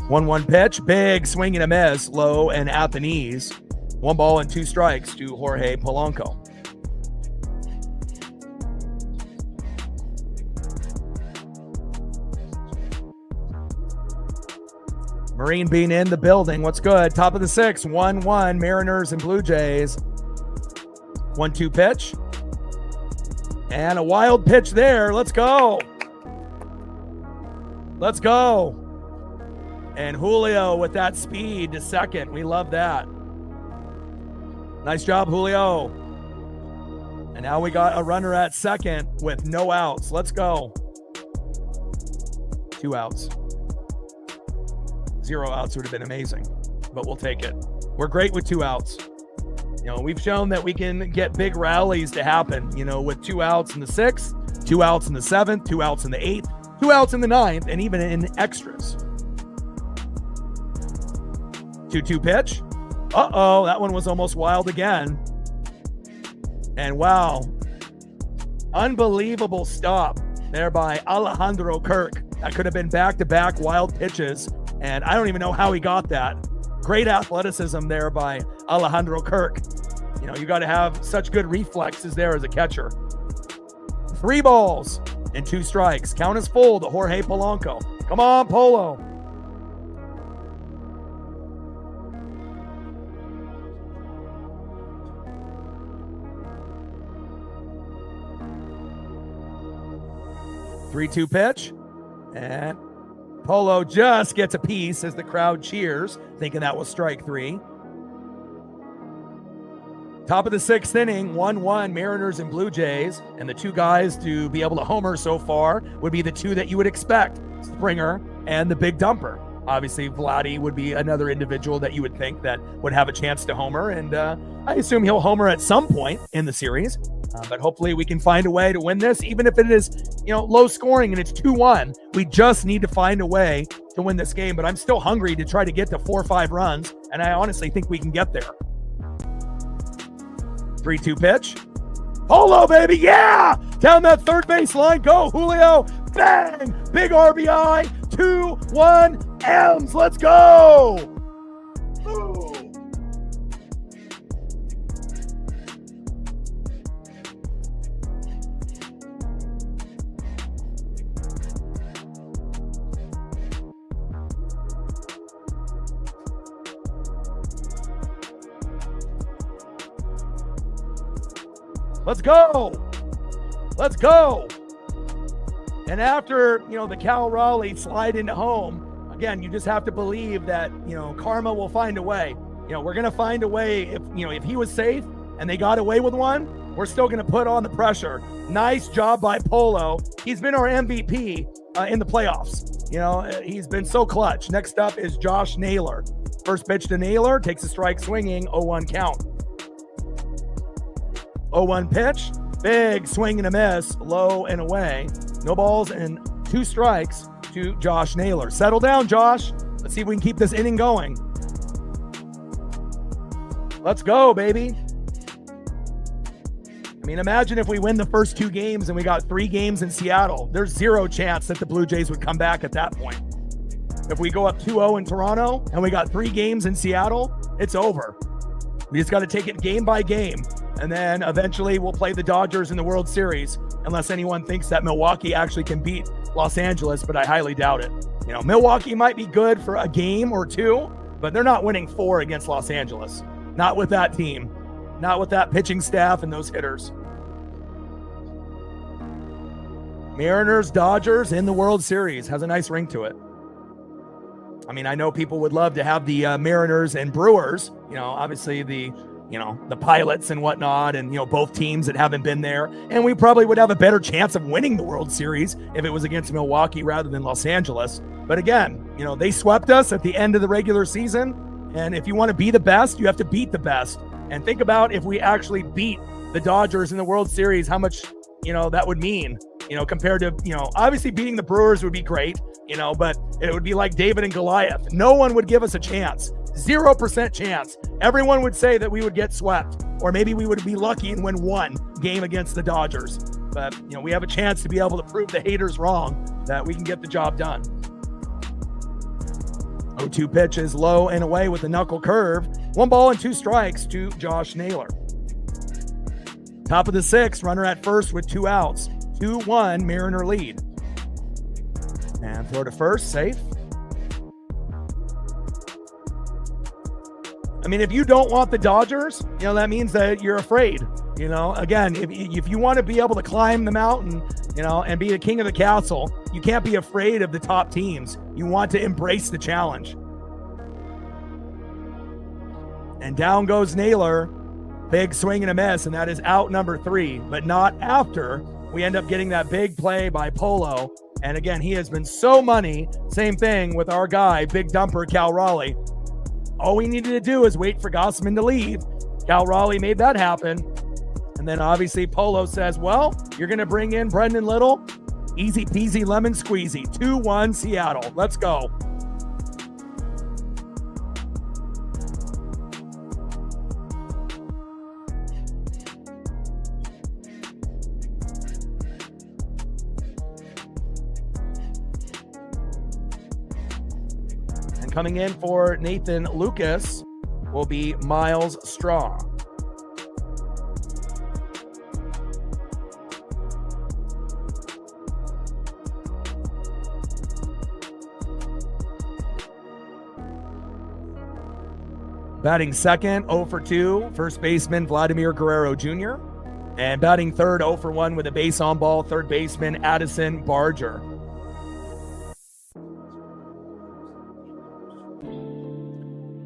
1-1 pitch, big swing and a miss, low and at the knees. 1 ball and 2 strikes to Jorge Polanco. Marine Bean in the building. What's good? Top of the 6th, 1-1, Mariners and Blue Jays. 1-2 pitch. And a wild pitch there. Let's go. Let's go. And Julio with that speed to second. We love that. Nice job, Julio. And now we got a runner at second with no outs. Let's go. 2 outs. 0 outs would have been amazing, but we'll take it. We're great with 2 outs. You know, we've shown that we can get big rallies to happen, you know, with 2 outs in the 6th, 2 outs in the 7th, 2 outs in the 8th, 2 outs in the 9th, and even in extras. 2-2 pitch. Uh-oh, that one was almost wild again. And wow, unbelievable stop there by Alejandro Kirk. That could have been back-to-back wild pitches, and I don't even know how he got that. Great athleticism there by Alejandro Kirk. You know, you got to have such good reflexes there as a catcher. 3 balls and 2 strikes. Count is full to Jorge Polanco. Come on, Polo. Three-two pitch, and Polo just gets a piece as the crowd cheers, thinking that was strike 3. Top of the 6th inning, 1-1 Mariners and Blue Jays, and the 2 guys to be able to homer so far would be the 2 that you would expect, Springer and the big dumper. Obviously, Vladdy would be another individual that you would think that would have a chance to homer, and I assume he'll homer at some point in the series. But hopefully we can find a way to win this, even if it is, you know, low scoring and it's 2-1. We just need to find a way to win this game. But I'm still hungry to try to get to 4 or 5 runs, and I honestly think we can get there. 3-2 pitch. Polo, baby, yeah! Down that third base line, go, Julio! Bang! Big RBI, 2-1 M's, let's go! Ooh. Let's go. Let's go. And after, you know, the Cal Raleigh slide into home, again, you just have to believe that, you know, karma will find a way. You know, we're going to find a way. If, you know, if he was safe and they got away with one, we're still going to put on the pressure. Nice job by Polo. He's been our MVP in the playoffs. You know, he's been so clutch. Next up is Josh Naylor. First pitch to Naylor, takes a strike swinging, 0-1 count. 0-1 pitch, big swing and a miss, low and away. No balls and 2 strikes to Josh Naylor. Settle down, Josh. Let's see if we can keep this inning going. Let's go, baby. I mean, imagine if we win the first 2 games and we got 3 games in Seattle. There's 0 chance that the Blue Jays would come back at that point. If we go up 2-0 in Toronto and we got 3 games in Seattle, it's over. We just got to take it game by game. And then eventually we'll play the Dodgers in the World Series, unless anyone thinks that Milwaukee actually can beat Los Angeles, but I highly doubt it. You know, Milwaukee might be good for a game or 2, but they're not winning 4 against Los Angeles. Not with that team. Not with that pitching staff and those hitters. Mariners, Dodgers in the World Series has a nice ring to it. I mean, I know people would love to have the Mariners and Brewers, you know, obviously the pilots and whatnot, and, you know, both teams that haven't been there. And we probably would have a better chance of winning the World Series if it was against Milwaukee rather than Los Angeles. But again, you know, they swept us at the end of the regular season. And if you want to be the best, you have to beat the best. And think about if we actually beat the Dodgers in the World Series, how much, you know, that would mean, you know, compared to, you know, obviously beating the Brewers would be great, you know, but it would be like David and Goliath. No one would give us a chance. 0% chance. Everyone would say that we would get swept, or maybe we would be lucky and win 1 game against the Dodgers. But, you know, we have a chance to be able to prove the haters wrong that we can get the job done. 0-2 pitch is low and away with a knuckle curve. 1 ball and 2 strikes to Josh Naylor. Top of the 6th, runner at first with 2 outs. 2-1 Mariner lead. And throw to first, safe. I mean, if you don't want the Dodgers, that means that you're afraid. Again, if you want to be able to climb the mountain, and be the king of the castle, you can't be afraid of the top teams. You want to embrace the challenge. And down goes Naylor. Big swing and a miss, and that is out number 3, but not after we end up getting that big play by Polo. And again, he has been so money. Same thing with our guy, big dumper Cal Raleigh. All we needed to do is wait for Gossman to leave. Cal Raleigh made that happen. And then obviously Polo says, well, you're going to bring in Brendan Little. Easy peasy lemon squeezy. 2-1 Seattle. Let's go. And coming in for Nathan Lucas will be Miles Straw. Batting second, 0 for 2, first baseman Vladimir Guerrero Jr. And batting third, 0 for 1 with a base on ball, third baseman Addison Barger.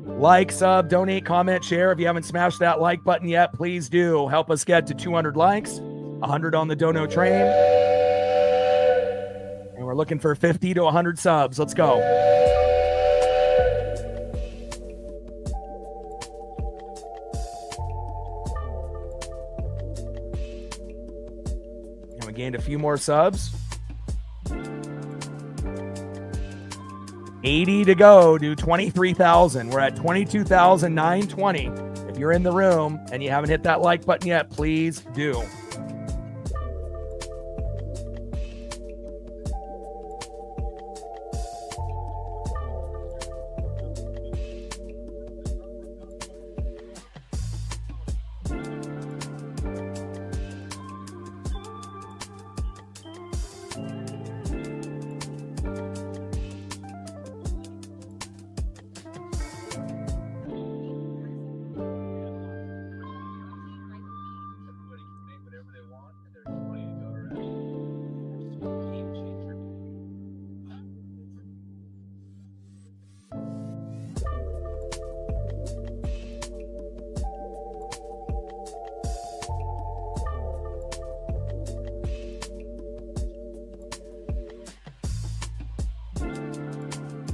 Like, sub, donate, comment, share. If you haven't smashed that like button yet, please do. Help us get to 200 likes, 100 on the dono train. And we're looking for 50 to 100 subs. Let's go. Gained a few more subs. 80 to go, do 23,000. We're at 22,920. If you're in the room and you haven't hit that like button yet, please do.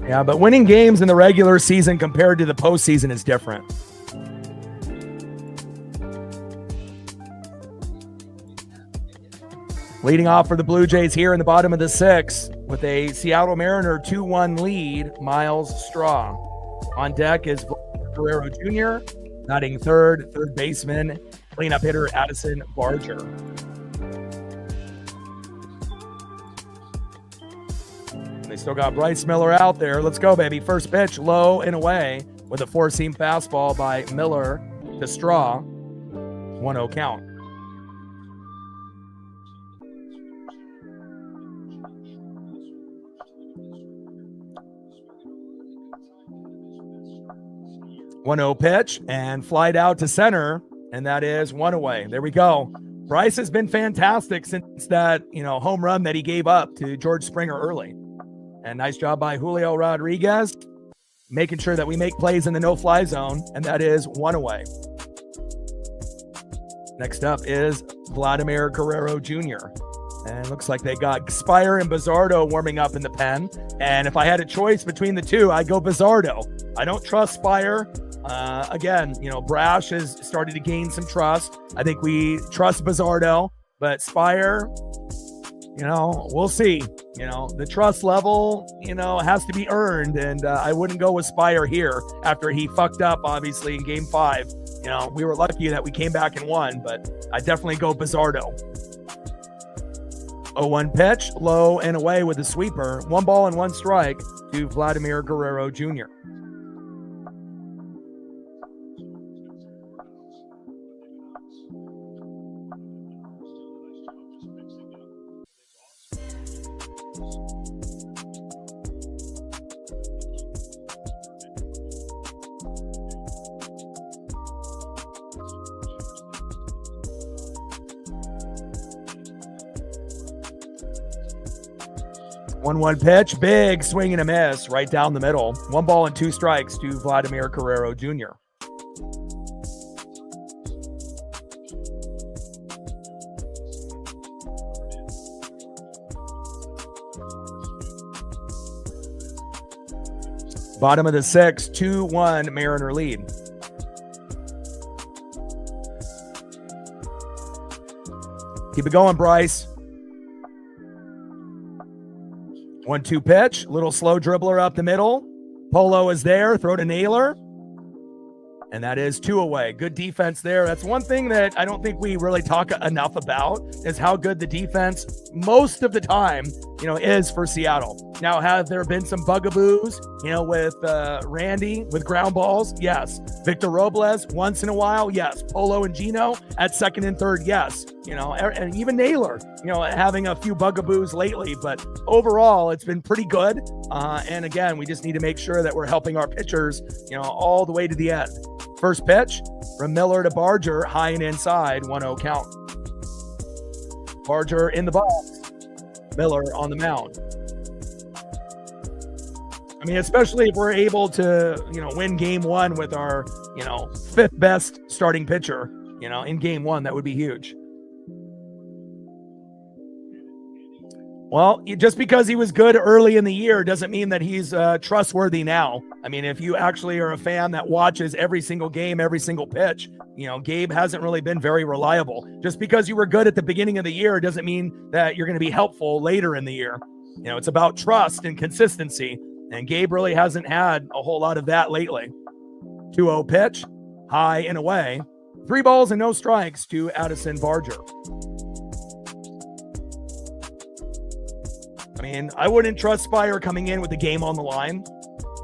Yeah, but winning games in the regular season compared to the postseason is different. Leading off for the Blue Jays here in the bottom of the 6th with a Seattle Mariner 2-1 lead, Miles Straw. On deck is Guerrero Jr., batting third baseman, cleanup hitter Addison Barger. They still got Bryce Miller out there. Let's go, baby. First pitch, low and away with a 4-seam fastball by Miller to Straw. 1-0 count. One-0 pitch and flied out to center, and that is 1 away. There we go. Bryce has been fantastic since that, home run that he gave up to George Springer early. And nice job by Julio Rodriguez, making sure that we make plays in the no-fly zone, and that is 1 away. Next up is Vladimir Guerrero Jr. And looks like they got Spire and Bizzardo warming up in the pen. And if I had a choice between the two, I'd go Bizzardo. I don't trust Spire. Again, Brash has started to gain some trust. I think we trust Bizzardo, but Spire, we'll see. The trust level, has to be earned, and I wouldn't go with Spire here after he fucked up, obviously, in Game 5. We were lucky that we came back and won, but I'd definitely go Bizzardo. 0-1 pitch, low and away with a sweeper. 1 ball and 1 strike to Vladimir Guerrero Jr. 1-1 pitch, big swing and a miss right down the middle. 1 ball and 2 strikes to Vladimir Guerrero Jr. Bottom of the 6th, 2-1 Mariner lead. Keep it going, Bryce. 1-2 pitch, little slow dribbler up the middle. Polo is there, throw to Naylor. And that is 2 away. Good defense there. That's one thing that I don't think we really talk enough about is how good the defense most of the time, is for Seattle. Now, have there been some bugaboos, with Randy, with ground balls? Yes. Victor Robles, once in a while? Yes. Polo and Gino at second and third? Yes. And even Naylor, having a few bugaboos lately, but overall, it's been pretty good. And again, we just need to make sure that we're helping our pitchers, all the way to the end. First pitch from Miller to Barger, high and inside, 1-0 count. Barger in the box, Miller on the mound. I mean, especially if we're able to, win game 1 with our, 5th best starting pitcher, in game 1, that would be huge. Well, just because he was good early in the year doesn't mean that he's trustworthy now. I mean, if you actually are a fan that watches every single game, every single pitch, Gabe hasn't really been very reliable. Just because you were good at the beginning of the year doesn't mean that you're going to be helpful later in the year. It's about trust and consistency, and Gabe really hasn't had a whole lot of that lately. 2-0 pitch, high and away. 3 balls and no strikes to Addison Barger. I mean, I wouldn't trust Spire coming in with the game on the line.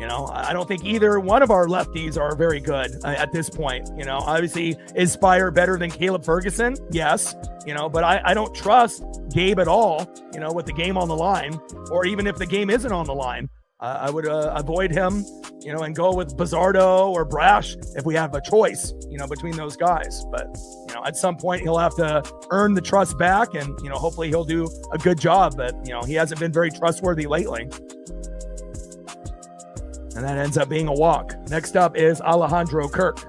I don't think either one of our lefties are very good at this point. Obviously, is Spire better than Caleb Ferguson? Yes. But I don't trust Gabe at all, with the game on the line, or even if the game isn't on the line. I would avoid him, and go with Bizzardo or Brash if we have a choice, between those guys. But, at some point he'll have to earn the trust back, and, hopefully he'll do a good job. But, he hasn't been very trustworthy lately. And that ends up being a walk. Next up is Alejandro Kirk.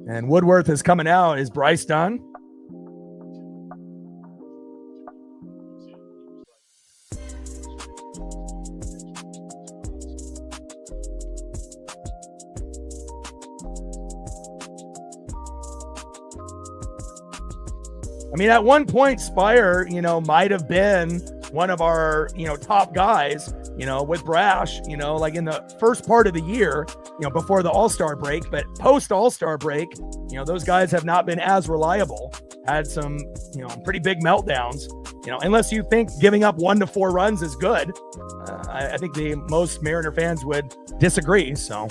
And Woodworth is coming out. Is Bryce done? I mean, at one point, Spire, might have been one of our, top guys, with Brash, like in the first part of the year, before the All-Star break. But post All-Star break, those guys have not been as reliable, had some, pretty big meltdowns, unless you think giving up 1 to 4 runs is good. I think most Mariner fans would disagree. So.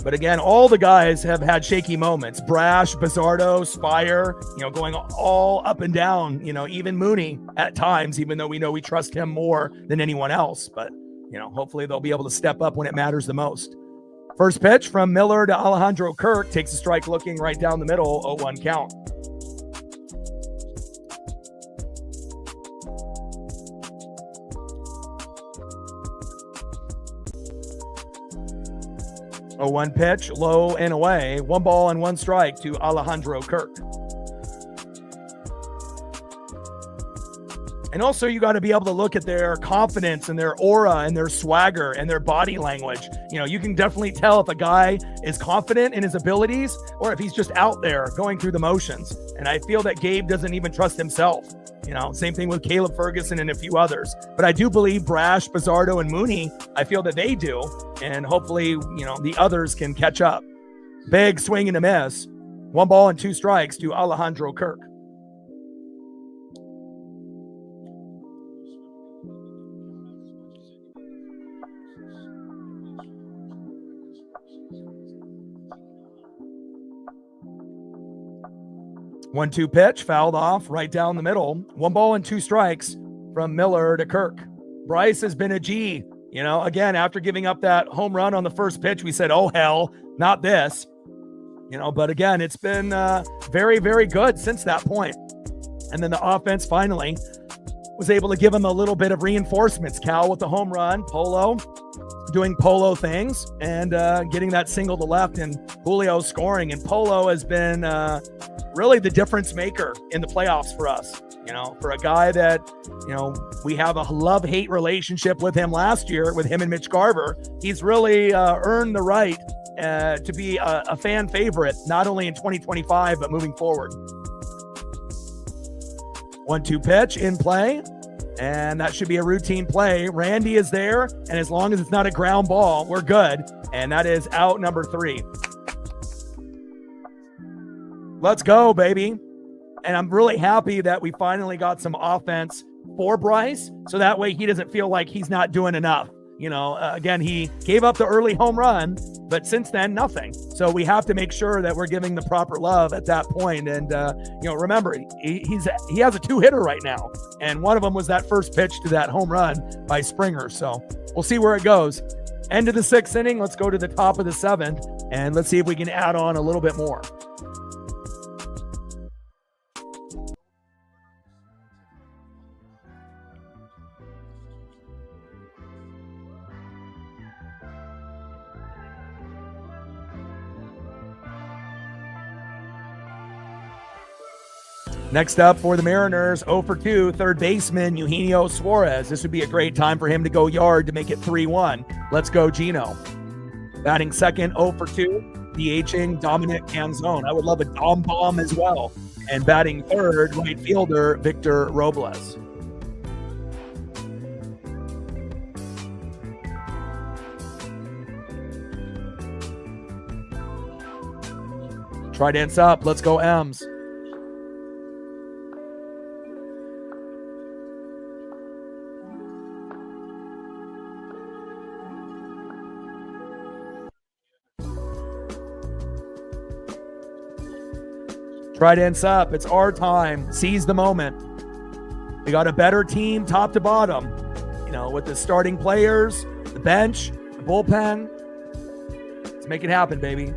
But again, all the guys have had shaky moments. Brash, Bizzardo, Spire, going all up and down, even Mooney at times, even though we know we trust him more than anyone else. But, hopefully they'll be able to step up when it matters the most. First pitch from Miller to Alejandro Kirk, takes a strike looking right down the middle, 0-1 count. A 1 pitch, low and away. 1 ball and 1 strike to Alejandro Kirk. And also, you got to be able to look at their confidence and their aura and their swagger and their body language. You can definitely tell if a guy is confident in his abilities or if he's just out there going through the motions. And I feel that Gabe doesn't even trust himself. Same thing with Caleb Ferguson and a few others. But I do believe Brash, Bizzardo, and Mooney, I feel that they do. And hopefully, the others can catch up. Big swing and a miss. 1 ball and 2 strikes to Alejandro Kirk. One-two pitch, fouled off right down the middle. 1 ball and 2 strikes from Miller to Kirk. Bryce has been a G. Again, after giving up that home run on the first pitch, we said, oh, hell, not this. But again, it's been very, very good since that point. And then the offense finally was able to give him a little bit of reinforcements. Cal with the home run, Polo doing Polo things, and getting that single to left, and Julio scoring. And Polo has been really the difference maker in the playoffs for us. For a guy that, we have a love-hate relationship with him last year, with him and Mitch Garver, he's really earned the right to be a fan favorite, not only in 2025, but moving forward. 1-2 pitch in play, and that should be a routine play. Randy is there, and as long as it's not a ground ball, we're good. And that is out number 3. Let's go, baby. And I'm really happy that we finally got some offense for Bryce, so that way he doesn't feel like he's not doing enough. Again, he gave up the early home run, but since then, nothing. So we have to make sure that we're giving the proper love at that point. And, remember, he has a 2-hitter right now, and one of them was that first pitch to that home run by Springer. So we'll see where it goes. End of the 6th inning. Let's go to the top of the 7th, and let's see if we can add on a little bit more. Next up for the Mariners, 0 for 2, third baseman Eugenio Suarez. This would be a great time for him to go yard to make it 3-1. Let's go, Gino. Batting second, 0 for 2, DHing Dominic Canzone. I would love a Dom Bomb as well. And batting third, right fielder Victor Robles. Try dance up. Let's go, M's. Trident's up. It's our time. Seize the moment. We got a better team top to bottom, with the starting players, the bench, the bullpen. Let's make it happen, baby.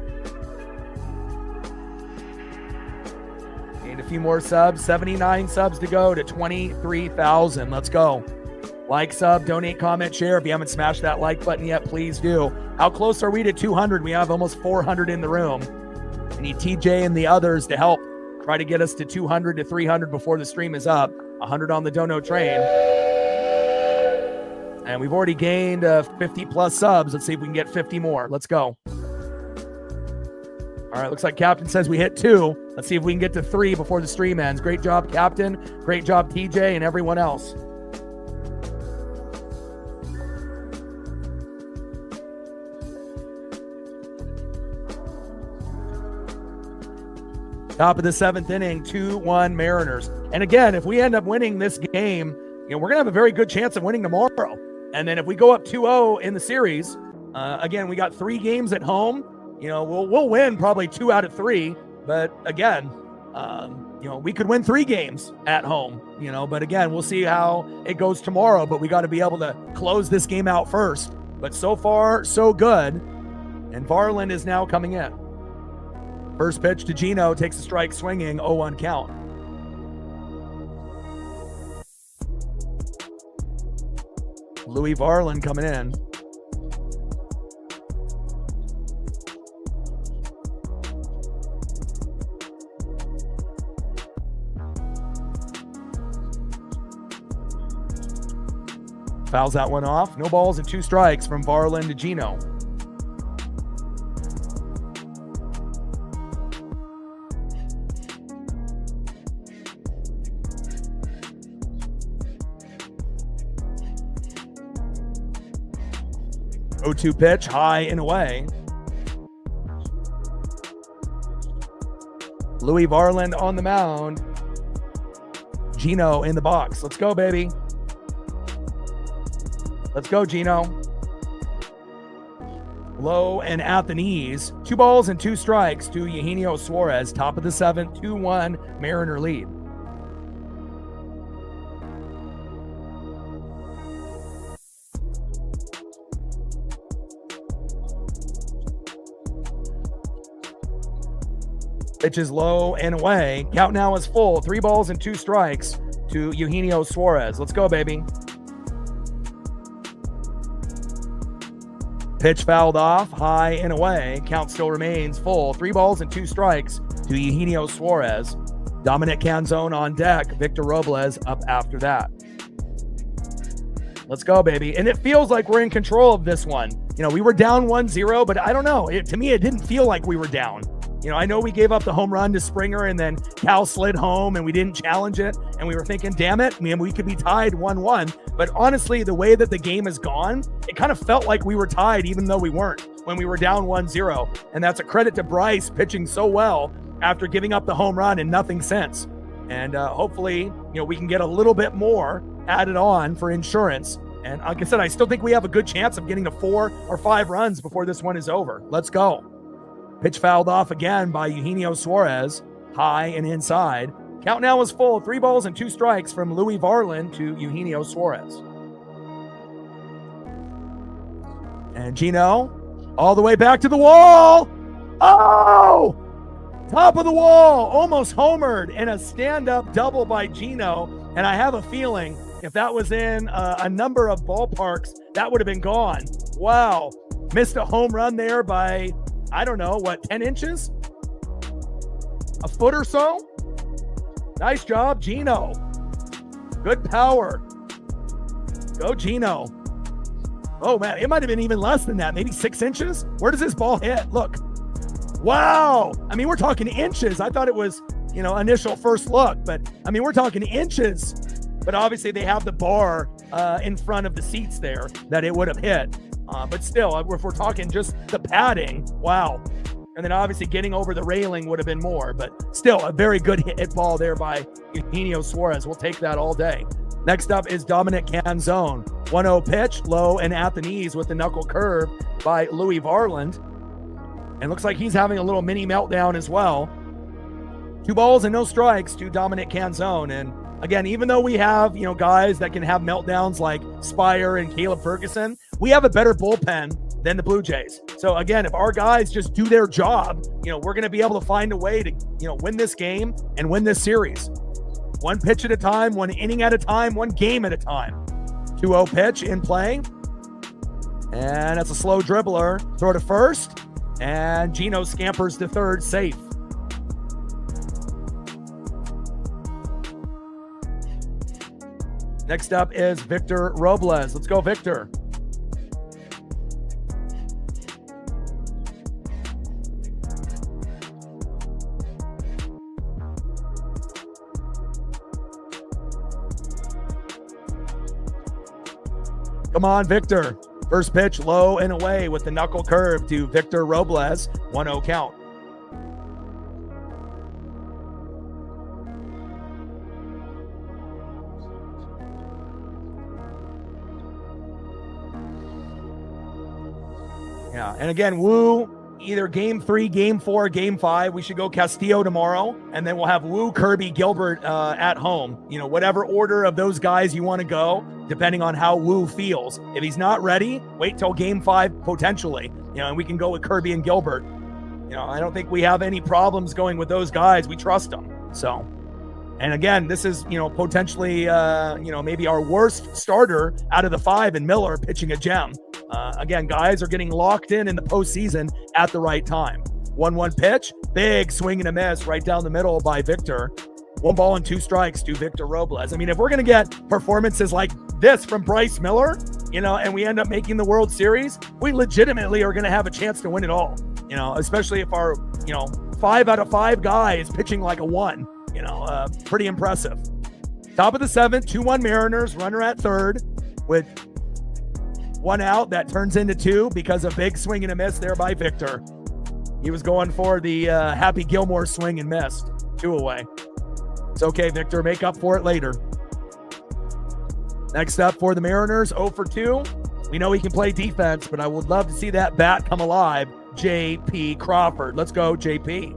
Need a few more subs. 79 subs to go to 23,000. Let's go. Like, sub, donate, comment, share. If you haven't smashed that like button yet, please do. How close are we to 200? We have almost 400 in the room. I need TJ and the others to help try to get us to 200 to 300 before the stream is up. 100 on the dono train. And we've already gained 50 plus subs. Let's see if we can get 50 more. Let's go. All right, looks like Captain says we hit 2. Let's see if we can get to 3 before the stream ends. Great job, Captain. Great job, TJ, and everyone else. Top of the 7th inning, 2-1 Mariners. And again, if we end up winning this game, we're going to have a very good chance of winning tomorrow. And then if we go up 2-0 in the series, again, we got 3 games at home. We'll win probably 2 out of 3. But again, we could win 3 games at home, But again, we'll see how it goes tomorrow. But we got to be able to close this game out first. But so far, so good. And Varland is now coming in. First pitch to Gino, takes a strike swinging, 0-1 count. Louis Varland coming in. Fouls that one off. No balls and 2 strikes from Varland to Gino. O2 pitch, high and away. Louis Varland on the mound. Gino in the box. Let's go, baby. Let's go, Gino. Low and at the knees. 2 balls and 2 strikes to Eugenio Suarez. Top of the 7th, 2-1 Mariner lead. Pitch is low and away. Count now is full. 3 balls and 2 strikes to Eugenio Suarez. Let's go, baby. Pitch fouled off, high and away. Count still remains full. 3 balls and 2 strikes to Eugenio Suarez. Dominic Canzone on deck. Victor Robles up after that. Let's go, baby. And it feels like we're in control of this one. You know, we were down 1-0, but I don't know. To me, it didn't feel like we were down. You know, I know we gave up the home run to Springer and then Cal slid home and we didn't challenge it. And we were thinking, damn it, man, we could be tied 1-1. But honestly, the way that the game has gone, it kind of felt like we were tied even though we weren't when we were down 1-0. And that's a credit to Bryce pitching so well after giving up the home run and nothing since. And hopefully, you know, we can get a little bit more added on for insurance. And like I said, I still think we have a good chance of getting to 4 or 5 runs before this one is over. Let's go. Pitch fouled off again by Eugenio Suarez, high and inside. Count now is full. 3 balls and 2 strikes from Louis Varland to Eugenio Suarez. And Gino, all the way back to the wall. Oh! Top of the wall, almost homered, and a stand-up double by Gino. And I have a feeling if that was in a number of ballparks, that would have been gone. Wow. Missed a home run there by, I don't know, what, 10 inches? A foot or so? Nice job, Gino. Good power. Go, Gino. Oh, man, it might have been even less than that. Maybe 6 inches? Where does this ball hit? Look. Wow. I mean, we're talking inches. I thought it was, you know, initial first look, but I mean, we're talking inches. But obviously they have the bar in front of the seats there that it would have hit. But still, if we're talking just the padding, wow. And then obviously getting over the railing would have been more. But still, a very good hit ball there by Eugenio Suarez. We'll take that all day. Next up is Dominic Canzone. 1-0 pitch, low and at the knees with the knuckle curve by Louis Varland. And looks like he's having a little mini meltdown as well. 2 balls and no strikes to Dominic Canzone. And again, even though we have, you know, guys that can have meltdowns like Spire and Caleb Ferguson, we have a better bullpen than the Blue Jays. So again, if our guys just do their job, you know, we're going to be able to find a way to, you know, win this game and win this series. 1 pitch at a time, 1 inning at a time, 1 game at a time. 2-0 pitch in play. And that's a slow dribbler. Throw to first. And Gino scampers to third, safe. Next up is Victor Robles. Let's go, Victor. Come on, Victor. First pitch, low and away with the knuckle curve to Victor Robles. 1-0 count. Yeah, and again, Woo, either game 3, game 4, game 5. We should go Castillo tomorrow, and then we'll have Woo, Kirby, Gilbert at home. You know, whatever order of those guys you want to go, depending on how Woo feels. If he's not ready, wait till game 5 potentially. You know, and we can go with Kirby and Gilbert. You know, I don't think we have any problems going with those guys. We trust them. So, and again, this is, you know, potentially, you know, maybe our worst starter out of the 5 in Miller pitching a gem. Again, guys are getting locked in the postseason at the right time. 1-1 pitch, big swing and a miss right down the middle by Victor. 1 ball and 2 strikes to Victor Robles. I mean, if we're going to get performances like this from Bryce Miller, you know, and we end up making the World Series, we legitimately are going to have a chance to win it all, you know, especially if our, you know, 5 out of 5 guys pitching like a 1, you know, pretty impressive. Top of the 7th, 2-1 Mariners, runner at third with 1 out. That turns into 2 because of big swing and a miss there by Victor. He was going for the Happy Gilmore swing and missed. 2 away. It's okay, Victor. Make up for it later. Next up for the Mariners, 0 for 2. We know he can play defense, but I would love to see that bat come alive. J.P. Crawford. Let's go, J.P.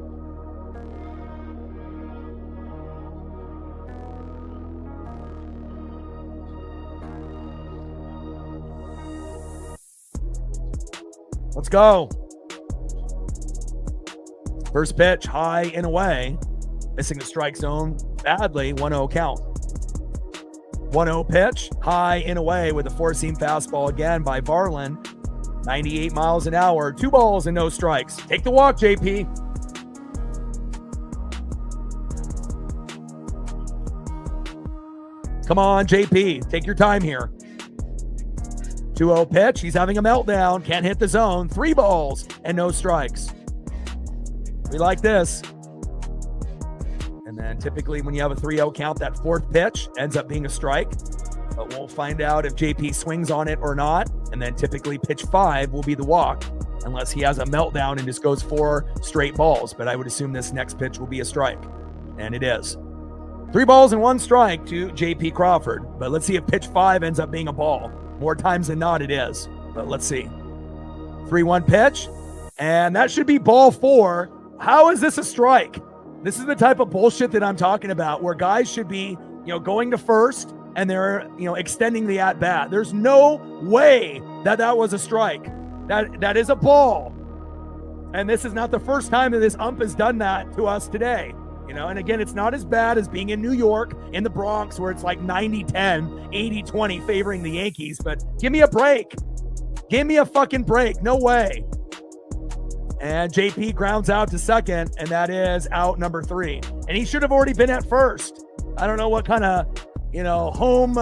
Let's go. First pitch, high and away. Missing the strike zone badly, 1-0 count. 1-0 pitch, high and away with a four-seam fastball again by Varlin. 98 miles an hour, 2 balls and no strikes. Take the walk, JP. Come on, JP, take your time here. 2-0 pitch, he's having a meltdown, can't hit the zone. 3 balls and no strikes. We like this. And then typically when you have a 3-0 count, that fourth pitch ends up being a strike. But we'll find out if JP swings on it or not. And then typically pitch 5 will be the walk, unless he has a meltdown and just goes 4 straight balls. But I would assume this next pitch will be a strike. And it is. 3 balls and 1 strike to JP Crawford. But let's see if pitch 5 ends up being a ball. More times than not, it is. But let's see. 3-1 pitch. And that should be ball 4. How is this a strike? This is the type of bullshit that I'm talking about, where guys should be, going to first and they're, extending the at bat. There's no way that was a strike. That is a ball. And this is not the first time that this ump has done that to us today. And again, it's not as bad as being in New York, in the Bronx, where it's like 90-10, 80-20 favoring the Yankees. But give me a break. Give me a fucking break. No way. And JP grounds out to second, and that is out number 3. And he should have already been at first. I don't know what kind of, home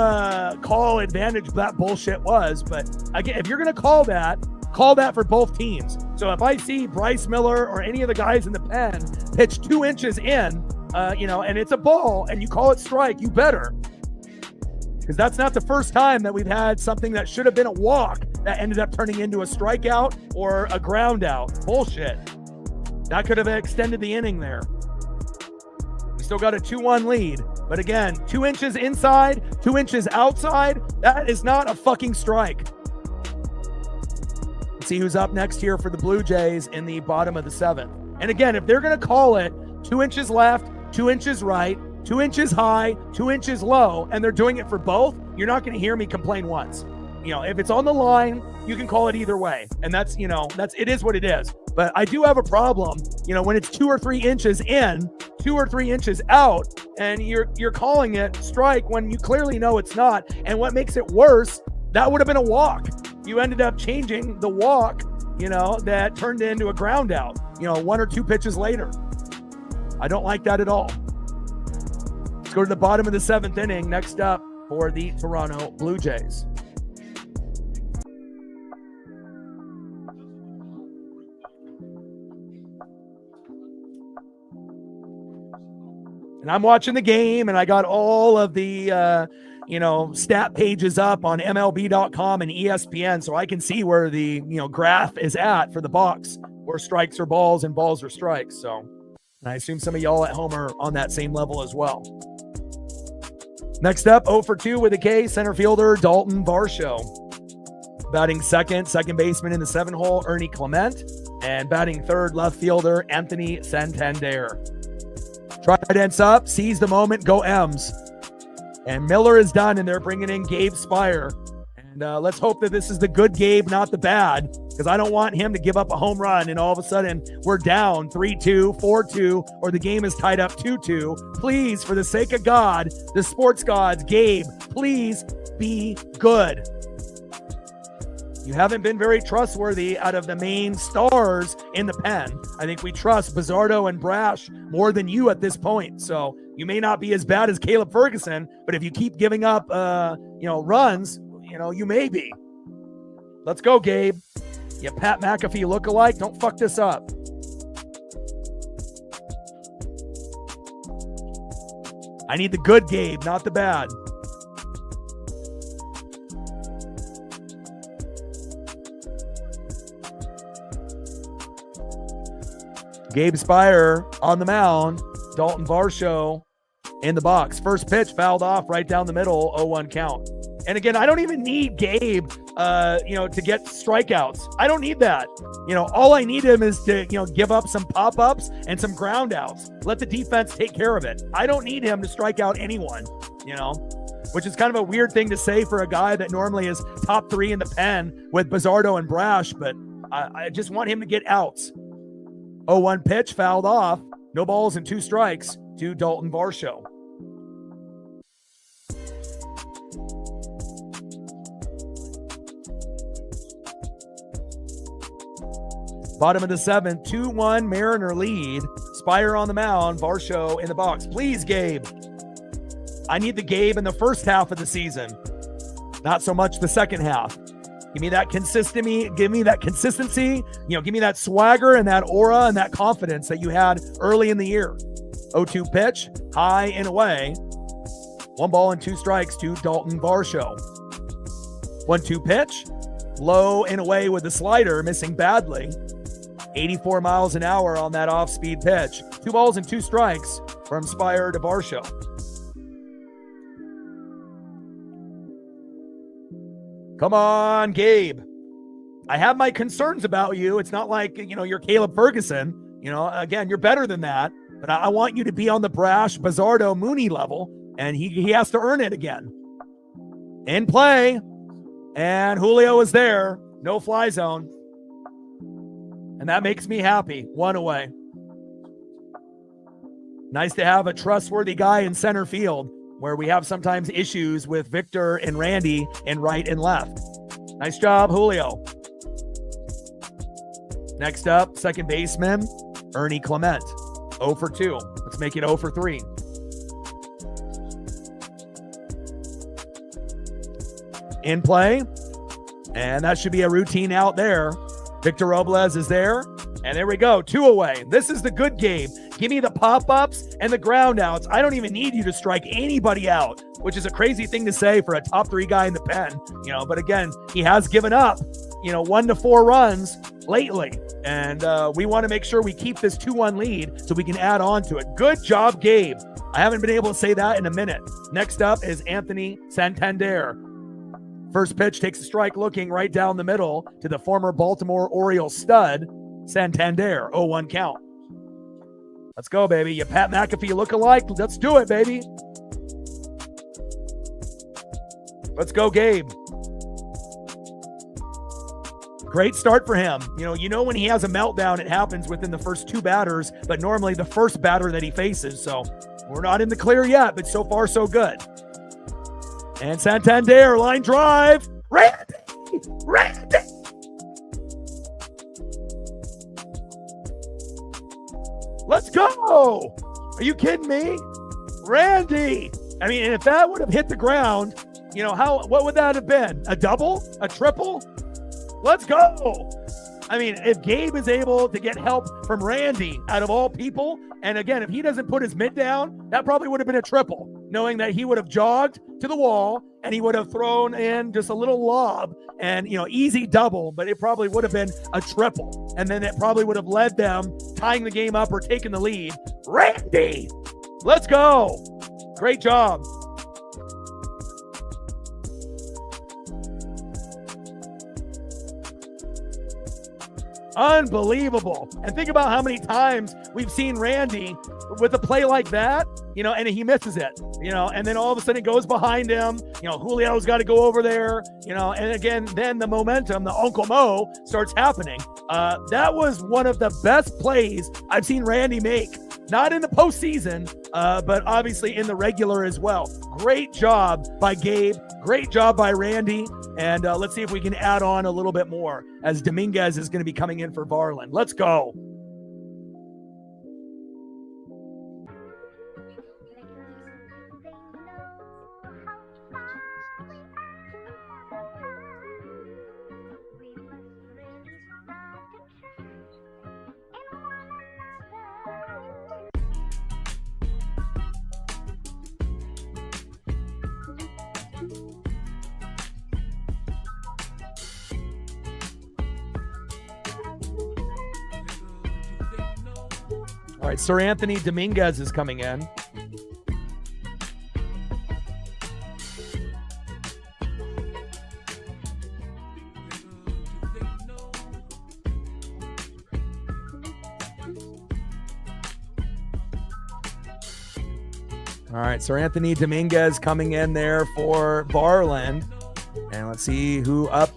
call advantage that bullshit was. But again, if you're going to call that for both teams. So if I see Bryce Miller or any of the guys in the pen pitch 2 inches in, and it's a ball and you call it strike, you better. Because that's not the first time that we've had something that should have been a walk that ended up turning into a strikeout or a ground out. Bullshit. That could have extended the inning there. We still got a 2-1 lead. But again, 2 inches inside, 2 inches outside, that is not a fucking strike. Let's see who's up next here for the Blue Jays in the bottom of the 7th. And again, if they're going to call it 2 inches left, 2 inches right, 2 inches high, 2 inches low, and they're doing it for both, you're not going to hear me complain once. If it's on the line, you can call it either way. And that's it is what it is. But I do have a problem, when it's 2 or 3 inches in, 2 or 3 inches out, and you're calling it strike when you clearly know it's not. And what makes it worse, that would have been a walk. You ended up changing the walk, that turned into a ground out, 1 or 2 pitches later. I don't like that at all. Let's go to the bottom of the 7th inning. Next up for the Toronto Blue Jays. And I'm watching the game, and I got all of the, stat pages up on MLB.com and ESPN, so I can see where the, graph is at for the box, where strikes are balls and balls are strikes. So, and I assume some of y'all at home are on that same level as well. Next up, 0 for 2 with a K, center fielder Dalton Varsho. Batting second baseman in the 7-hole, Ernie Clement. And batting third, left fielder Anthony Santander. Trident's up, seize the moment, go M's. And Miller is done, and they're bringing in Gabe Spire. And let's hope that this is the good Gabe, not the bad, because I don't want him to give up a home run and all of a sudden we're down 3-2, 4-2, or the game is tied up 2-2. Please, for the sake of God, the sports gods, Gabe, please be good. You haven't been very trustworthy out of the main stars in the pen. I think we trust Bizzardo and Brash more than you at this point. So you may not be as bad as Caleb Ferguson, but if you keep giving up, runs, you may be. Let's go, Gabe. You Pat McAfee lookalike. Don't fuck this up. I need the good Gabe, not the bad. Gabe Spire on the mound. Dalton Varsho in the box. First pitch fouled off right down the middle, 0-1 count. And again, I don't even need Gabe, to get strikeouts. I don't need that. All I need him is to, give up some pop-ups and some ground outs. Let the defense take care of it. I don't need him to strike out anyone, which is kind of a weird thing to say for a guy that normally is top 3 in the pen with Bizzardo and Brash, but I just want him to get outs. 0-1 pitch, fouled off. No balls and 2 strikes to Dalton Varsho. Bottom of the 7th, 2-1 Mariner lead. Spire on the mound, Varsho in the box. Please, Gabe. I need the Gabe in the first half of the season. Not so much the second half. Give me that consistency. Give me that consistency. Give me that swagger and that aura and that confidence that you had early in the year. 0-2 pitch, high and away. 1 ball and 2 strikes to Dalton Varsho. 1-2 pitch, low and away with the slider, missing badly. 84 miles an hour on that off-speed pitch. 2 balls and 2 strikes from Spire to Varsho. Come on, Gabe. I have my concerns about you. It's not like, you're Caleb Ferguson. Again, you're better than that. But I want you to be on the brash Bizardo Mooney level, and he has to earn it again. In play, and Julio is there. No fly zone. And that makes me happy. 1 away. Nice to have a trustworthy guy in center field, where we have sometimes issues with Victor and Randy in right and left. Nice job, Julio. Next up, second baseman, Ernie Clement. 0 for 2. Let's make it 0 for 3. In play, and that should be a routine out there. Victor Robles is there, and there we go, 2 away. This is the good game. Give me the pop-ups and the ground outs. I don't even need you to strike anybody out, which is a crazy thing to say for a top 3 guy in the pen, but again, he has given up, 1 to 4 runs lately, and we want to make sure we keep this 2-1 lead so we can add on to it. Good job, Gabe. I haven't been able to say that in a minute. Next up is Anthony Santander. First pitch takes a strike, looking right down the middle to the former Baltimore Orioles stud, Santander. 0-1 count. Let's go, baby. You Pat McAfee look-alike. Let's do it, baby. Let's go, Gabe. Great start for him. When he has a meltdown, it happens within the first 2 batters, but normally the first batter that he faces. So we're not in the clear yet, but so far so good. And Santander, line drive. Randy! Let's go! Are you kidding me? Randy! And if that would have hit the ground, what would that have been? A double? A triple? Let's go! If Gabe is able to get help from Randy out of all people, and again, if he doesn't put his mitt down, that probably would have been a triple, knowing that he would have jogged to the wall and he would have thrown in just a little lob and, easy double, but it probably would have been a triple. And then it probably would have led them tying the game up or taking the lead. Randy, let's go. Great job. Unbelievable. And think about how many times we've seen Randy with a play like that, and he misses it, and then all of a sudden it goes behind him, Julio's got to go over there, and again, then the momentum, the Uncle Mo starts happening. That was one of the best plays I've seen Randy make, not in the postseason, but obviously in the regular as well. Great job by Gabe. Great job by Randy. And let's see if we can add on a little bit more as Dominguez is going to be coming in for Varland. Let's go. All right, Sir Anthony Dominguez is coming in. All right, Sir Anthony Dominguez coming in there for Varland. And let's see who up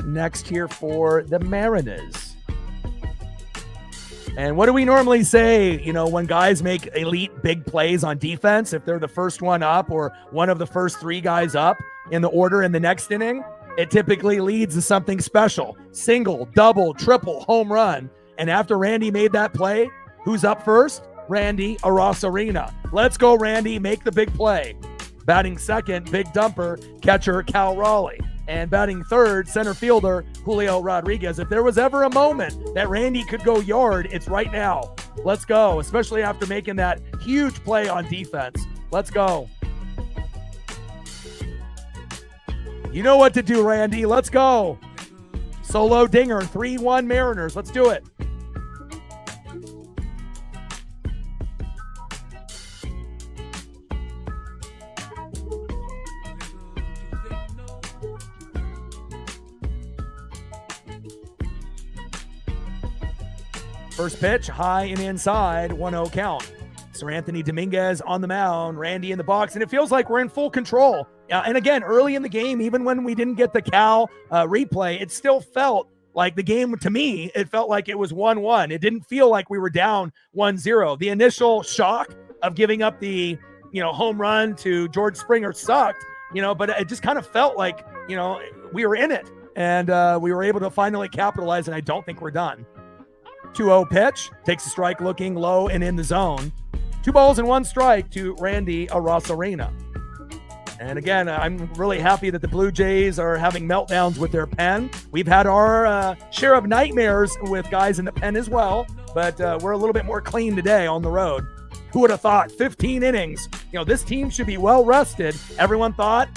next here for the Mariners. And what do we normally say, when guys make elite big plays on defense, if they're the first one up or one of the first three guys up in the order in the next inning, it typically leads to something special. Single, double, triple, home run. And after Randy made that play, who's up first? Randy Arosarena. Let's go, Randy. Make the big play. Batting second, big dumper, catcher Cal Raleigh. And batting third, center fielder Julio Rodriguez. If there was ever a moment that Randy could go yard, it's right now. Let's go, especially after making that huge play on defense. Let's go. You know what to do, Randy. Let's go. Solo dinger, 3-1 Mariners. Let's do it. First pitch, high and inside, 1-0 count. Sir Anthony Dominguez on the mound, Randy in the box, and it feels like we're in full control. And again, early in the game, even when we didn't get the Cal replay, it still felt like the game, to me, it felt like it was 1-1. It didn't feel like we were down 1-0. The initial shock of giving up the, home run to George Springer sucked, but it just kind of felt like, we were in it. And we were able to finally capitalize, and I don't think we're done. 2-0 pitch, takes a strike looking low and in the zone. 2 balls and 1 strike to Randy Arosarena. And again, I'm really happy that the Blue Jays are having meltdowns with their pen. We've had our share of nightmares with guys in the pen as well, but we're a little bit more clean today on the road. Who would have thought 15 innings? This team should be well rested. Everyone thought,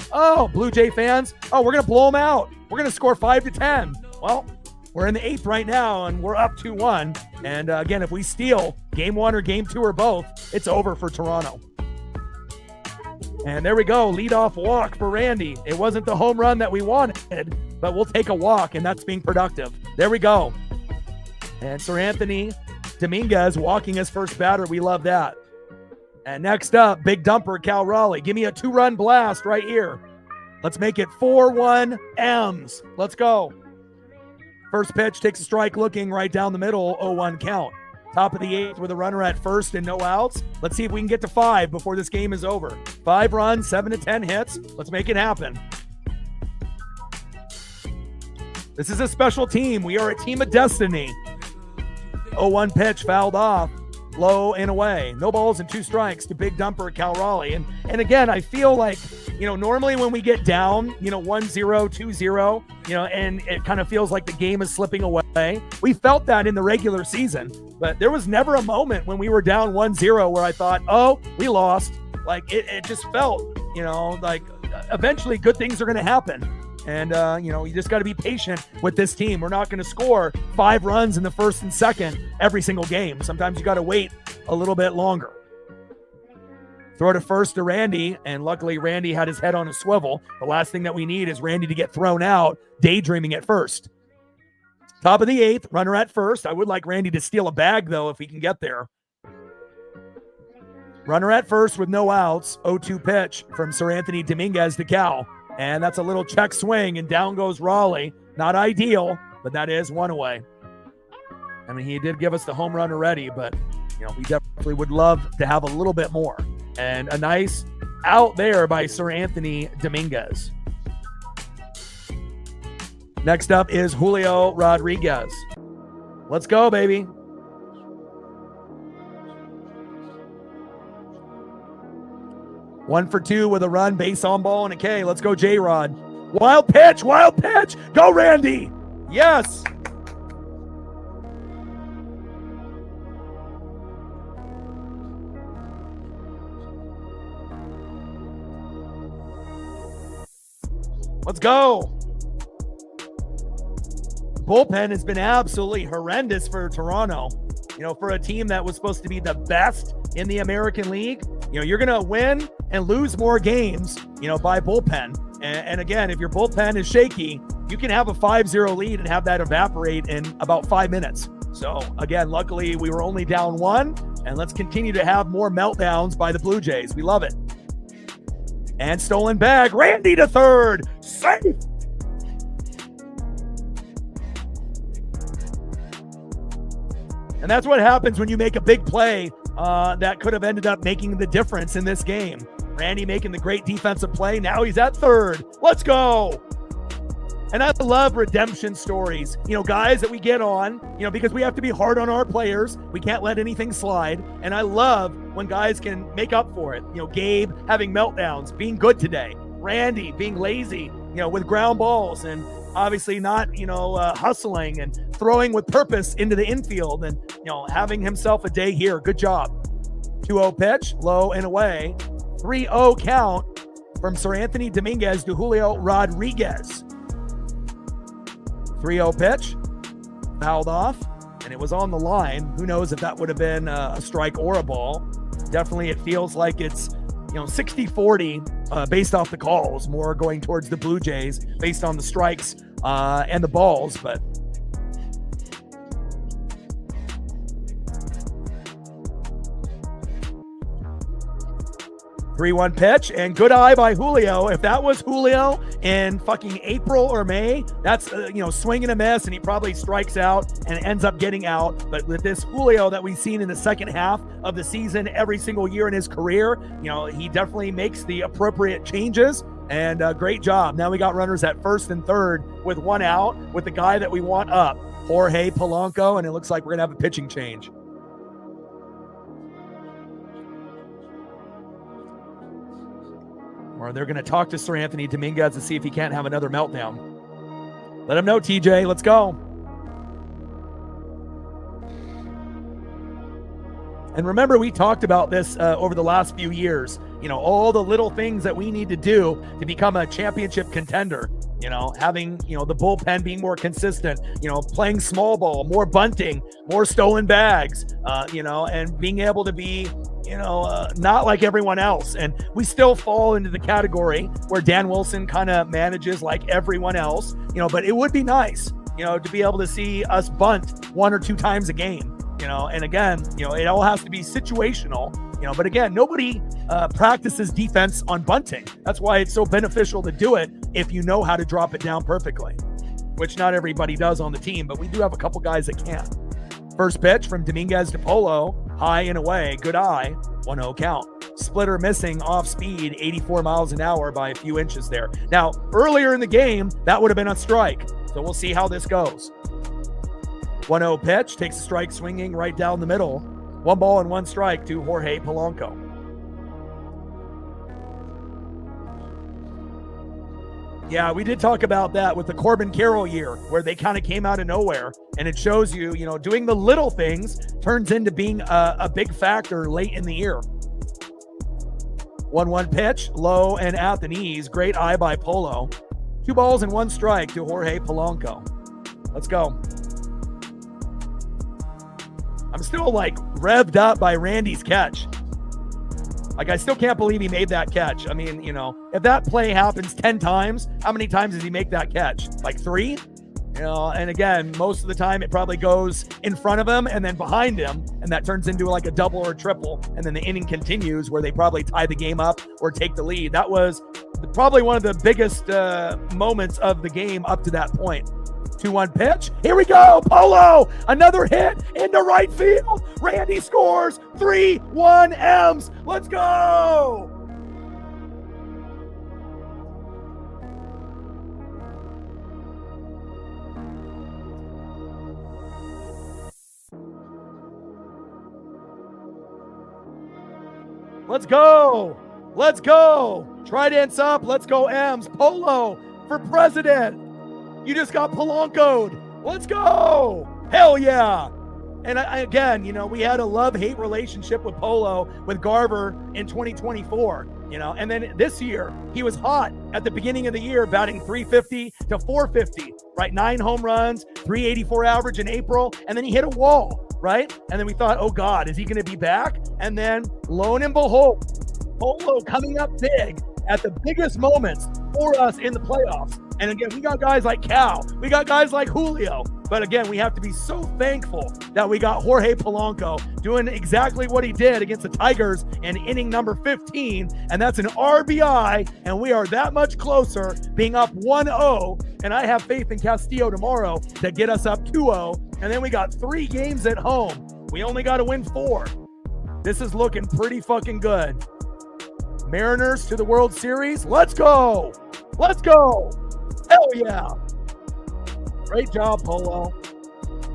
Blue Jay fans, we're going to blow them out. We're going to score 5-10. Well, we're in the 8th right now, and we're up 2-1. And again, if we steal game 1 or game 2 or both, it's over for Toronto. And there we go, leadoff walk for Randy. It wasn't the home run that we wanted, but we'll take a walk, and that's being productive. There we go. And Sir Anthony Dominguez walking his first batter. We love that. And next up, big dumper, Cal Raleigh. Give me a 2-run blast right here. Let's make it 4-1 M's. Let's go. First pitch, takes a strike looking right down the middle, 0-1 count. Top of the 8th with a runner at first and no outs. Let's see if we can get to 5 before this game is over. 5 runs, 7-10 hits. Let's make it happen. This is a special team. We are a team of destiny. 0-1 pitch, fouled off, low and away. No balls and 2 strikes to big dumper Cal Raleigh. And again, I feel like, normally when we get down, 1-0, 2-0, and it kind of feels like the game is slipping away. We felt that in the regular season, but there was never a moment when we were down 1-0 where I thought, we lost. Like it just felt, like eventually good things are going to happen. And, you just got to be patient with this team. We're not going to score 5 runs in the first and second every single game. Sometimes you got to wait a little bit longer. Throw to first to Randy, and luckily Randy had his head on a swivel. The last thing that we need is Randy to get thrown out, daydreaming at first. Top of the 8th, runner at first. I would like Randy to steal a bag, though, if he can get there. Runner at first with no outs. 0-2 pitch from Sir Anthony Dominguez to Cal. And that's a little check swing, and down goes Raleigh. Not ideal, but that is 1 away. I mean, he did give us the home run already, but, we definitely would love to have a little bit more. And a nice out there by Sir Anthony Dominguez. Next up is Julio Rodriguez. Let's go, baby. 1 for 2 with a run, base on ball, and a K. Let's go, J-Rod. Wild pitch, wild pitch. Go, Randy. Yes. Let's go. Bullpen has been absolutely horrendous for Toronto. For a team that was supposed to be the best in the American League, you're going to win and lose more games, by bullpen. And again, if your bullpen is shaky, you can have a 5-0 lead and have that evaporate in about 5 minutes. So again, luckily we were only down 1, and let's continue to have more meltdowns by the Blue Jays. We love it. And stolen bag, Randy to third, safe. And that's what happens when you make a big play that could have ended up making the difference in this game. Randy making the great defensive play. Now he's at third. Let's go. And I love redemption stories, guys that we get on, because we have to be hard on our players. We can't let anything slide. And I love when guys can make up for it. Gabe having meltdowns, being good today. Randy being lazy, with ground balls, and obviously not, hustling and throwing with purpose into the infield, and, having himself a day here. Good job. 2-0 pitch, low and away. 3-0 count from Sir Anthony Dominguez to Julio Rodriguez. 3-0 pitch, fouled off, and it was on the line. Who knows if that would have been a strike or a ball. Definitely it feels like it's 60-40 based off the calls, more going towards the Blue Jays based on the strikes and the balls, but 3-1 pitch, and good eye by Julio. If that was Julio in fucking April or May, that's, swing and a miss, and he probably strikes out and ends up getting out. But with this Julio that we've seen in the second half of the season every single year in his career, he definitely makes the appropriate changes, and great job. Now we got runners at first and third with one out with the guy that we want up, Jorge Polanco, and it looks like we're going to have a pitching change. Or they're going to talk to Sir Anthony Dominguez to see if he can't have another meltdown. Let him know, TJ. Let's go. And remember, we talked about this over the last few years. All the little things that we need to do to become a championship contender. Having, the bullpen being more consistent, playing small ball, more bunting, more stolen bags, and being able to be, not like everyone else. And we still fall into the category where Dan Wilson kind of manages like everyone else, but it would be nice, to be able to see us bunt 1 or 2 times a game, and again, it all has to be situational, but again, nobody practices defense on bunting. That's why it's so beneficial to do it if you know how to drop it down perfectly, which not everybody does on the team, but we do have a couple guys that can. First pitch from Dominguez to Polo, high and away, good eye, 1-0 count. Splitter missing off speed, 84 miles an hour by a few inches there. Now, earlier in the game, that would have been a strike, so we'll see how this goes. 1-0 pitch, takes a strike swinging right down the middle. 1 ball and 1 strike to Jorge Polanco. Yeah, we did talk about that with the Corbin Carroll year, where they kind of came out of nowhere, and it shows you, doing the little things turns into being a big factor late in the year. 1-1 pitch, low and at the knees. Great eye by Polo. 2 balls and 1 strike to Jorge Polanco. Let's go. I'm still revved up by Randy's catch. I still can't believe he made that catch. I mean, if that play happens 10 times, how many times does he make that catch? 3? And again, most of the time it probably goes in front of him and then behind him, and that turns into a double or a triple, and then the inning continues where they probably tie the game up or take the lead. That was probably one of the biggest moments of the game up to that point. 2-1 pitch. Here we go. Polo. Another hit into right field. Randy scores. 3-1 M's. Let's go. Let's go. Let's go. Trident's up. Let's go M's. Polo for president. You just got Polanco'd. Let's go. Hell yeah. And again, we had a love-hate relationship with Polo, with Garver in 2024, and then this year he was hot at the beginning of the year, batting 350 to 450, right? 9 home runs, 384 average in April. And then he hit a wall, right? And then we thought, oh God, is he going to be back? And then lo and behold, Polo coming up big at the biggest moments for us in the playoffs. And again, we got guys like Cal. We got guys like Julio. But again, we have to be so thankful that we got Jorge Polanco doing exactly what he did against the Tigers in inning number 15. And that's an RBI. And we are that much closer, being up 1-0. And I have faith in Castillo tomorrow to get us up 2-0. And then we got 3 games at home. We only got to win 4. This is looking pretty fucking good. Mariners to the World Series. Let's go. Let's go. Hell yeah. Great job, Polo.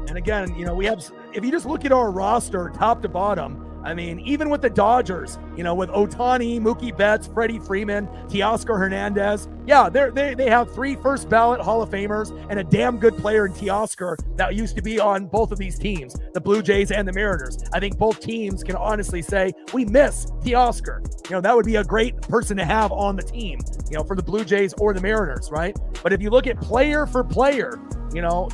And again, we have, if you just look at our roster top to bottom, I mean, even with the Dodgers, with Ohtani, Mookie Betts, Freddie Freeman, Teoscar Hernandez, yeah, they have 3 first ballot Hall of Famers and a damn good player in Teoscar that used to be on both of these teams, the Blue Jays and the Mariners. I think both teams can honestly say we miss Teoscar. That would be a great person to have on the team, for the Blue Jays or the Mariners, right? But if you look at player for player,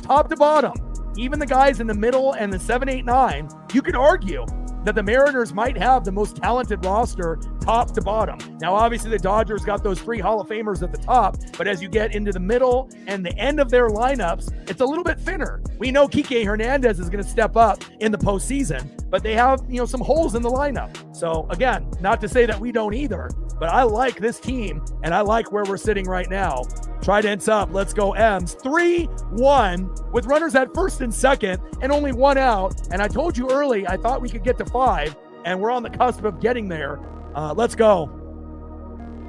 top to bottom, even the guys in the middle and the 7, 8, 9, you could argue that the Mariners might have the most talented roster top to bottom. Now, obviously, the Dodgers got those 3 Hall of Famers at the top, but as you get into the middle and the end of their lineups, it's a little bit thinner. We know Kike Hernandez is going to step up in the postseason, but they have, some holes in the lineup. So, again, not to say that we don't either, but I like this team, and I like where we're sitting right now. Trident's up. Let's go, M's. 3-1 with runners at first and second and only 1 out. And I told you early, I thought we could get to 5, and we're on the cusp of getting there. Let's go.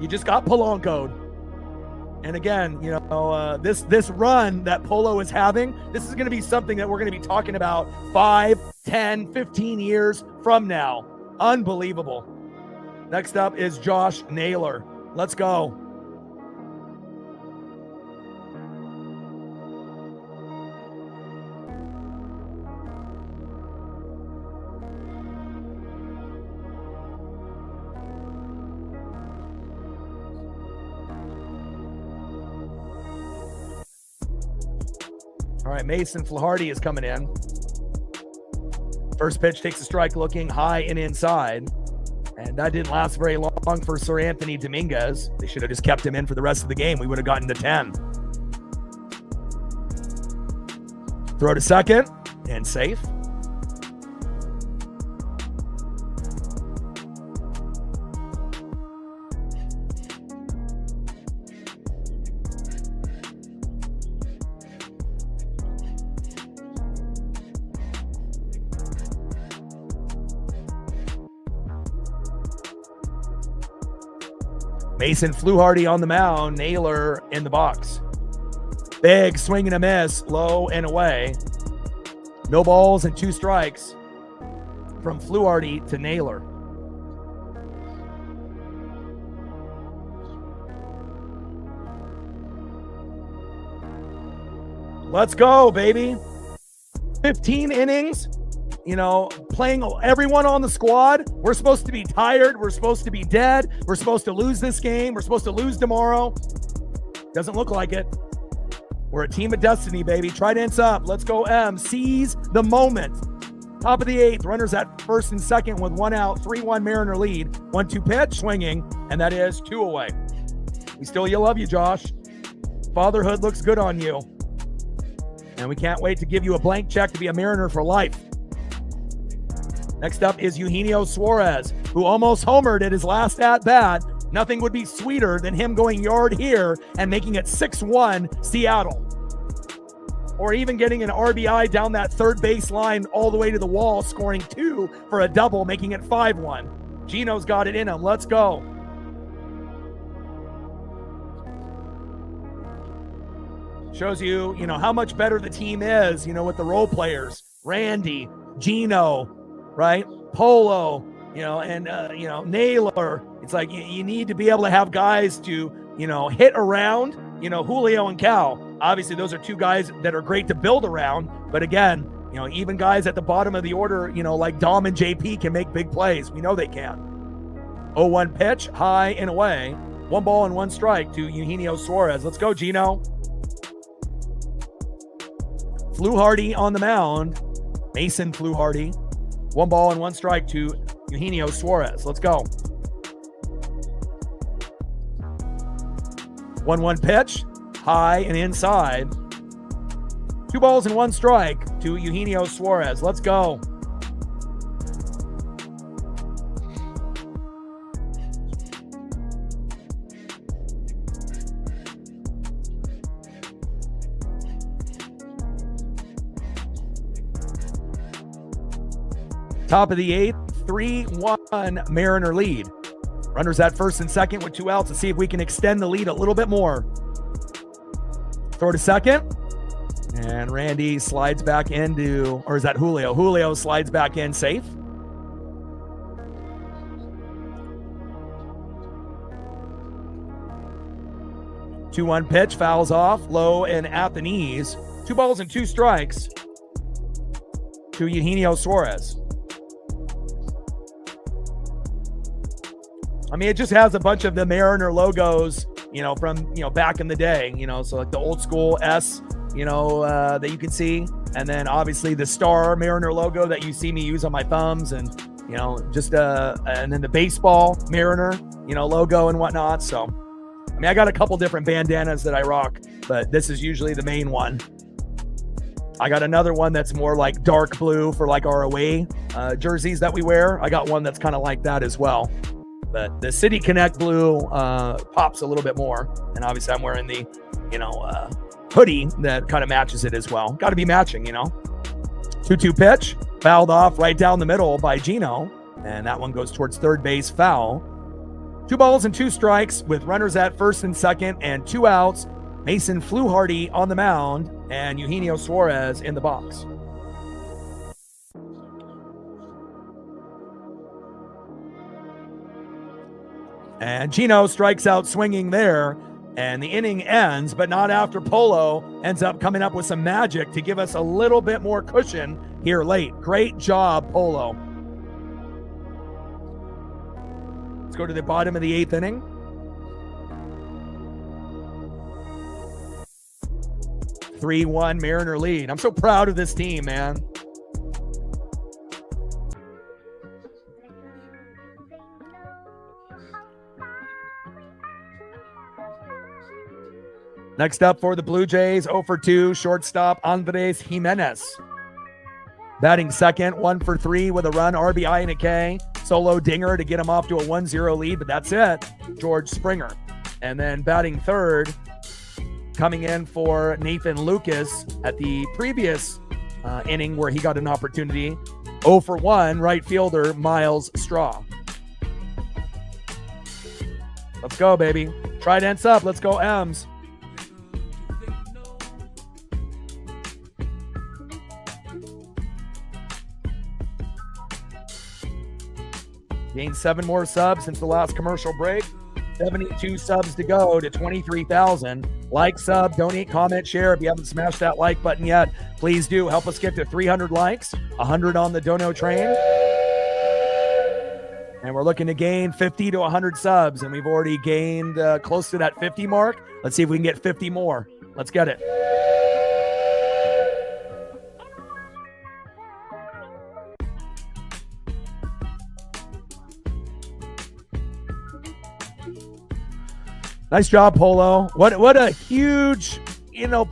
You just got Polanco'd. And again, this run that Polo is having, this is going to be something that we're going to be talking about 5, 10, 15 years from now. Unbelievable. Next up is Josh Naylor. Let's go. All right, Mason Flaherty is coming in. First pitch takes a strike, looking high and inside. And that didn't last very long for Sir Anthony Dominguez. They should have just kept him in for the rest of the game. We would have gotten to 10. Throw to second and safe. Mason Flaherty on the mound, Naylor in the box. Big swing and a miss, low and away. No balls and 2 strikes from Flaherty to Naylor. Let's go, baby. 15 innings. Playing everyone on the squad. We're supposed to be tired. We're supposed to be dead. We're supposed to lose this game. We're supposed to lose tomorrow. Doesn't look like it. We're a team of destiny, baby. Trident's up. Let's go, M. Seize the moment. Top of the 8th. Runners at first and second with 1 out. 3-1 Mariner lead. 1-2 pitch. Swinging. And that is 2 away. You love you, Josh. Fatherhood looks good on you. And we can't wait to give you a blank check to be a Mariner for life. Next up is Eugenio Suarez, who almost homered at his last at-bat. Nothing would be sweeter than him going yard here and making it 6-1 Seattle. Or even getting an RBI down that third base line all the way to the wall, scoring 2 for a double, making it 5-1. Gino's got it in him. Let's go. Shows you, how much better the team is, with the role players. Randy, Gino, right? Polo, and Naylor. It's like you need to be able to have guys to, hit around, Julio and Cal. Obviously, those are 2 guys that are great to build around. But again, even guys at the bottom of the order, like Dom and JP can make big plays. We know they can. 0-1 pitch, high and away. 1 ball and 1 strike to Eugenio Suarez. Let's go, Gino. Flaherty on the mound. Mason Flaherty. 1 ball and 1 strike to Eugenio Suarez. Let's go. 1-1 pitch, high and inside. 2 balls and 1 strike to Eugenio Suarez. Let's go. Top of the 8th, 3-1 Mariner lead. Runners at first and second with 2 outs. Let's see if we can extend the lead a little bit more. Throw to second. And Randy slides back into, or is that Julio? Julio slides back in safe. Two-one pitch, fouls off, low and at the knees. 2 balls and 2 strikes to Eugenio Suarez. I mean, it just has a bunch of the Mariner logos, from, back in the day, so like the old school S, that you can see. And then obviously the star Mariner logo that you see me use on my thumbs, and, and then the baseball Mariner, logo and whatnot. So, I mean, I got a couple different bandanas that I rock, but this is usually the main one. I got another one that's more like dark blue for like our away jerseys that we wear. I got one that's kind of like that as well. But the City Connect blue pops a little bit more. And obviously I'm wearing the, hoodie that kind of matches it as well. Got to be matching, 2-2 pitch, fouled off right down the middle by Gino. And that one goes towards third base, foul. 2 balls and 2 strikes with runners at first and second and 2 outs. Mason Fluharty on the mound and Eugenio Suarez in the box. And Gino strikes out swinging there, and the inning ends, but not after Polo ends up coming up with some magic to give us a little bit more cushion here late. Great job, Polo. Let's go to the bottom of the 8th inning. (3-1) Mariner lead. I'm so proud of this team, man. Next up for the Blue Jays, 0 for 2, shortstop Andres Jimenez. Batting second, 1 for 3 with a run, RBI and a K. Solo dinger to get him off to a 1-0 lead, but that's it. George Springer. And then batting third, coming in for Nathan Lucas at the previous inning where he got an opportunity. 0 for 1, right fielder Miles Straw. Let's go, baby. Tridents up. Let's go, M's. Gained 7 more subs since the last commercial break. 72 subs to go to 23,000. Like, sub, donate, comment, share. If you haven't smashed that like button yet, please do. Help us get to 300 likes, 100 on the dono train. And we're looking to gain 50 to 100 subs, and we've already gained close to that 50 mark. Let's see if we can get 50 more. Let's get it. Nice job, Polo. What a huge,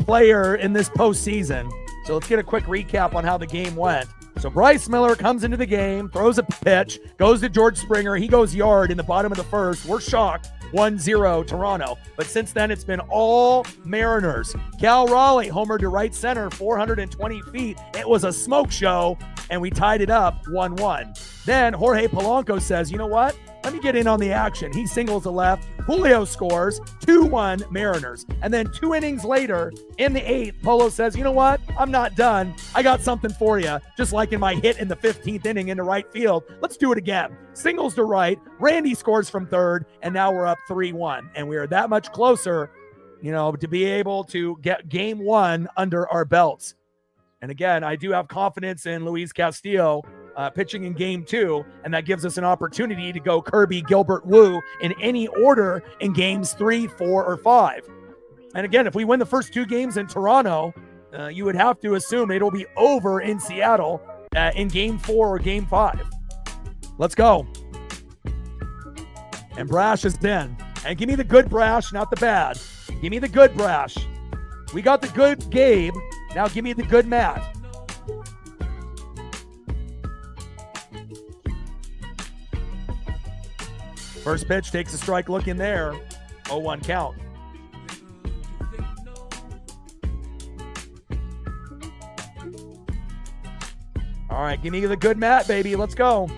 player in this postseason. So let's get a quick recap on how the game went. So Bryce Miller comes into the game, throws a pitch, goes to George Springer. He goes yard in the bottom of the first. We're shocked. 1-0 Toronto. But since then, it's been all Mariners. Cal Raleigh homered to right center, 420 feet. It was a smoke show, and we tied it up 1-1. Then Jorge Polanco says, you know what? Let me get in on the action. He singles the left. Julio scores, 2-1 Mariners. And then 2 innings later, in the 8th, Polo says, you know what? I'm not done. I got something for you. Just like in my hit in the 15th inning into right field. Let's do it again. Singles to right. Randy scores from third, and now we're up 3-1. And we are that much closer, to be able to get game 1 under our belts. And again, I do have confidence in Luis Castillo pitching in game 2, and that gives us an opportunity to go Kirby, Gilbert, Wu in any order in games 3, 4, or 5. And again, if we win the first 2 games in Toronto, you would have to assume it'll be over in Seattle in game 4 or game 5. Let's go. And Brash is in. And give me the good Brash, not the bad. Give me the good Brash. We got the good Gabe. Now give me the good Matt. First pitch takes a strike, look in there. 0-1 count. All right, give me the good Matt, baby. Let's go.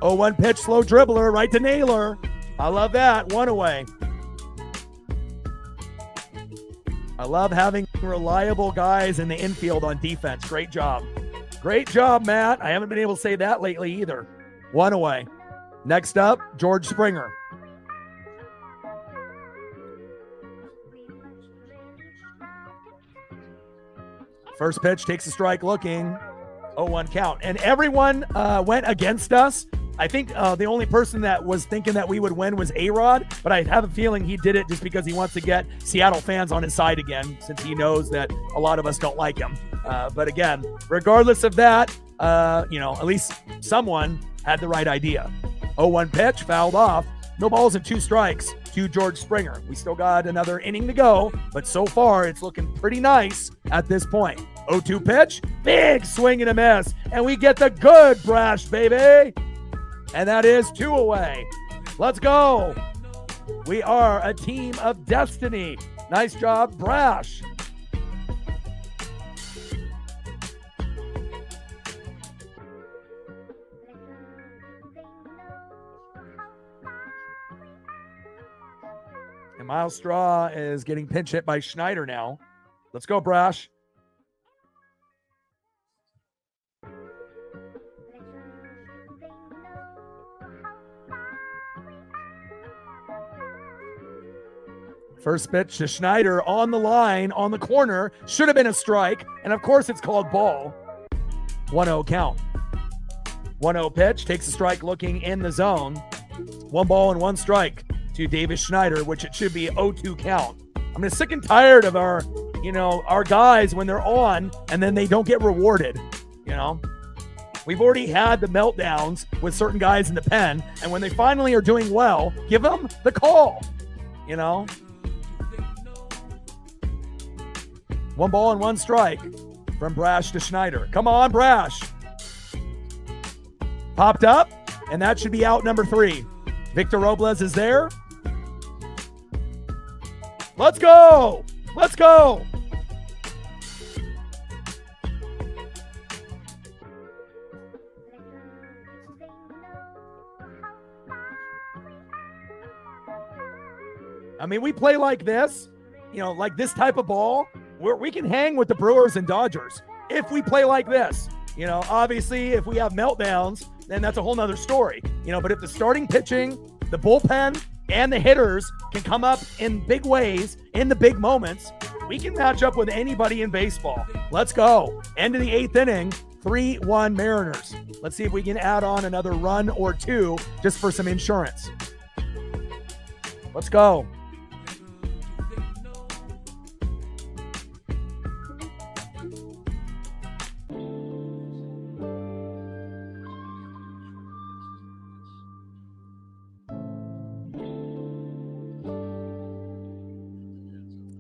0-1 pitch, slow dribbler, right to Naylor. I love that. 1 away. I love having reliable guys in the infield on defense. Great job. Great job, Matt. I haven't been able to say that lately either. 1 away. Next up, George Springer. First pitch, takes a strike looking. 0-1 count. And everyone went against us. I think the only person that was thinking that we would win was A-Rod, but I have a feeling he did it just because he wants to get Seattle fans on his side again, since he knows that a lot of us don't like him. But again, regardless of that, at least someone had the right idea. 0-1 pitch, fouled off. No balls and 2 strikes to George Springer. We still got another inning to go, but so far it's looking pretty nice at this point. 0-2 pitch, big swing and a miss, and we get the good Brash, baby. And that is 2 away. Let's go. We are a team of destiny. Nice job, Brash. And Miles Straw is getting pinch hit by Schneider now. Let's go, Brash. First pitch to Schneider on the line, on the corner. Should have been a strike. And of course, it's called ball. 1-0 count. 1-0 pitch, takes a strike looking in the zone. 1 ball and 1 strike to Davis Schneider, which it should be 0-2 count. I'm just sick and tired of our guys when they're on and then they don't get rewarded. We've already had the meltdowns with certain guys in the pen, and when they finally are doing well, give them the call. 1 ball and 1 strike from Brash to Schneider. Come on, Brash. Popped up, and that should be out number 3. Victor Robles is there. Let's go. Let's go. I mean, we play like this, like this type of ball, where we can hang with the Brewers and Dodgers if we play like this. Obviously, if we have meltdowns, then that's a whole nother story. But if the starting pitching, the bullpen, and the hitters can come up in big ways in the big moments, we can match up with anybody in baseball. Let's go. End of the 8th inning, 3-1 Mariners. Let's see if we can add on another run or 2 just for some insurance. Let's go.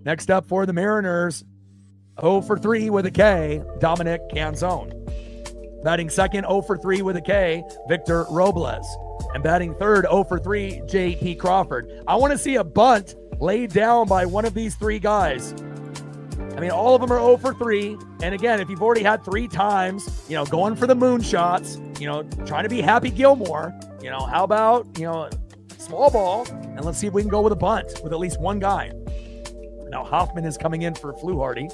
Next up for the Mariners, 0 for 3 with a K, Dominic Canzone. Batting second, 0 for 3 with a K, Victor Robles. And batting third, 0 for 3, J.P. Crawford. I want to see a bunt laid down by one of these 3 guys. I mean, all of them are 0 for 3. And again, if you've already had 3 times, going for the moonshots, trying to be Happy Gilmore, how about, small ball, and let's see if we can go with a bunt with at least one guy. Now Hoffman is coming in for Fluharty.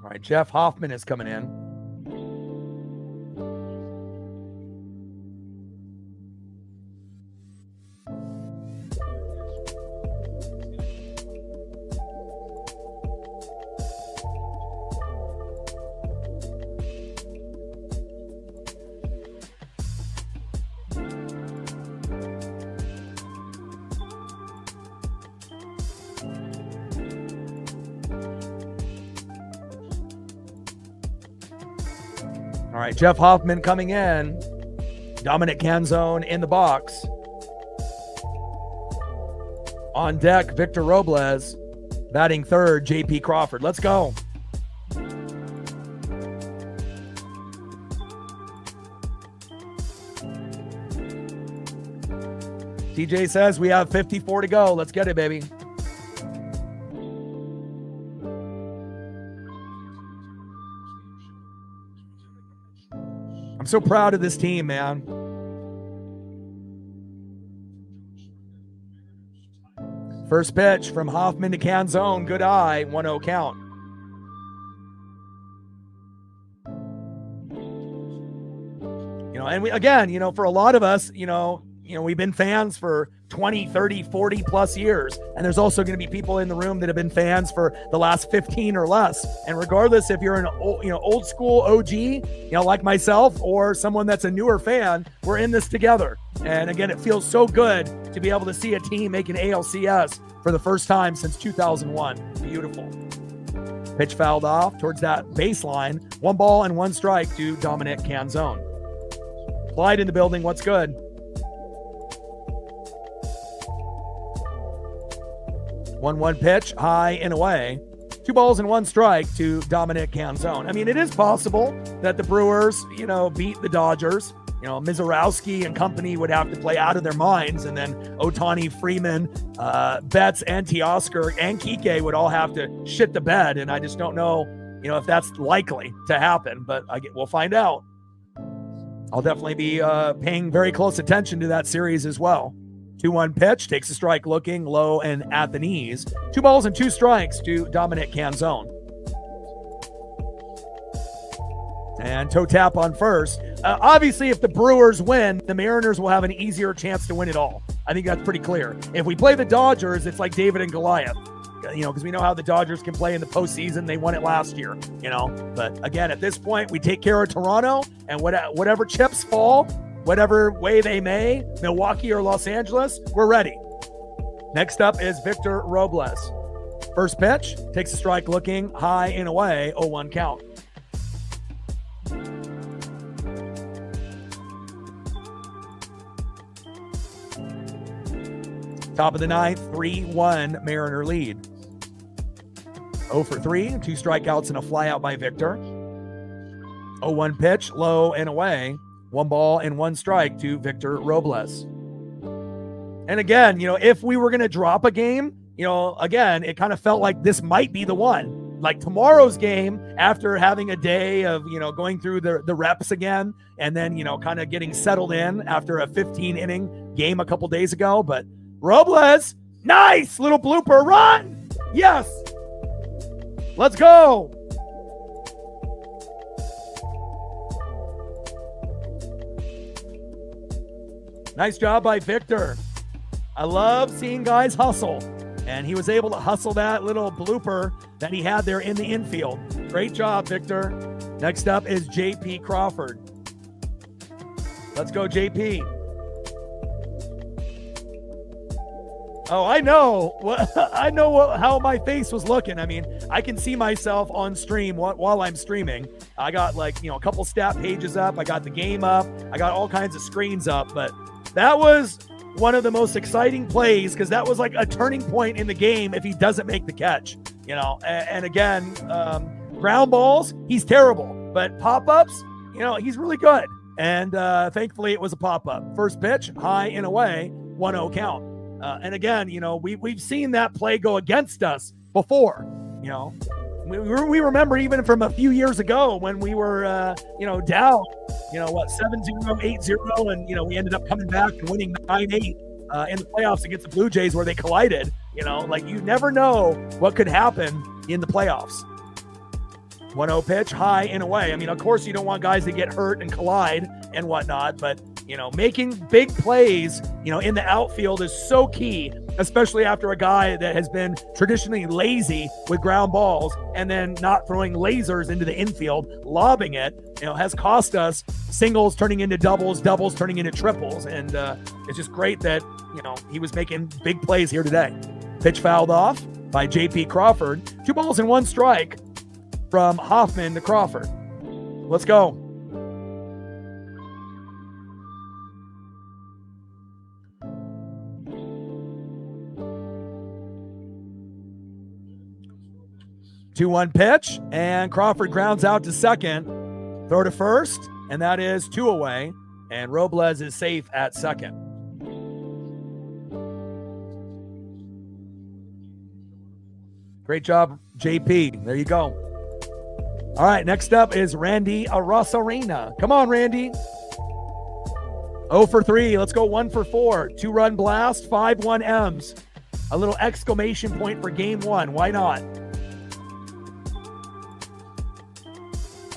All right, Jeff Hoffman is coming in. All right, Jeff Hoffman coming in. Dominic Canzone in the box. On deck, Victor Robles. Batting third, JP Crawford. Let's go. TJ says we have 54 to go. Let's get it, baby. I'm so proud of this team, man. First pitch from Hoffman to Canzone. Good eye. 1-0 count. And we, again, for a lot of us, we've been fans for 20, 30, 40 plus years. And there's also going to be people in the room that have been fans for the last 15 or less. And regardless if you're an old school OG, like myself, or someone that's a newer fan, we're in this together. And again, it feels so good to be able to see a team make an ALCS for the first time since 2001. Beautiful. Pitch fouled off towards that baseline. 1 ball and 1 strike to Dominic Canzone. Clyde in the building. What's good? 1-1 pitch, high and away. 2 balls and 1 strike to Dominic Canzone. I mean, it is possible that the Brewers, beat the Dodgers. Mizorowski and company would have to play out of their minds, and then Ohtani, Freeman, Betts, and Teoscar, and Kike would all have to shit the bed, and I just don't know, if that's likely to happen, but we'll find out. I'll definitely be paying very close attention to that series as well. 2-1 pitch, takes a strike looking low and at the knees. 2 balls and 2 strikes to Dominic Canzone. And toe tap on first. Obviously, if the Brewers win, the Mariners will have an easier chance to win it all. I think that's pretty clear. If we play the Dodgers, it's like David and Goliath. Because we know how the Dodgers can play in the postseason. They won it last year, But again, at this point, we take care of Toronto, and whatever chips fall, whatever way they may, Milwaukee or Los Angeles, we're ready. Next up is Victor Robles. First pitch, takes a strike looking high and away, 0-1 count. Top of the ninth, 3-1 Mariner lead. 0 for 3, 2 strikeouts and a flyout by Victor. 0-1 pitch, low and away. 1 ball and 1 strike to Victor Robles. And again, if we were going to drop a game, again, it kind of felt like this might be the one. Like tomorrow's game, after having a day of, going through the reps again, and then, kind of getting settled in after a 15-inning game a couple days ago. But Robles, nice little blooper run. Yes. Let's go. Nice job by Victor. I love seeing guys hustle. And he was able to hustle that little blooper that he had there in the infield. Great job, Victor. Next up is JP Crawford. Let's go, JP. Oh, I know. How my face was looking. I mean, I can see myself on stream while I'm streaming. I got a couple stat pages up. I got the game up. I got all kinds of screens up. But that was one of the most exciting plays because that was like a turning point in the game if he doesn't make the catch. And again, ground balls, he's terrible. But pop-ups, he's really good. And thankfully, it was a pop-up. First pitch, high and away, 1-0 count. And again, we've seen that play go against us before. We remember even from a few years ago when we were, down, 7-0, 8-0, and, we ended up coming back and winning 9-8 in the playoffs against the Blue Jays where they collided. You never know what could happen in the playoffs. 1-0 pitch, high and away. I mean, of course, you don't want guys to get hurt and collide and whatnot, but making big plays, in the outfield is so key, especially after a guy that has been traditionally lazy with ground balls and then not throwing lasers into the infield, lobbing it, has cost us singles turning into doubles, doubles turning into triples. And it's just great that, he was making big plays here today. Pitch fouled off by JP Crawford. 2 balls and 1 strike from Hoffman to Crawford. Let's go. 2-1 pitch, and Crawford grounds out to second. Throw to first, and that is 2 away, and Robles is safe at second. Great job, JP. There you go. All right, next up is Randy Arosarena. Come on, Randy. 0 for 3. Let's go 1 for 4. 2-run blast, 5-1 M's. A little exclamation point for game 1. Why not?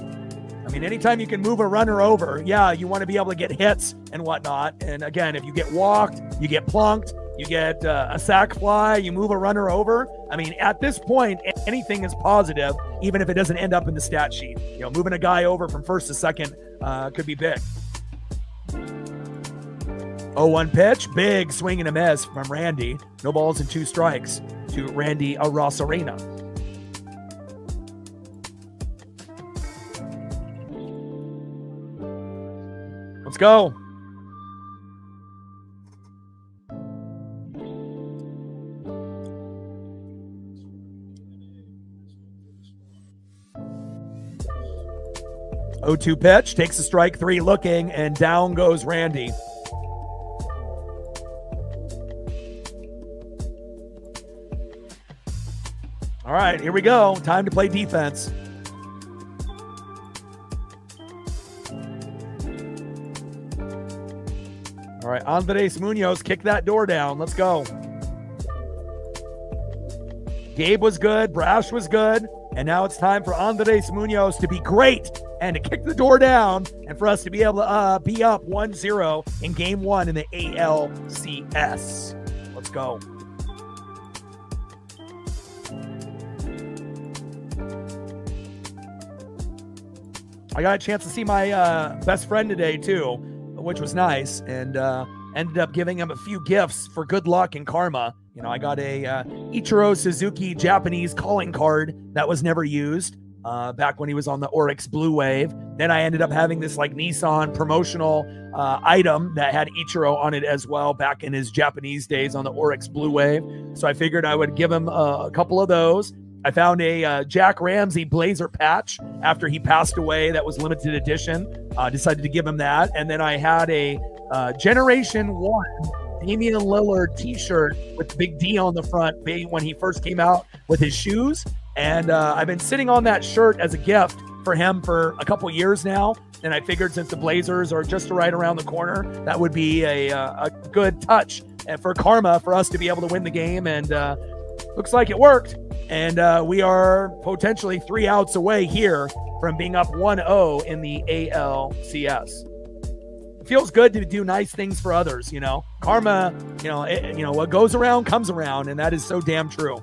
I mean, anytime you can move a runner over, yeah, you want to be able to get hits and whatnot. And again, if you get walked, you get plunked, you get a sack fly, you move a runner over. I mean, at this point, anything is positive, even if it doesn't end up in the stat sheet. You know, moving a guy over from first to second could be big. 0-1 pitch, big swing and a miss from Randy. No balls and 2 strikes to Randy Arosarena. Let's go. O2 pitch, takes a strike 3 looking, and down goes Randy. All right, here we go. Time to play defense. All right, Andres Munoz, kick that door down. Let's go. Gabe was good. Brash was good. And now it's time for Andres Munoz to be great and to kick the door down and for us to be able to be up 1-0 in game 1 in the ALCS. Let's go. I got a chance to see my best friend today too, which was nice, and ended up giving him a few gifts for good luck and karma. You know, I got a Ichiro Suzuki Japanese calling card that was never used back when he was on the Oryx Blue Wave. Then I ended up having this like Nissan promotional item that had Ichiro on it as well back in his Japanese days on the Oryx Blue Wave. So I figured I would give him a couple of those. I found a Jack Ramsey Blazer patch after he passed away that was limited edition. Decided to give him that. And then I had a Generation 1 Damian Lillard t-shirt with the big D on the front when he first came out with his shoes. And I've been sitting on that shirt as a gift for him for a couple years now. And I figured since the Blazers are just right around the corner, that would be a good touch for karma for us to be able to win the game. And looks like it worked. And we are potentially 3 outs away here from being up 1-0 in the ALCS. It feels good to do nice things for others, you know. Karma, what goes around comes around, and that is so damn true.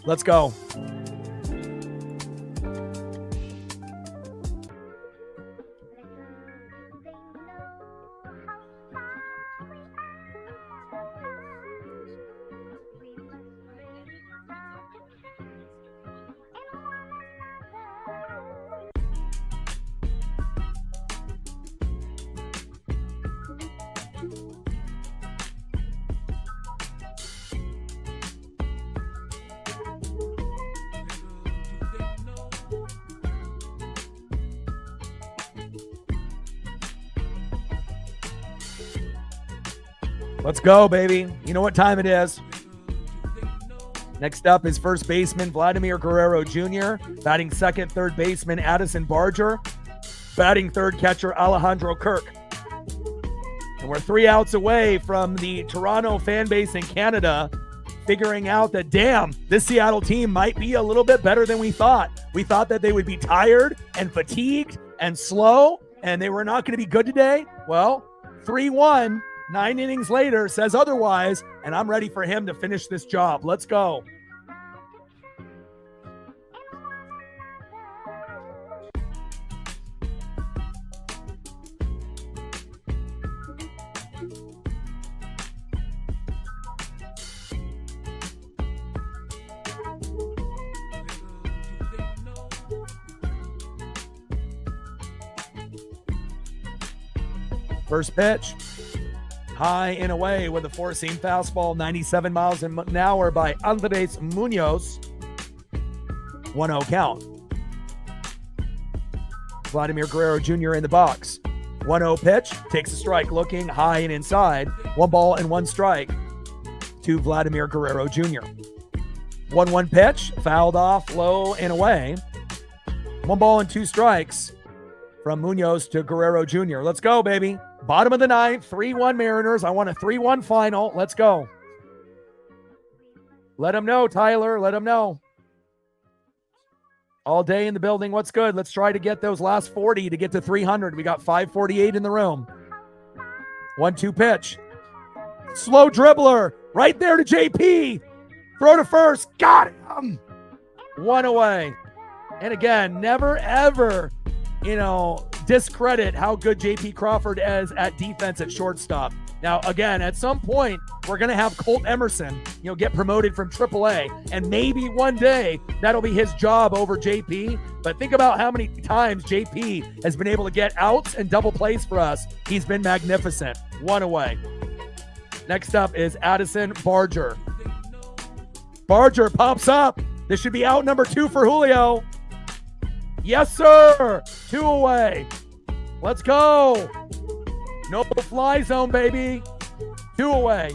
Let's go. Let's go, baby. You know what time it is. Next up is first baseman Vladimir Guerrero Jr., batting second, third baseman Addison Barger, batting third catcher Alejandro Kirk. And we're 3 outs away from the Toronto fan base in Canada figuring out that, damn, this Seattle team might be a little bit better than we thought. We thought that they would be tired and fatigued and slow, and they were not going to be good today. Well, 3-1. 9 innings later says otherwise, and I'm ready for him to finish this job. Let's go. First pitch. High and away with a 4-seam fastball, 97 miles an hour by Andres Munoz. 1-0 count. Vladimir Guerrero Jr. in the box. 1-0 pitch, takes a strike, looking high and inside. 1 ball and 1 strike to Vladimir Guerrero Jr. 1-1 pitch, fouled off, low and away. 1 ball and 2 strikes from Munoz to Guerrero Jr. Let's go, baby. Bottom of the 9th, 3-1 Mariners. I want a 3-1 final. Let's go. Let them know, Tyler. Let them know. All day in the building. What's good? Let's try to get those last 40 to get to 300. We got 548 in the room. 1-2 pitch. Slow dribbler. Right there to JP. Throw to first. Got him. 1 away. And again, never, ever, discredit how good JP Crawford is at defense at shortstop. Now, again, at some point, we're going to have Colt Emerson, get promoted from AAA. And maybe one day that'll be his job over JP. But think about how many times JP has been able to get outs and double plays for us. He's been magnificent. 1 away. Next up is Addison Barger. Barger pops up. This should be out number 2 for Julio. Yes, sir. 2 away. Let's go. No fly zone, baby. 2 away.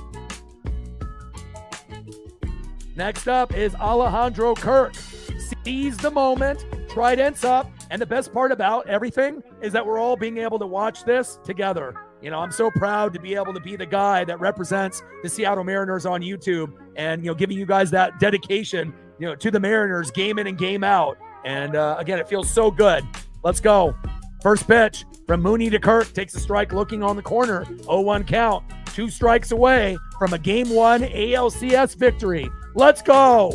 Next up is Alejandro Kirk. Seize the moment. Trident's up. And the best part about everything is that we're all being able to watch this together. I'm so proud to be able to be the guy that represents the Seattle Mariners on YouTube and, giving you guys that dedication, to the Mariners game in and game out. And again, it feels so good. Let's go. First pitch from Mooney to Kirk, takes a strike looking on the corner. 0-1 count. 2 strikes away from a Game 1 ALCS victory. Let's go.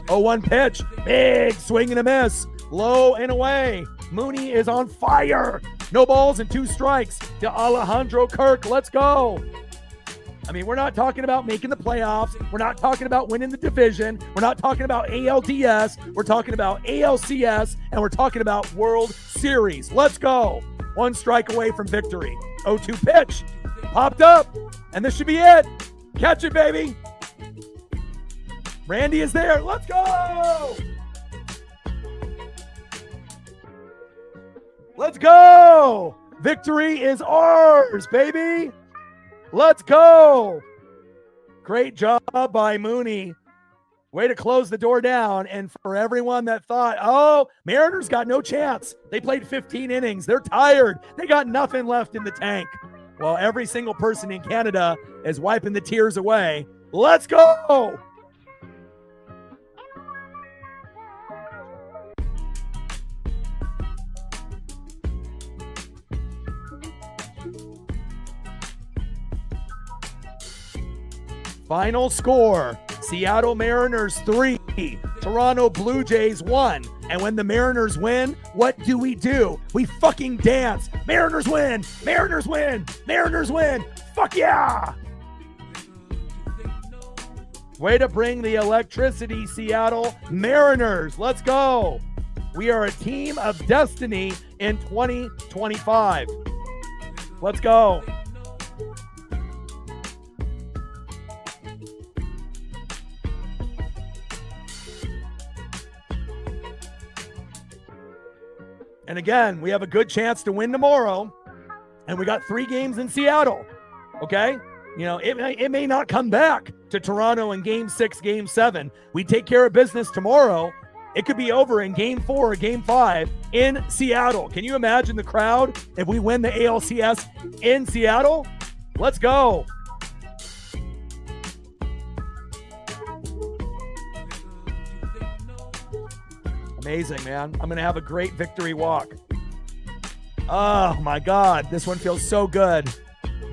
0-1 pitch. Big swing and a miss. Low and away. Mooney is on fire. No balls and 2 strikes to Alejandro Kirk. Let's go. I mean, we're not talking about making the playoffs. We're not talking about winning the division. We're not talking about ALDS. We're talking about ALCS, and we're talking about World Series. Let's go. 1 strike away from victory. 0-2 pitch. Popped up, and this should be it. Catch it, baby. Randy is there. Let's go. Let's go. Victory is ours, baby. Let's go. Great job by Mooney. Way to close the door down. And for everyone that thought, Mariners got no chance. They played 15 innings. They're tired. They got nothing left in the tank. Well, every single person in Canada is wiping the tears away. Let's go. Final score, Seattle Mariners 3, Toronto Blue Jays 1. And when the Mariners win, what do? We fucking dance. Mariners win, Mariners win, Mariners win. Fuck yeah. Way to bring the electricity, Seattle Mariners. Let's go. We are a team of destiny in 2025. Let's go. And again, we have a good chance to win tomorrow. And we got 3 games in Seattle. Okay? It may not come back to Toronto in Game 6, Game 7. We take care of business tomorrow. It could be over in Game 4 or Game 5 in Seattle. Can you imagine the crowd if we win the ALCS in Seattle? Let's go. Amazing, man. I'm going to have a great victory walk. Oh, my God. This one feels so good.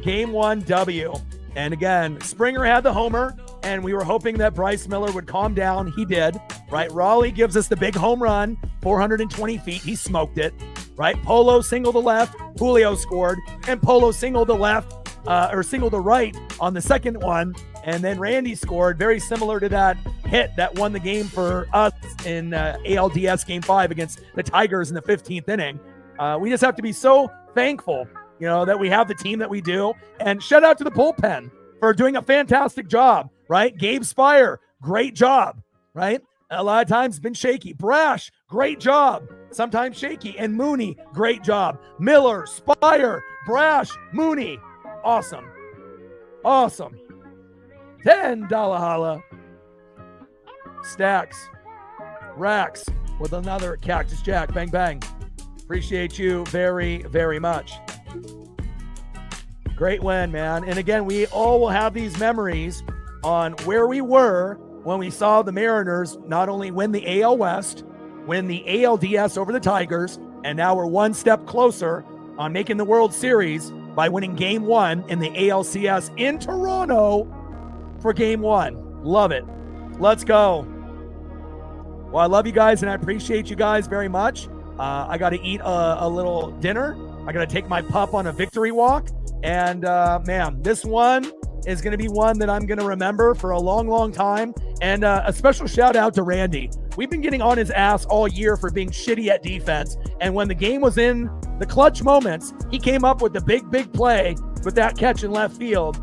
Game 1 W. And again, Springer had the homer, and we were hoping that Bryce Miller would calm down. He did, right? Raleigh gives us the big home run, 420 feet. He smoked it, right? Polo singled to left. Julio scored, and Polo singled to left, or singled to right on the second one. And then Randy scored, very similar to that hit that won the game for us in ALDS Game 5 against the Tigers in the 15th inning. We just have to be so thankful, that we have the team that we do. And shout out to the bullpen for doing a fantastic job, right? Gabe Spire, great job, right? A lot of times it's been shaky. Brash, great job. Sometimes shaky. And Mooney, great job. Miller, Spire, Brash, Mooney. Awesome. Awesome. $10 holla. Stacks. Racks with another Cactus Jack. Bang, bang. Appreciate you very, very much. Great win, man. And again, we all will have these memories on where we were when we saw the Mariners not only win the AL West, win the ALDS over the Tigers, and now we're one step closer on making the World Series by winning Game 1 in the ALCS in Toronto for Game 1. Love it. Let's go. Well, I love you guys, and I appreciate you guys very much. I got to eat a little dinner. I got to take my pup on a victory walk. And, man, this one is going to be one that I'm going to remember for a long, long time. And a special shout out to Randy. We've been getting on his ass all year for being shitty at defense. And when the game was in the clutch moments, he came up with the big, big play with that catch in left field.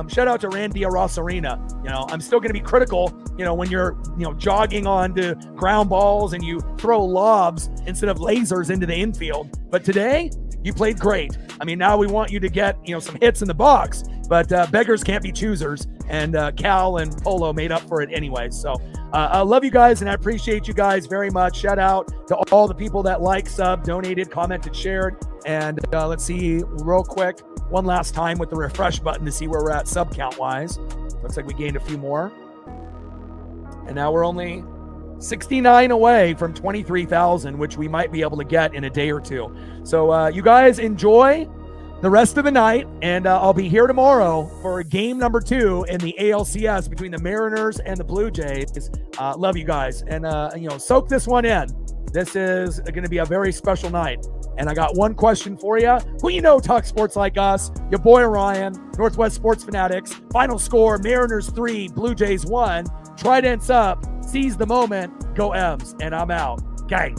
Shout out to Randy Arosarena. You know, I'm still going to be critical, you know, when you're, you know, jogging onto ground balls and you throw lobs instead of lasers into the infield. But today, you played great. I mean, now we want you to get, you know, some hits in the box, but beggars can't be choosers. And Cal and Polo made up for it anyway. So I love you guys, and I appreciate you guys very much. Shout out to all the people that like, sub, donated, commented, shared. And let's see real quick, one last time with the refresh button to see where we're at sub count wise. Looks like we gained a few more. And now we're only 69 away from 23,000, which we might be able to get in a day or two. So you guys enjoy the rest of the night, and I'll be here tomorrow for game number 2 in the ALCS between the Mariners and the Blue Jays. Love you guys, and you know, soak this one in. This is going to be a very special night. And I got one question for you. Who you know talks sports like us? Your boy Ryan, Northwest Sports Fanatics. Final score, Mariners 3, Blue Jays 1. Tridents up, seize the moment, go M's, and I'm out. Gang.